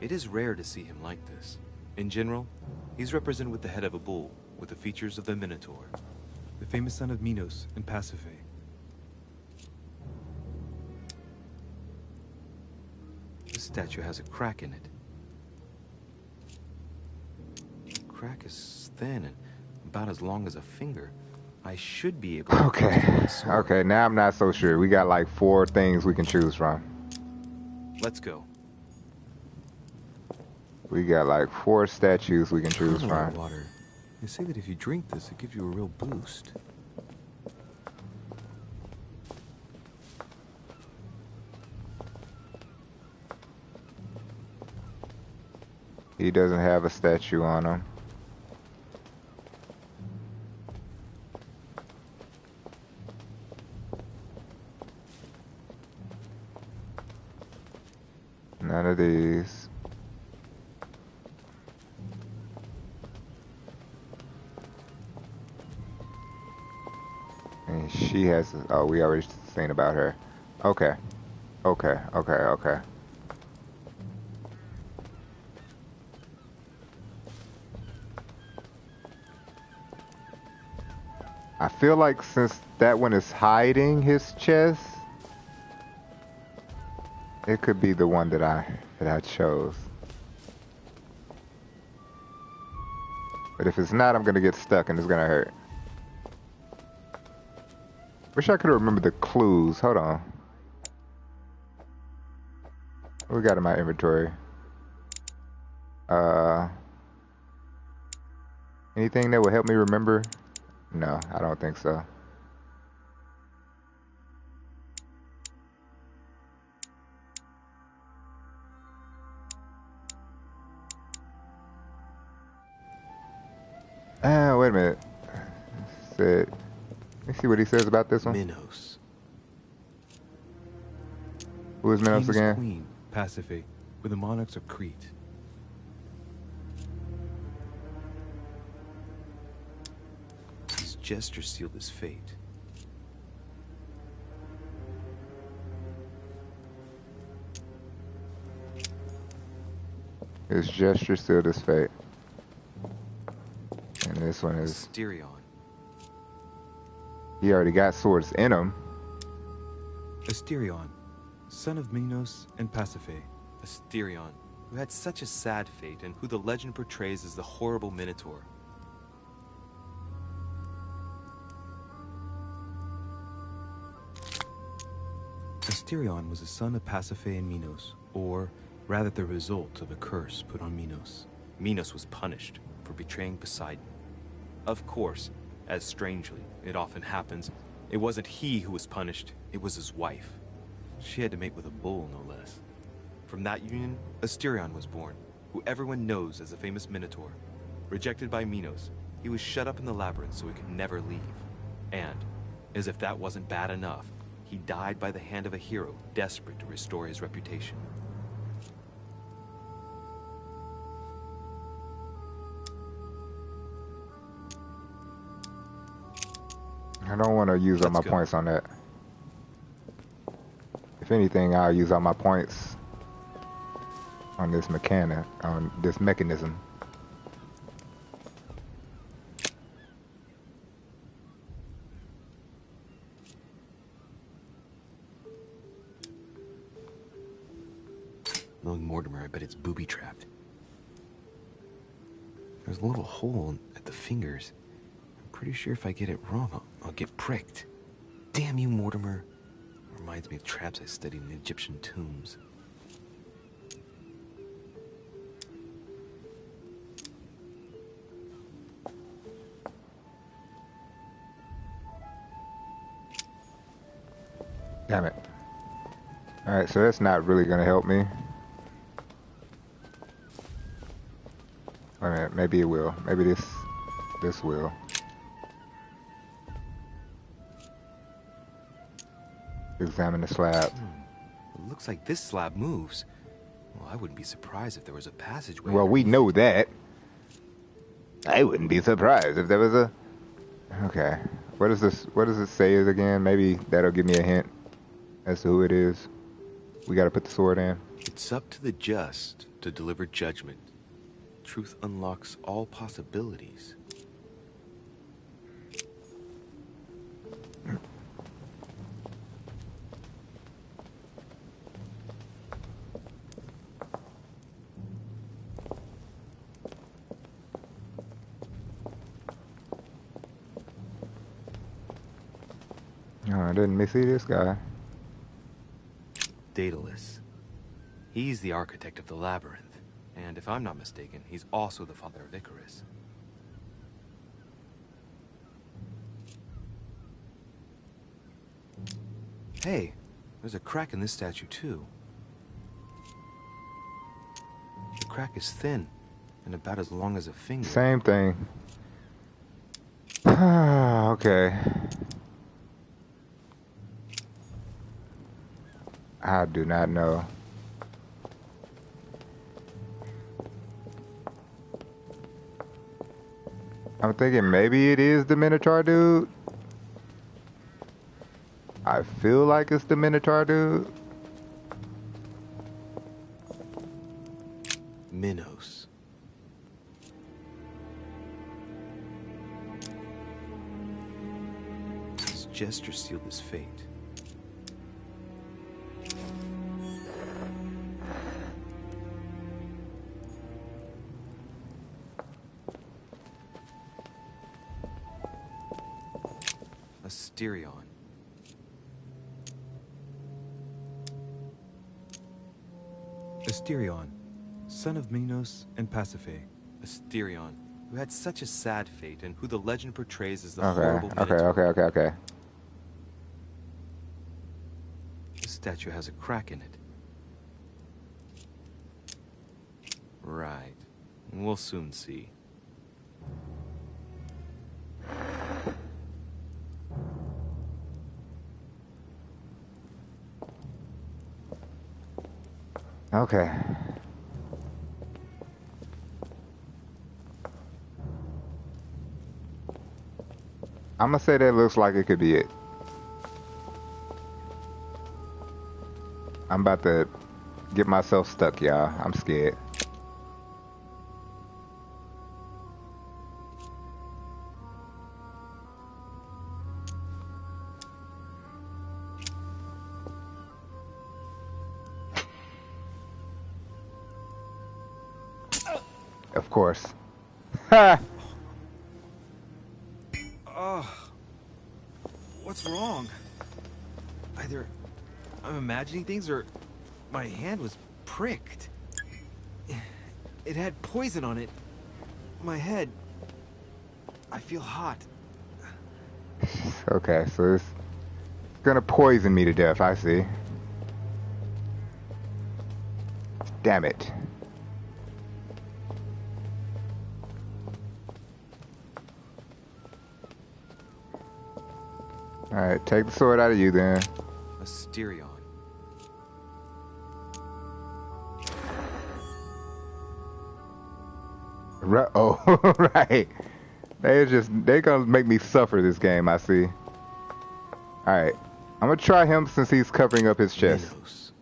It is rare to see him like this. In general, he's represented with the head of a bull, with the features of the Minotaur. The famous son of Minos and Pasiphae. This statue has a crack in it. The crack is thin and about as long as a finger. I should be able to... Okay, now I'm not so sure. We got like 4 things we can choose from. Let's go. We got like 4 statues we can choose from. Water. They say that if you drink this, it gives you a real boost. He doesn't have a statue on him. None of these. And she has, oh, we already seen about her. Okay. Okay. I feel like since that one is hiding his chest, it could be the one that I chose. But if it's not, I'm gonna get stuck and it's gonna hurt. Wish I could remember the clues. Hold on. What we got in my inventory? Anything that will help me remember? No, I don't think so. Wait a minute. said, let me see what he says about this one. Minos. Who is Minos Famous again? Queen, Pasiphae, were the monarchs of Crete. His gesture sealed his fate. His gesture sealed his fate. And this one is... Asterion. He already got swords in him. Asterion, son of Minos and Pasiphae. Asterion, who had such a sad fate and who the legend portrays as the horrible Minotaur. Asterion was the son of Pasiphae and Minos, or rather the result of a curse put on Minos. Minos was punished for betraying Poseidon. Of course, as strangely it often happens, it wasn't he who was punished, it was his wife. She had to mate with a bull, no less. From that union, Asterion was born, who everyone knows as the famous Minotaur. Rejected by Minos, he was shut up in the labyrinth so he could never leave. And, as if that wasn't bad enough, he died by the hand of a hero desperate to restore his reputation. I don't want to use up my points on that. If anything, I'll use all my points on this mechanism. Knowing Mortimer, I bet it's booby-trapped. There's a little hole at the fingers. I'm pretty sure if I get it wrong, I'll get pricked. Damn you, Mortimer. Reminds me of traps I studied in Egyptian tombs. Damn it. Alright, so that's not really going to help me. Wait a minute, maybe it will. Maybe this will. Examine the slab. It looks like this slab moves. Well, I wouldn't be surprised if there was a passageway. Well, we know that. I wouldn't be surprised if there was a... Okay. What is this? What does it say again? Maybe that'll give me a hint as to who it is. We gotta put the sword in. It's up to the just to deliver judgment. Truth unlocks all possibilities. Oh, I didn't see this guy. Daedalus. He's the architect of the labyrinth. And if I'm not mistaken, he's also the father of Icarus. Hey, there's a crack in this statue too. The crack is thin and about as long as a finger. Same thing. Okay. I do not know. I'm thinking maybe it is the Minotaur dude. I feel like it's the Minotaur dude. Minos. His gesture sealed his fate. Asterion. Asterion, son of Minos and Pasiphae. Asterion, who had such a sad fate and who the legend portrays as the Okay, horrible Minotaur. okay. This statue has a crack in it. Right. We'll soon see. Okay. I'm gonna say that looks like it could be it. I'm about to get myself stuck, y'all. I'm scared. Of course. Ha! What's wrong? Either I'm imagining things or my hand was pricked. It had poison on it. My head. I feel hot. Okay, so it's gonna poison me to death, I see. Damn it. Alright, take the sword out of you then. Mysterion. Oh, right. They gonna make me suffer this game, I see. Alright. I'm gonna try him since he's covering up his chest. Milos.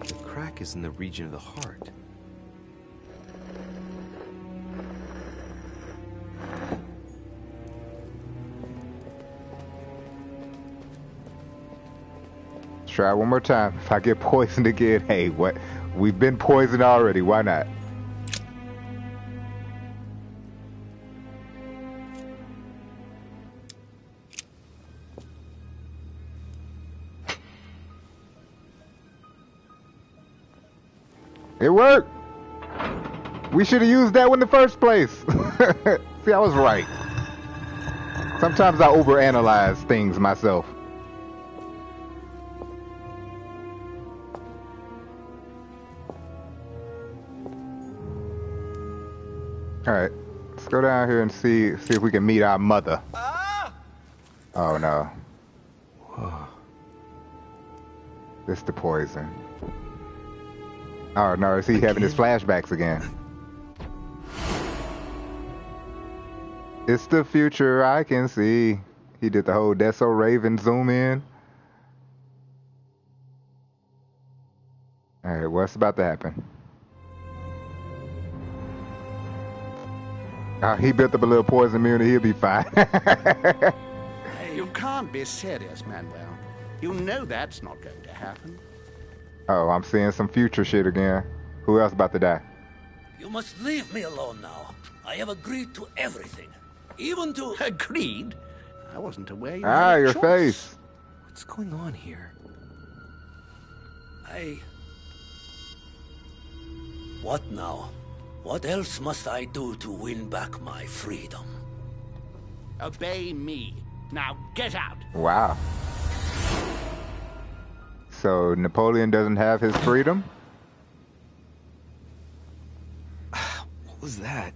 The crack is in the region of the heart. Try one more time. If I get poisoned again, hey, what? We've been poisoned already. Why not? It worked. We should have used that one in the first place. See, I was right. Sometimes I overanalyze things myself. Alright, let's go down here and see if we can meet our mother. Oh no. This the poison. Oh no, is he having his flashbacks again? It's the future I can see. He did the whole That's So Raven zoom in. Alright, what's about to happen? He built up a little poison immunity, he'll be fine. You can't be serious, Manuel. You know that's not going to happen. Oh, I'm seeing some future shit again. Who else about to die? You must leave me alone now. I have agreed to everything. Even to... Agreed? I wasn't aware you had a Your choice. face. What's going on here? What now? What else must I do to win back my freedom? Obey me. Now get out. Wow. So Napoleon doesn't have his freedom? What was that?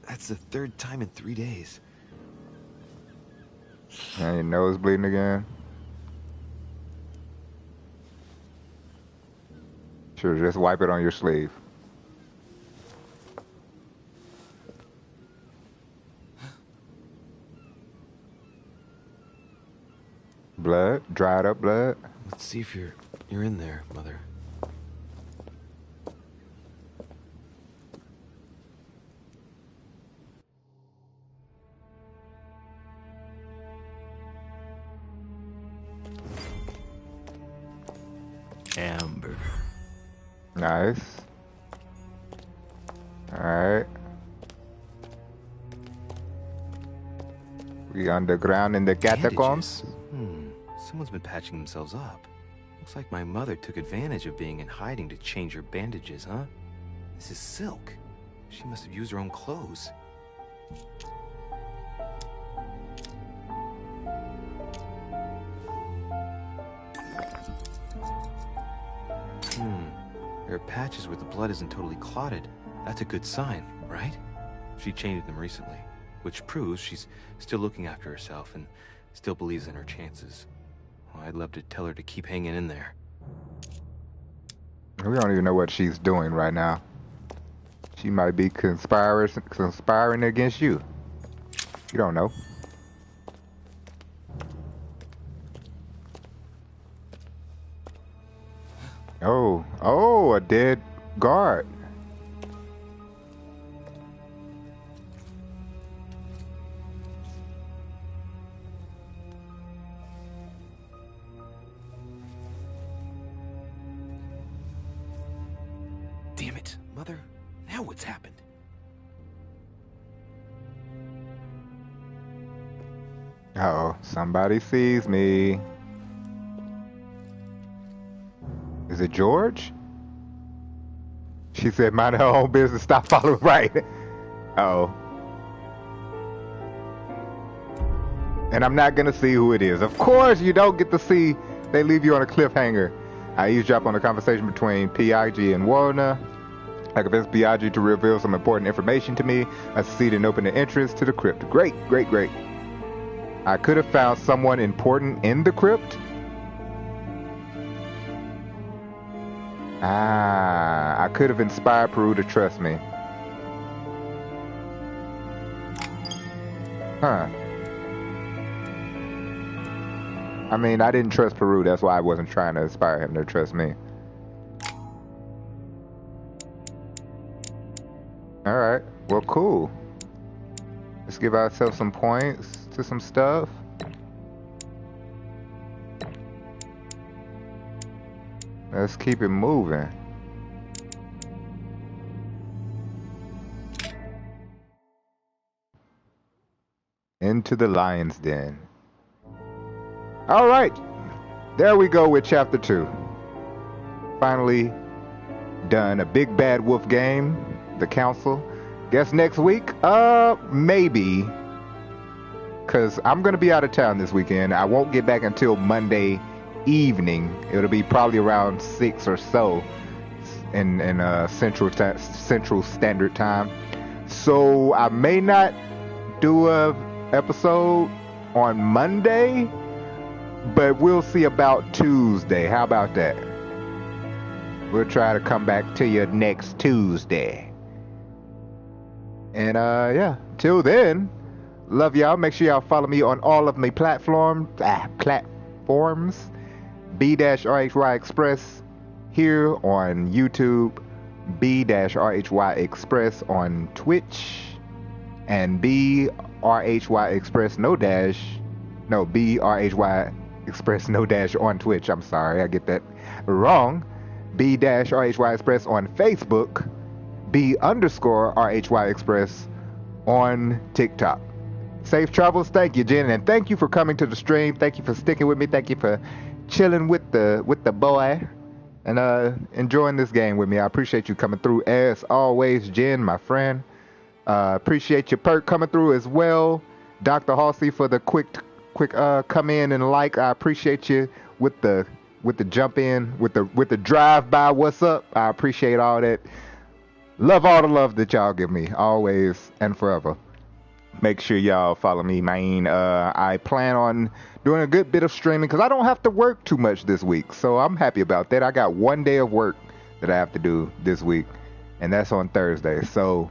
That's the third time in 3 days. And your nose bleeding again? Sure, just wipe it on your sleeve. Blood? Dried up blood? Let's see if you're in there, Mother. Amber. Nice. Alright. We underground in the catacombs? Someone's been patching themselves up. Looks like my mother took advantage of being in hiding to change her bandages, huh? This is silk. She must have used her own clothes. There are patches where the blood isn't totally clotted. That's a good sign, right? She changed them recently, which proves she's still looking after herself and still believes in her chances. Well, I'd love to tell her to keep hanging in there. We don't even know what she's doing right now. She might be conspiring against you. You don't know. Oh, a dead guard. Damn it, Mother. Now what's happened? Uh-oh, somebody sees me. Is it George? She said, mind her own business, stop following right. Uh-oh. And I'm not gonna see who it is. Of course you don't get to see. They leave you on a cliffhanger. I eavesdrop on a conversation between P.I.G. and Warner. I convinced P.I.G. to reveal some important information to me. I succeeded in opening the entrance to the crypt. Great, great, great. I could have found someone important in the crypt. I could have inspired Peru to trust me. Huh. I mean, I didn't trust Peru. That's why I wasn't trying to inspire him to trust me. Alright. Well, cool. Let's give ourselves some points to some stuff. Let's keep it moving. Into the lion's den. All right. There we go with chapter 2. Finally done. A big bad wolf game. The council. Guess next week? Maybe. Because I'm going to be out of town this weekend. I won't get back until Monday evening. It'll be probably around 6 or so in Central Standard Time. So I may not do a episode on Monday, but we'll see about Tuesday. How about that? We'll try to come back to you next Tuesday. And yeah, till then, love y'all. Make sure y'all follow me on all of my platforms. B-RHY Express here on YouTube, B-RHY Express on Twitch, and B-RHY Express B-RHY Express no dash on Twitch. I'm sorry, I get that wrong. B-RHY Express on Facebook, B_RHY Express on TikTok. Safe travels. Thank you, Jen, and thank you for coming to the stream. Thank you for sticking with me. Thank you for chilling with the boy and enjoying this game with me. I appreciate you coming through as always, Jen, my friend. Appreciate your perk coming through as well. Dr. Halsey for the quick come in and like. I appreciate you with the jump in, with the drive by. What's up? I appreciate all that. Love all the love that y'all give me, always and forever. Make sure y'all follow me, man. I plan on doing a good bit of streaming because I don't have to work too much this week. So I'm happy about that. I got one day of work that I have to do this week, and that's on Thursday. So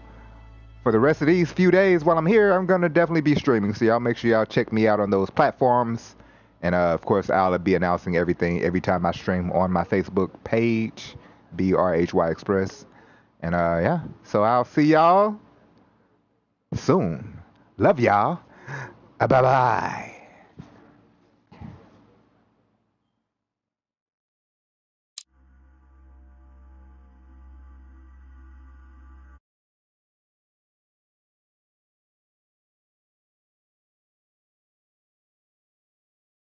for the rest of these few days while I'm here, I'm going to definitely be streaming. So y'all make sure y'all check me out on those platforms. And of course, I'll be announcing everything every time I stream on my Facebook page, B-RHY Express. And yeah, so I'll see y'all soon. Love y'all. Bye-bye.